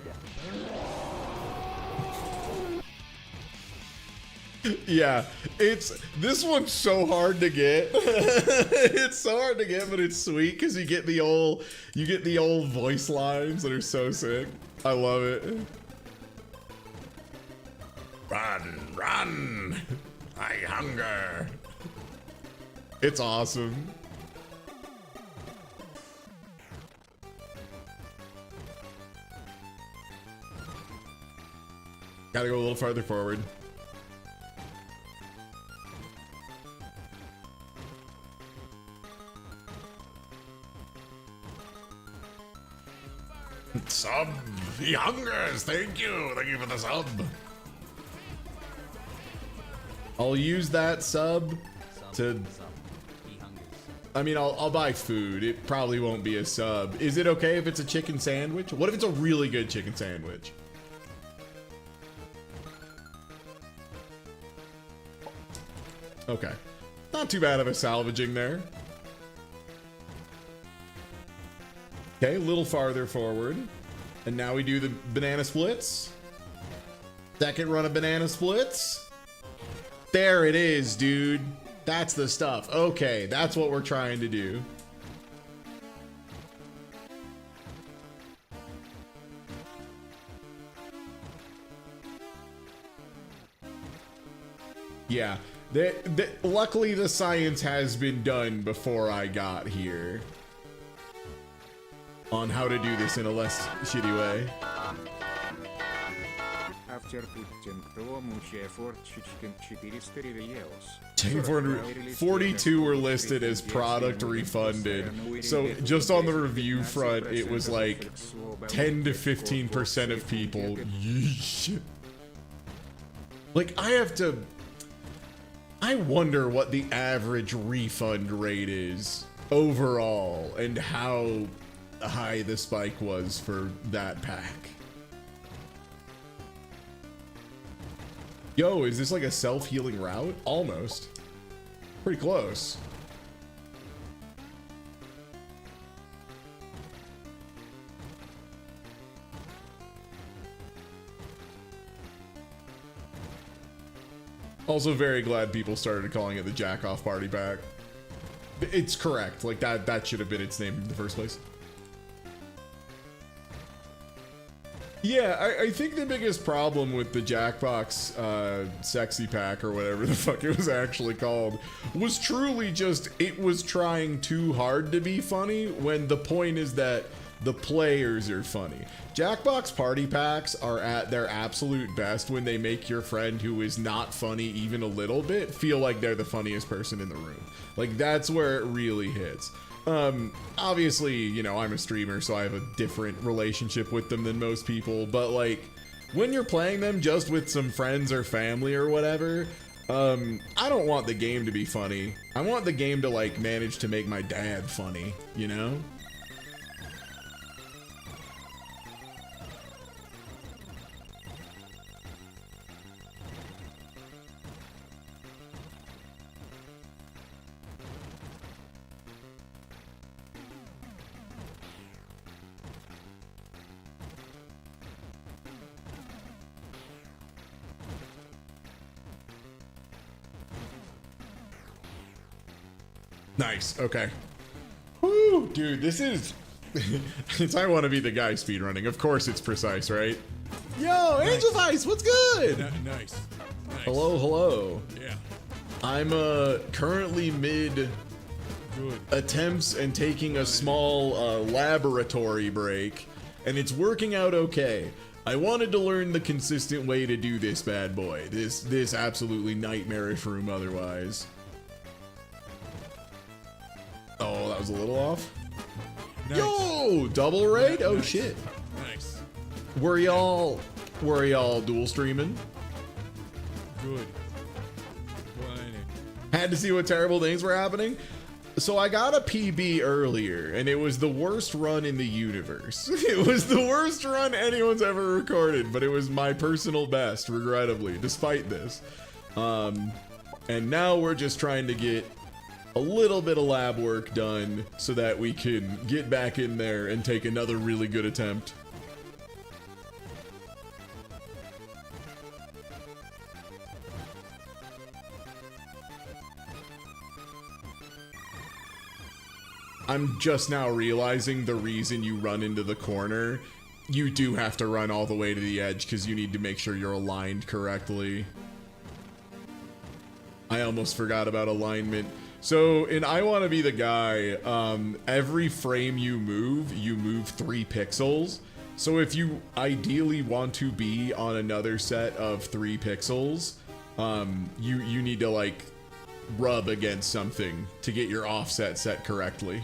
Yeah, this one's so hard to get. It's so hard to get, but it's sweet because you get the old voice lines that are so sick. I love it. Run, run, I hunger. It's awesome. Gotta go a little farther forward. Sub. He hungers. Thank you. Thank you for the sub. I'll use that sub to... I mean, I'll buy food. It probably won't be a sub. Is it okay if it's a chicken sandwich? What if it's a really good chicken sandwich? Okay. Not too bad of a salvaging there. Okay, a little farther forward. And now we do the banana splits. Second run of banana splits. There it is, dude. That's the stuff. Okay, that's what we're trying to do. Yeah. Luckily, the science has been done before I got here on how to do this in a less shitty way. Chain 42 were listed as product refunded. So just on the review front, it was like 10 to 15% of people. Yeesh. Like, I wonder what the average refund rate is overall and how high the spike was for that pack. Yo, is this like a self-healing route? Almost. Pretty close. Also very glad people started calling it the Jack Off Party Pack. It's correct. Like that should have been its name in the first place. Yeah, I think the biggest problem with the Jackbox Sexy Pack, or whatever the fuck it was actually called, was truly just it was trying too hard to be funny when the point is that the players are funny. Jackbox Party Packs are at their absolute best when they make your friend who is not funny even a little bit feel like they're the funniest person in the room. Like, that's where it really hits. Obviously, you know, I'm a streamer, so I have a different relationship with them than most people, but like, when you're playing them just with some friends or family or whatever, I don't want the game to be funny. I want the game to like manage to make my dad funny, you know? Nice. Okay. Woo, dude, this is... it's I want to be the guy speedrunning. Of course it's precise, right? Yo, nice. Angel Vice, what's good? Nice. Hello, hello. Yeah. I'm currently mid attempts and taking a small laboratory break, and it's working out okay. I wanted to learn the consistent way to do this bad boy. This absolutely nightmarish room otherwise. Oh, that was a little off. Nice. Yo, double raid? Oh nice. Shit. Nice. Were y'all dual streaming? Good. Had to see what terrible things were happening. So I got a PB earlier, and it was the worst run in the universe. It was the worst run anyone's ever recorded, but it was my personal best, regrettably, despite this. And now we're just trying to get a little bit of lab work done so that we can get back in there and take another really good attempt. I'm just now realizing the reason you run into the corner, you do have to run all the way to the edge because you need to make sure you're aligned correctly. I almost forgot about alignment. So in I Want to Be the Guy, every frame you move 3 pixels. So if you ideally want to be on another set of 3 pixels, you need to like rub against something to get your offset set correctly.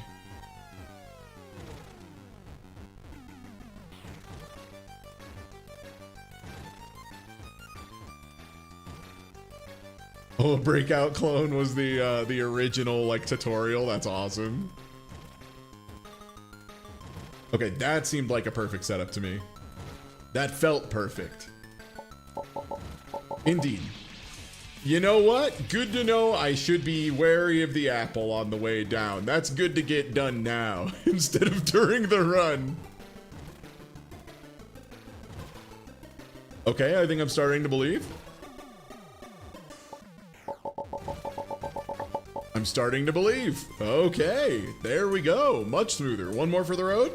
Oh, Breakout clone was the original like tutorial. That's awesome. Okay, that seemed like a perfect setup to me. That felt perfect. Indeed. You know what? Good to know I should be wary of the apple on the way down. That's good to get done now instead of during the run. Okay, I think I'm starting to believe. I'm starting to believe. Okay, there we go. Much smoother. One more for the road.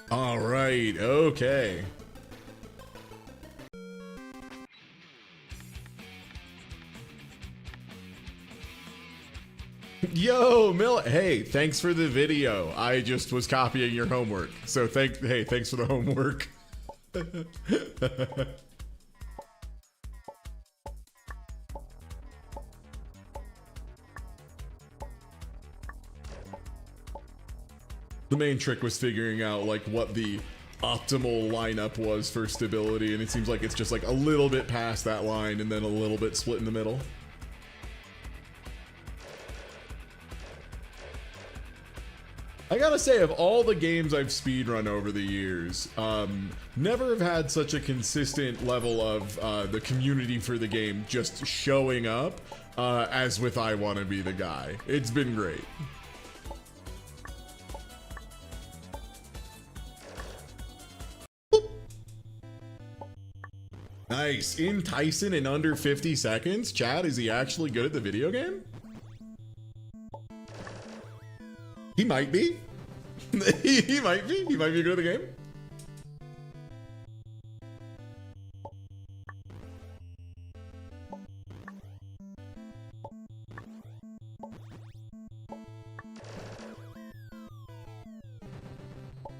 All right, okay. Yo, hey, thanks for the video. I just was copying your homework. So thanks for the homework. The main trick was figuring out like what the optimal lineup was for stability, and it seems like it's just like a little bit past that line and then a little bit split in the middle. I gotta say, of all the games I've speedrun over the years, never have had such a consistent level of the community for the game just showing up as with I Wanna Be the Guy. It's been great. Nice. In Tyson in under 50 seconds? Chad, is he actually good at the video game? He might be. He might be. He might be good at the game.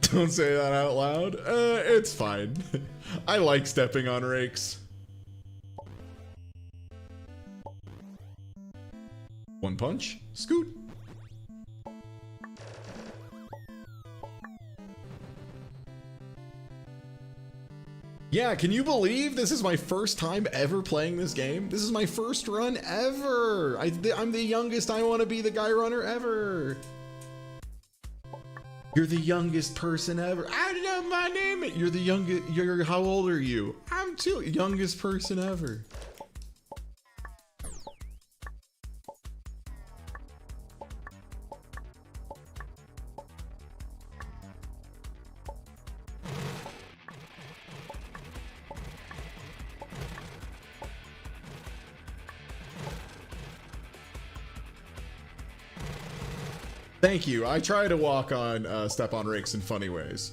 Don't say that out loud. It's fine. I like stepping on rakes. One punch. Scoot. Yeah, can you believe this is my first time ever playing this game? This is my first run ever. I'm the youngest I Want to Be the Guy runner ever. You're the youngest person ever. I don't know my name. You're the youngest. How old are you? I'm too youngest person ever. Thank you. I try to walk on, step on rakes in funny ways.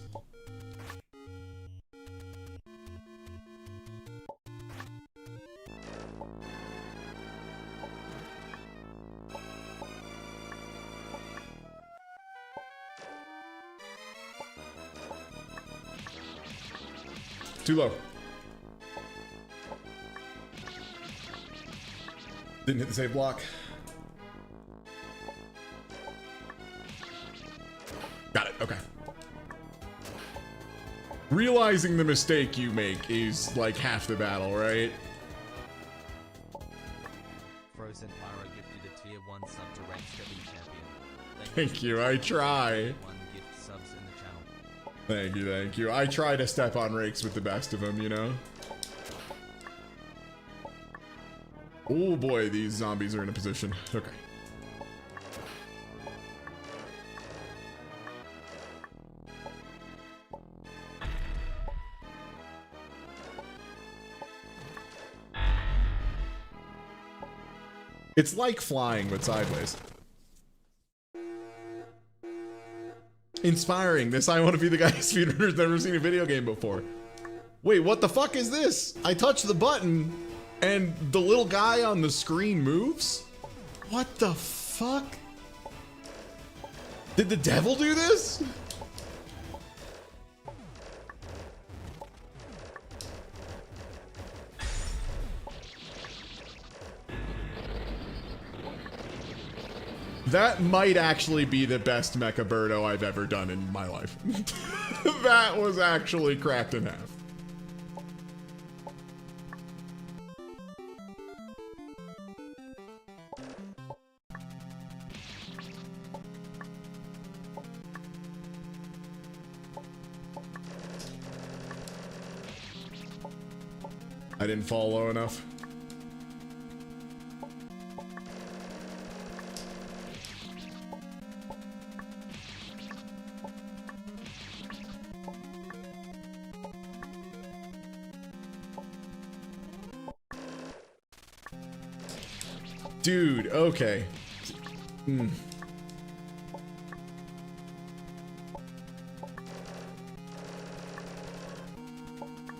Too low. Didn't hit the save block. Got it, okay. Realizing the mistake you make is like half the battle, right? Frozen Pyro gifted a tier 1 sub to Rank 7 champion. Thank you, I try. 1 gift subs in the channel. Thank you, thank you. I try to step on rakes with the best of them, you know? Oh boy, these zombies are in a position. Okay. It's like flying, but sideways. Inspiring. This I Want to Be the Guy speedrunner's never seen a video game before. Wait, what the fuck is this? I touch the button and the little guy on the screen moves? What the fuck? Did the devil do this? That might actually be the best Mecha Birdo I've ever done in my life. That was actually cracked in half. I didn't fall low enough. Dude, okay.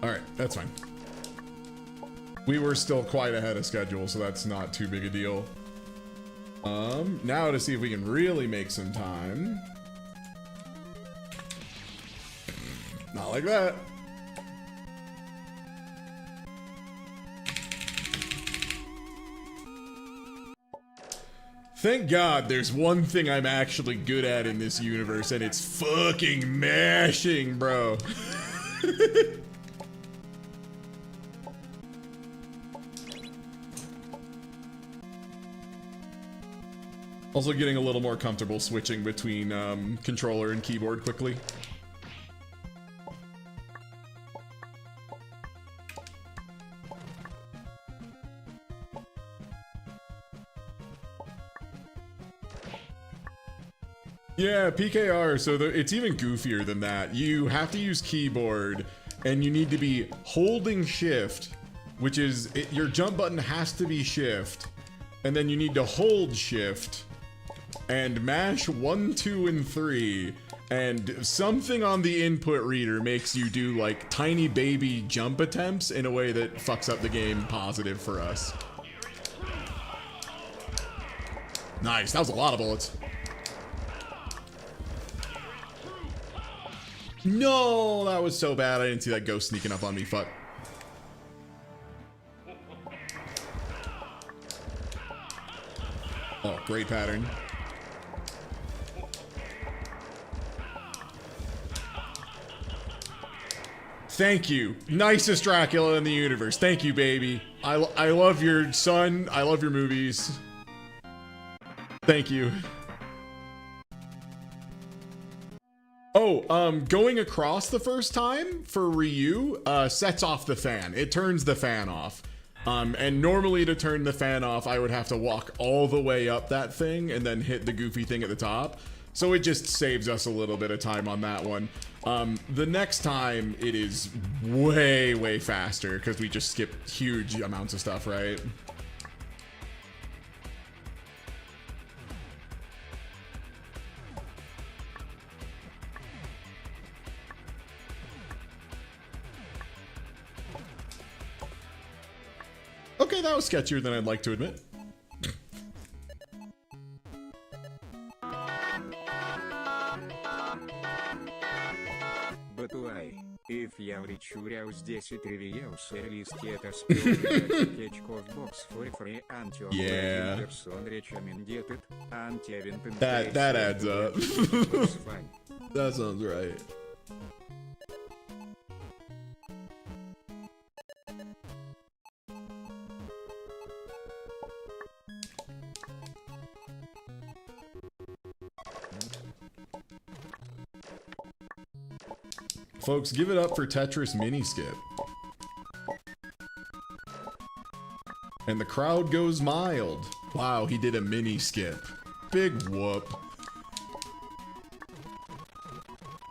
Alright, that's fine. We were still quite ahead of schedule, so that's not too big a deal. Now to see if we can really make some time. Not like that. Thank God there's one thing I'm actually good at in this universe, and it's fucking mashing, bro. Also getting a little more comfortable switching between controller and keyboard quickly. Yeah, PKR, so it's even goofier than that. You have to use keyboard, and you need to be holding shift, which is, your jump button has to be shift, and then you need to hold shift, and mash 1, 2, and 3, and something on the input reader makes you do like tiny baby jump attempts in a way that fucks up the game positive for us. Nice, that was a lot of bullets. No, that was so bad. I didn't see that ghost sneaking up on me. Fuck. Oh, great pattern. Thank you. Nicest Dracula in the universe. Thank you, baby. I love your son. I love your movies. Thank you. Oh, going across the first time for Ryu sets off the fan. It turns the fan off. And normally to turn the fan off, I would have to walk all the way up that thing and then hit the goofy thing at the top. So it just saves us a little bit of time on that one. The next time, it is way, way faster because we just skip huge amounts of stuff, right? Okay, that was sketchier than I'd like to admit. Батуай, if я уричуряус 10 ревiews листе это спил box for free anti Yeah. person recommended anti That adds up. That sounds right. Folks, give it up for Tetris mini skip. And the crowd goes mild. Wow, he did a mini skip. Big whoop.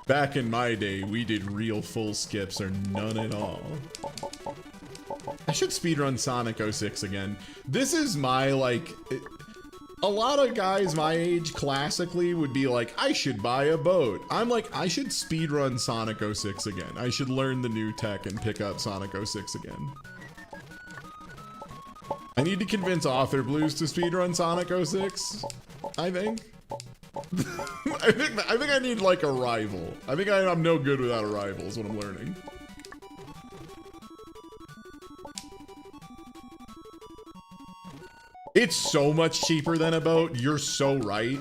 Back in my day, we did real full skips or none at all. I should speedrun Sonic 06 again. This is my, like... A lot of guys my age classically would be like, I should buy a boat. I'm like, I should speedrun Sonic 06 again. I should learn the new tech and pick up Sonic 06 again. I need to convince Author Blues to speedrun Sonic 06, I think. I think I need like a rival. I think I'm no good without a rival is what I'm learning. It's so much cheaper than a boat. You're so right.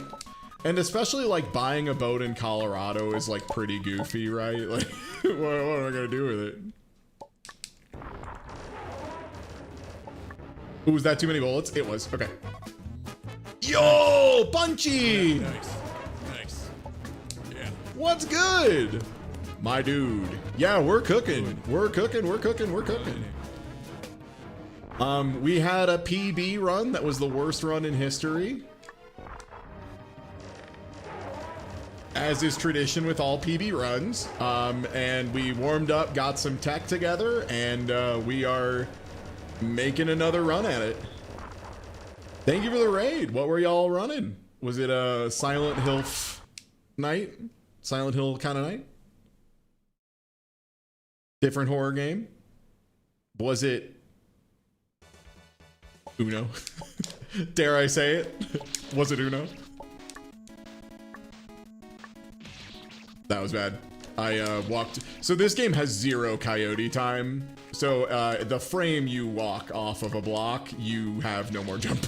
And especially like buying a boat in Colorado is like pretty goofy, right? Like, what am I gonna do with it? Ooh, was that too many bullets? It was. Okay. Yo, Punchy! Nice. Nice. Yeah. What's good? My dude. Yeah, we're cooking. We're cooking. We're cooking. We're cooking. We had a PB run that was the worst run in history. As is tradition with all PB runs. And we warmed up, got some tech together, and we are making another run at it. Thank you for the raid. What were y'all running? Was it a Silent Hill night? Silent Hill kind of night? Different horror game? Was it Uno? Dare I say it? Was it Uno? That was bad. I walked. So this game has 0 coyote time. So the frame you walk off of a block, you have no more jump.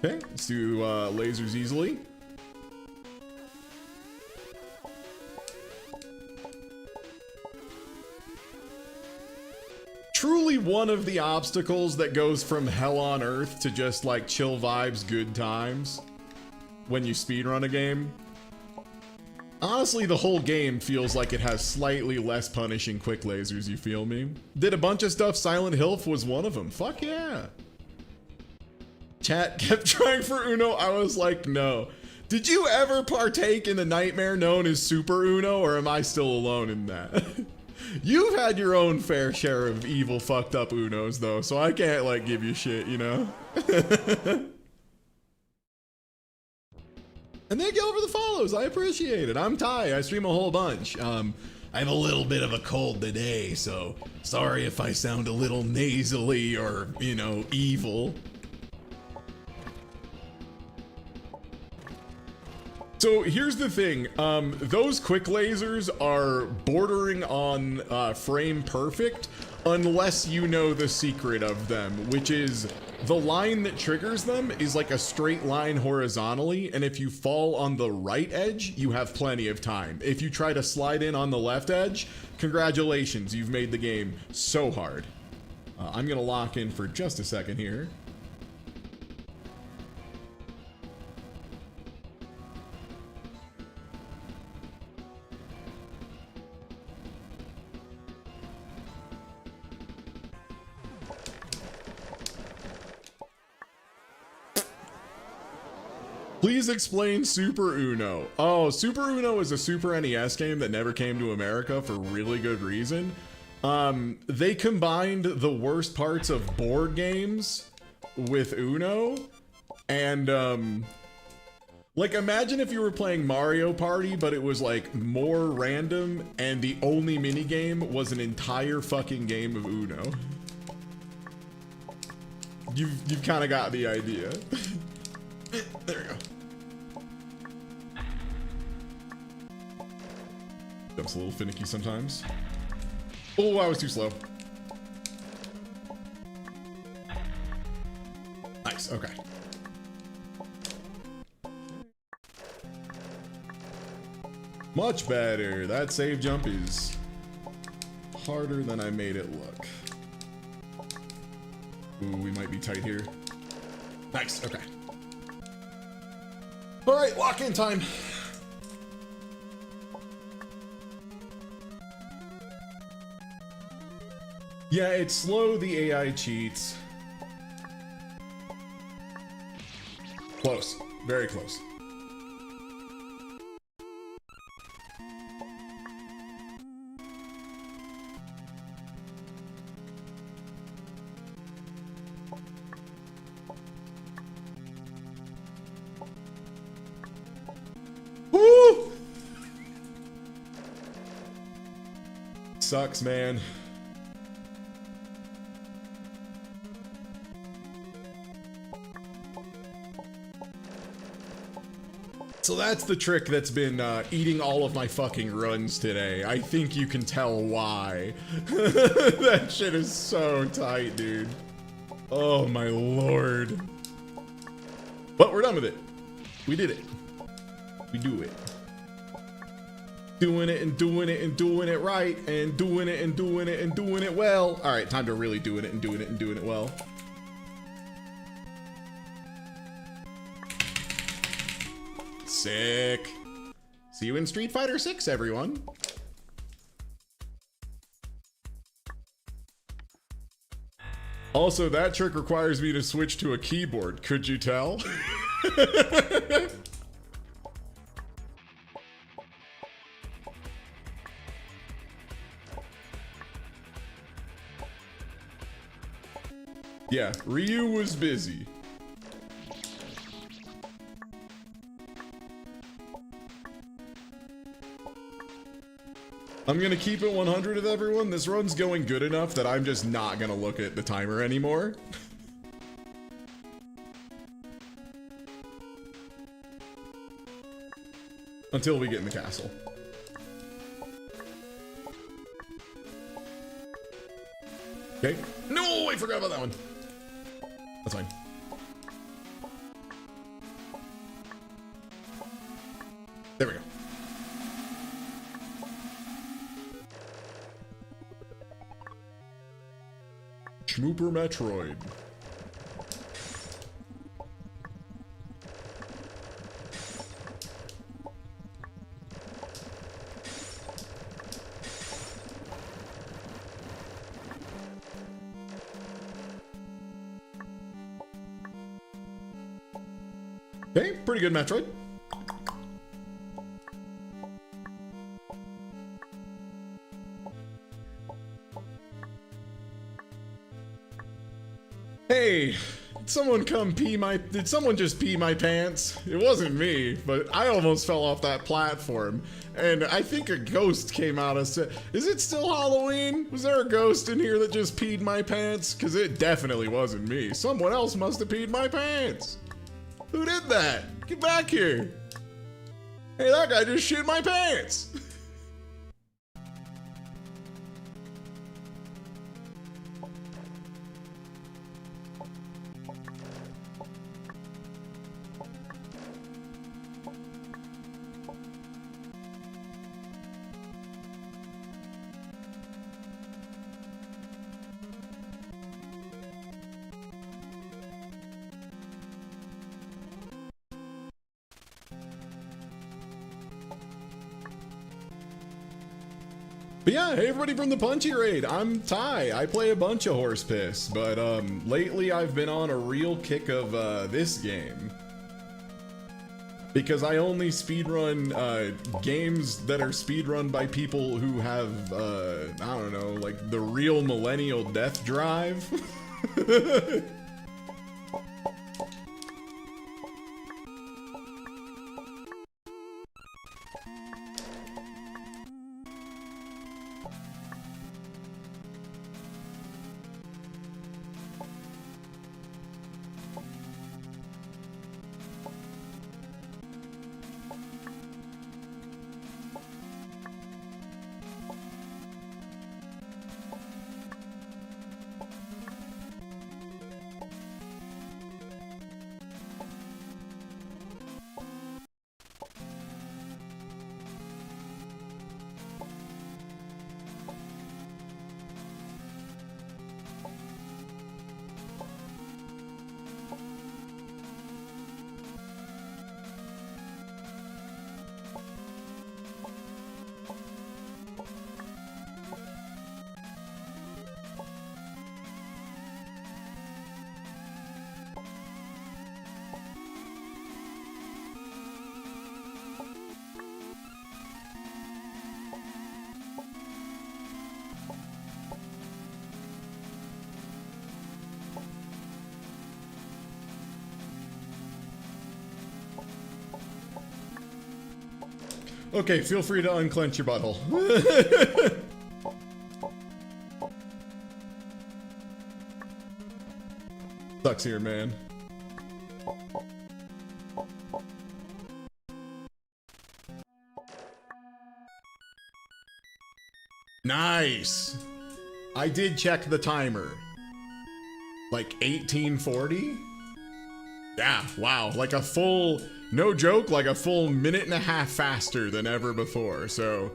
Okay, let's do lasers easily. Truly one of the obstacles that goes from hell on earth to just like chill vibes, good times when you speedrun a game. Honestly, the whole game feels like it has slightly less punishing quick lasers, you feel me? Did a bunch of stuff, Silent Hill was one of them. Fuck yeah. Chat kept trying for Uno, I was like, no. Did you ever partake in the nightmare known as Super Uno, or am I still alone in that? You've had your own fair share of evil fucked up Unos though, so I can't like give you shit, you know? And thank you all for the follows, I appreciate it. I'm Ty, I stream a whole bunch. I have a little bit of a cold today, so sorry if I sound a little nasally or, you know, evil. So here's the thing, those quick lasers are bordering on frame perfect unless you know the secret of them, which is the line that triggers them is like a straight line horizontally, and if you fall on the right edge, you have plenty of time. If you try to slide in on the left edge, congratulations, you've made the game so hard. I'm gonna lock in for just a second here. Please explain Super Uno. Oh, Super Uno is a Super NES game that never came to America for really good reason. They combined the worst parts of board games with Uno, and like imagine if you were playing Mario Party, but it was like more random, and the only mini game was an entire fucking game of Uno. You've kind of got the idea. There we go. Jumps a little finicky sometimes. Oh, I was too slow. Nice, okay. Much better. That save jump is harder than I made it look. Ooh, we might be tight here. Nice, okay. All right, lock in time. Yeah, it's slow, the AI cheats. Close, very close. Woo! Sucks, man. So that's the trick that's been eating all of my fucking runs today. I think you can tell why. That shit is so tight, dude. Oh my lord. But we're done with it. We did it. We do it. Doing it and doing it and doing it right and doing it and doing it and doing it well. All right, time to really doing it and doing it and doing it well. Sick. See you in Street Fighter 6, everyone. Also, that trick requires me to switch to a keyboard. Could you tell? Yeah, Ryu was busy. I'm gonna keep it 100 with everyone. This run's going good enough that I'm just not gonna look at the timer anymore. Until we get in the castle. Okay. No, I forgot about that one. That's fine. There we go. Schmooper Metroid. Okay, pretty good Metroid. Hey, did someone just pee my pants? It wasn't me, but I almost fell off that platform. And I think a ghost came out of is it still Halloween? Was there a ghost in here that just peed my pants? Cause it definitely wasn't me. Someone else must have peed my pants. Who did that? Get back here. Hey, that guy just shit my pants. But yeah, hey everybody from the Punchy Raid, I'm Ty. I play a bunch of Horse Piss, but lately I've been on a real kick of this game. Because I only speedrun games that are speedrun by people who have, I don't know, like the real millennial death drive. Okay, feel free to unclench your butthole. Sucks here, man. Nice. I did check the timer. Like 1840? Yeah, wow. Like a full, no joke, like a full minute and a half faster than ever before. So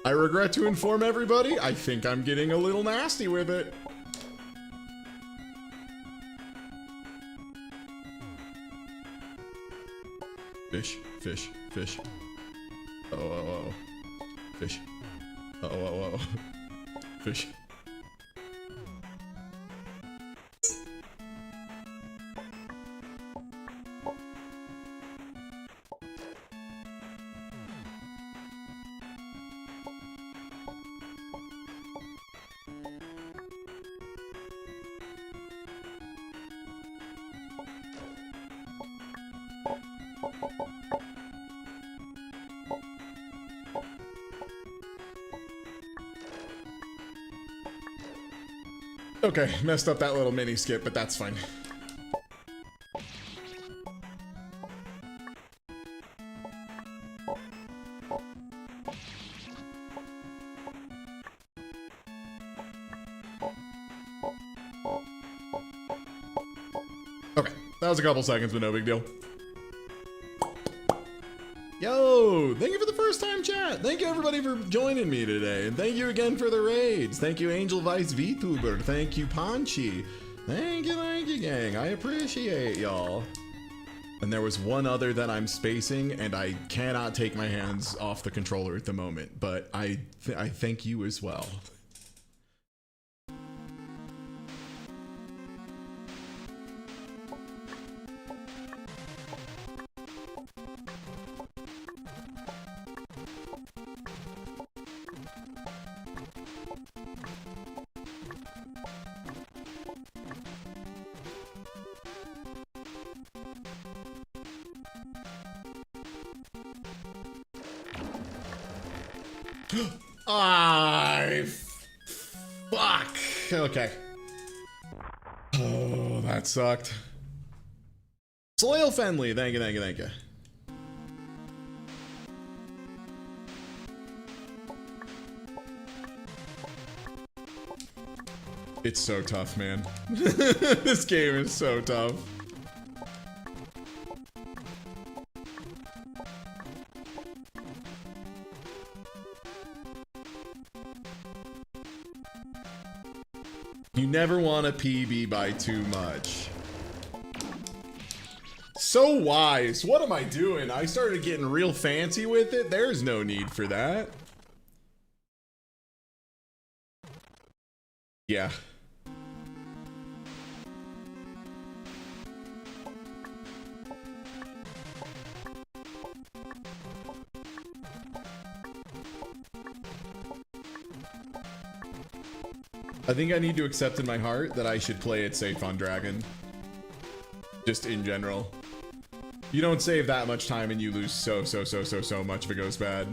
I regret to inform everybody, I think I'm getting a little nasty with it. Fish, fish, fish. Oh, oh, oh. Fish. Oh, oh, oh. Fish. Okay, messed up that little mini skip, but that's fine. Okay, that was a couple seconds, but no big deal. Yo, thank you for the first time chat. Thank you everybody for joining me today. And thank you again for the raids. Thank you Angel Vice VTuber. Thank you Ponchi. Thank you gang. I appreciate y'all. And there was one other that I'm spacing and I cannot take my hands off the controller at the moment, but I thank you as well. Fuck. Okay. Oh, that sucked. Soil Fenley, thank you, thank you, thank you. It's so tough, man. This game is so tough. You never want to PB by too much. So wise. What am I doing? I started getting real fancy with it. There's no need for that. Yeah. I think I need to accept in my heart that I should play it safe on Dragon. Just in general. You don't save that much time and you lose so much if it goes bad.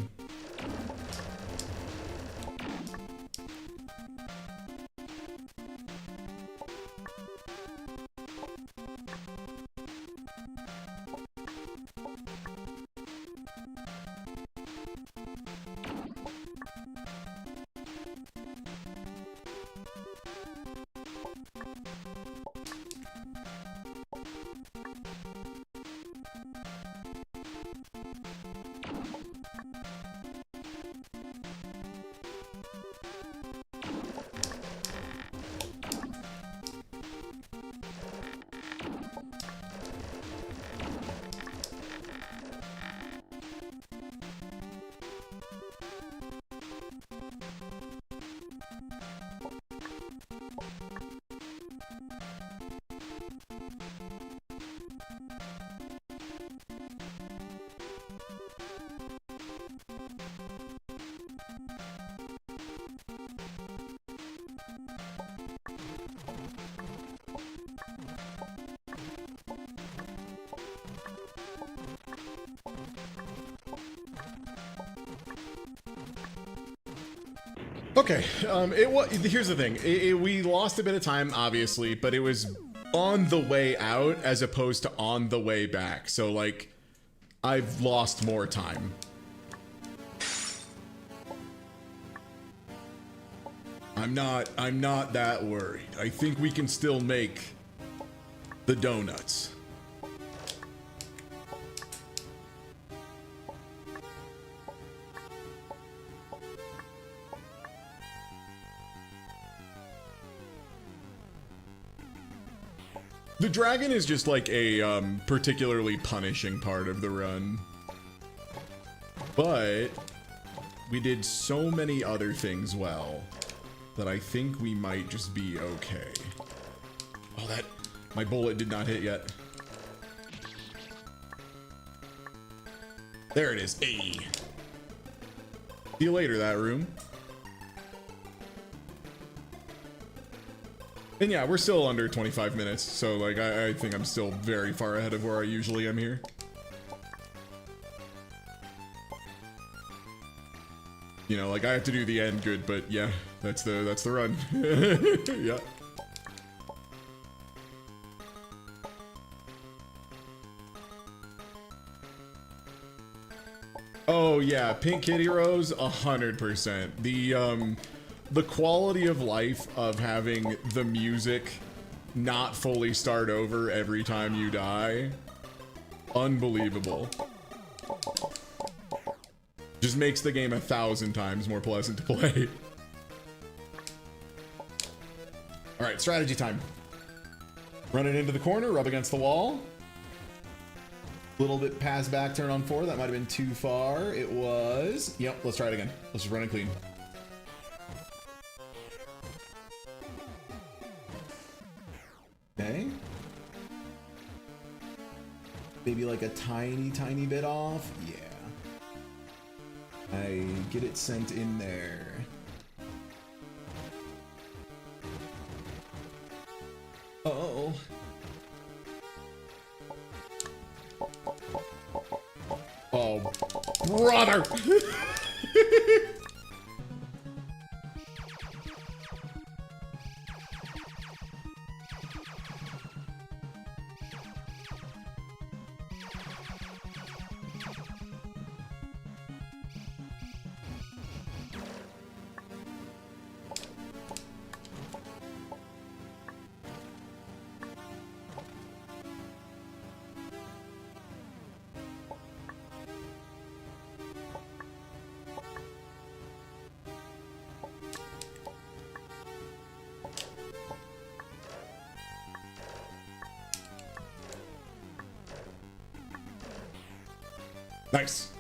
Okay, here's the thing. We lost a bit of time, obviously, but it was on the way out as opposed to on the way back. So, like, I've lost more time. I'm not that worried. I think we can still make the donuts. The dragon is just like a particularly punishing part of the run. But we did so many other things well that I think we might just be okay. Oh, my bullet did not hit yet. There it is. Hey. See you later, that room. And yeah, we're still under 25 minutes, so like I think I'm still very far ahead of where I usually am here. You know, like I have to do the end good, but yeah, that's the run. Yeah. Oh yeah, Pink Kitty Rose, 100%. The quality of life of having the music not fully start over every time you die, unbelievable. Just makes the game 1,000 times more pleasant to play. All right, strategy time. Run it into the corner, rub against the wall. Little bit pass back, turn on 4. That might have been too far. It was. Yep, let's try it again. Let's just run it clean. Okay. Maybe like a tiny bit off. Yeah. I get it sent in there. Uh-oh. Oh, brother! Nice.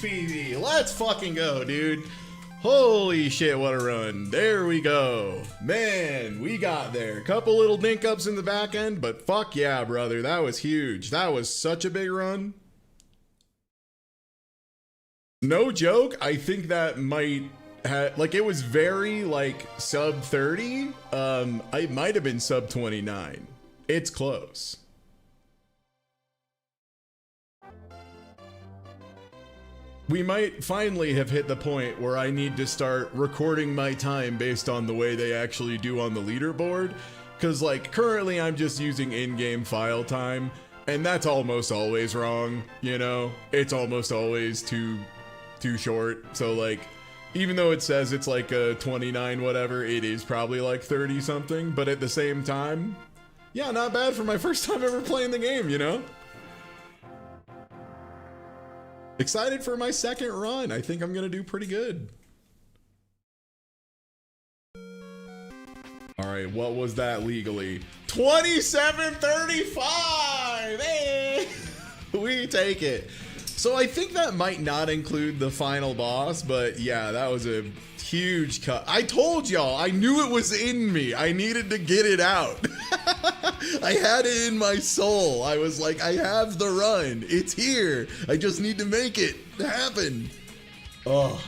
PB. Let's fucking go, dude. Holy shit, what a run. There we go. Man, we got there. Couple little dink ups in the back end, but fuck yeah, brother. That was huge. That was such a big run. No joke, I think that might have, like, it was very, like, sub 30. It might have been sub 29. It's close. We might finally have hit the point where I need to start recording my time based on the way they actually do on the leaderboard. Because, like, currently I'm just using in-game file time, and that's almost always wrong, you know? It's almost always too short. So, like, even though it says it's like a 29 whatever, it is probably like 30 something. But at the same time, yeah, not bad for my first time ever playing the game, you know? Excited for my second run. I think I'm gonna do pretty good. All right, what was that legally? 27.35. Hey, we take it. So I think that might not include the final boss, but yeah, that was a huge cut. I told y'all, I knew it was in me. I needed to get it out. I had it in my soul. I was like, I have the run. It's here. I just need to make it happen. Oh.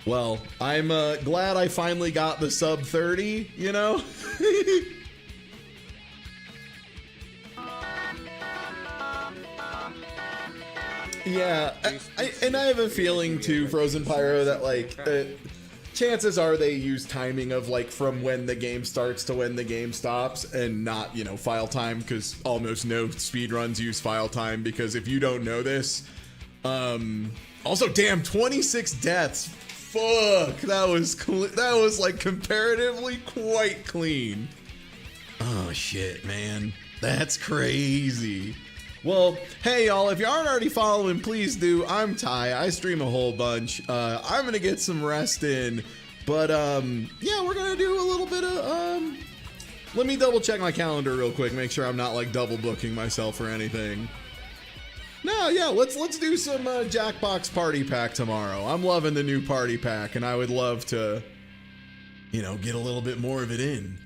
Well, I'm glad I finally got the sub 30, you know? Yeah, and I have a feeling too, Frozen Pyro, that like chances are they use timing of like from when the game starts to when the game stops, and not, you know, file time, because almost no speedruns use file time. Because if you don't know this, also, damn, 26 deaths. Fuck, that was like comparatively quite clean. Oh shit, man, that's crazy. Well, hey y'all, if you aren't already following, please do. I'm Ty. I stream a whole bunch. I'm gonna get some rest in, but yeah, we're gonna do a little bit of let me double check my calendar real quick, make sure I'm not like double booking myself or anything. No, yeah, let's do some Jackbox Party Pack tomorrow. I'm loving the new Party Pack, and I would love to, you know, get a little bit more of it in.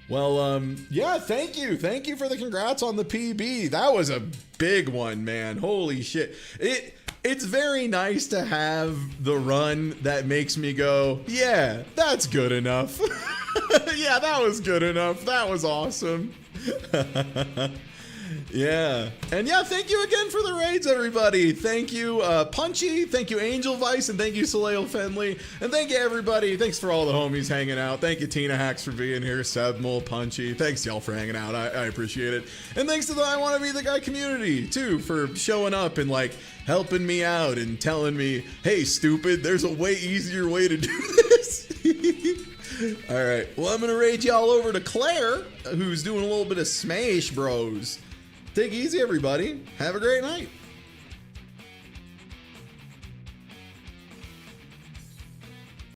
Well, yeah, thank you for the congrats on the PB. That was a big one, man. Holy shit. It's very nice to have the run that makes me go, yeah, that's good enough. Yeah, that was good enough. That was awesome. Yeah. And yeah, thank you again for the raids, everybody. Thank you, Punchy. Thank you, Angel Vice. And thank you, Soleil Fenley. And thank you, everybody. Thanks for all the homies hanging out. Thank you, Tina Hacks, for being here. Sebmol, Punchy. Thanks, y'all, for hanging out. I appreciate it. And thanks to the I Want to Be the Guy community, too, for showing up and, like, helping me out and telling me, hey, stupid, there's a way easier way to do this. All right. Well, I'm going to raid y'all over to Claire, who's doing a little bit of Smash Bros. Take it easy, everybody. Have a great night.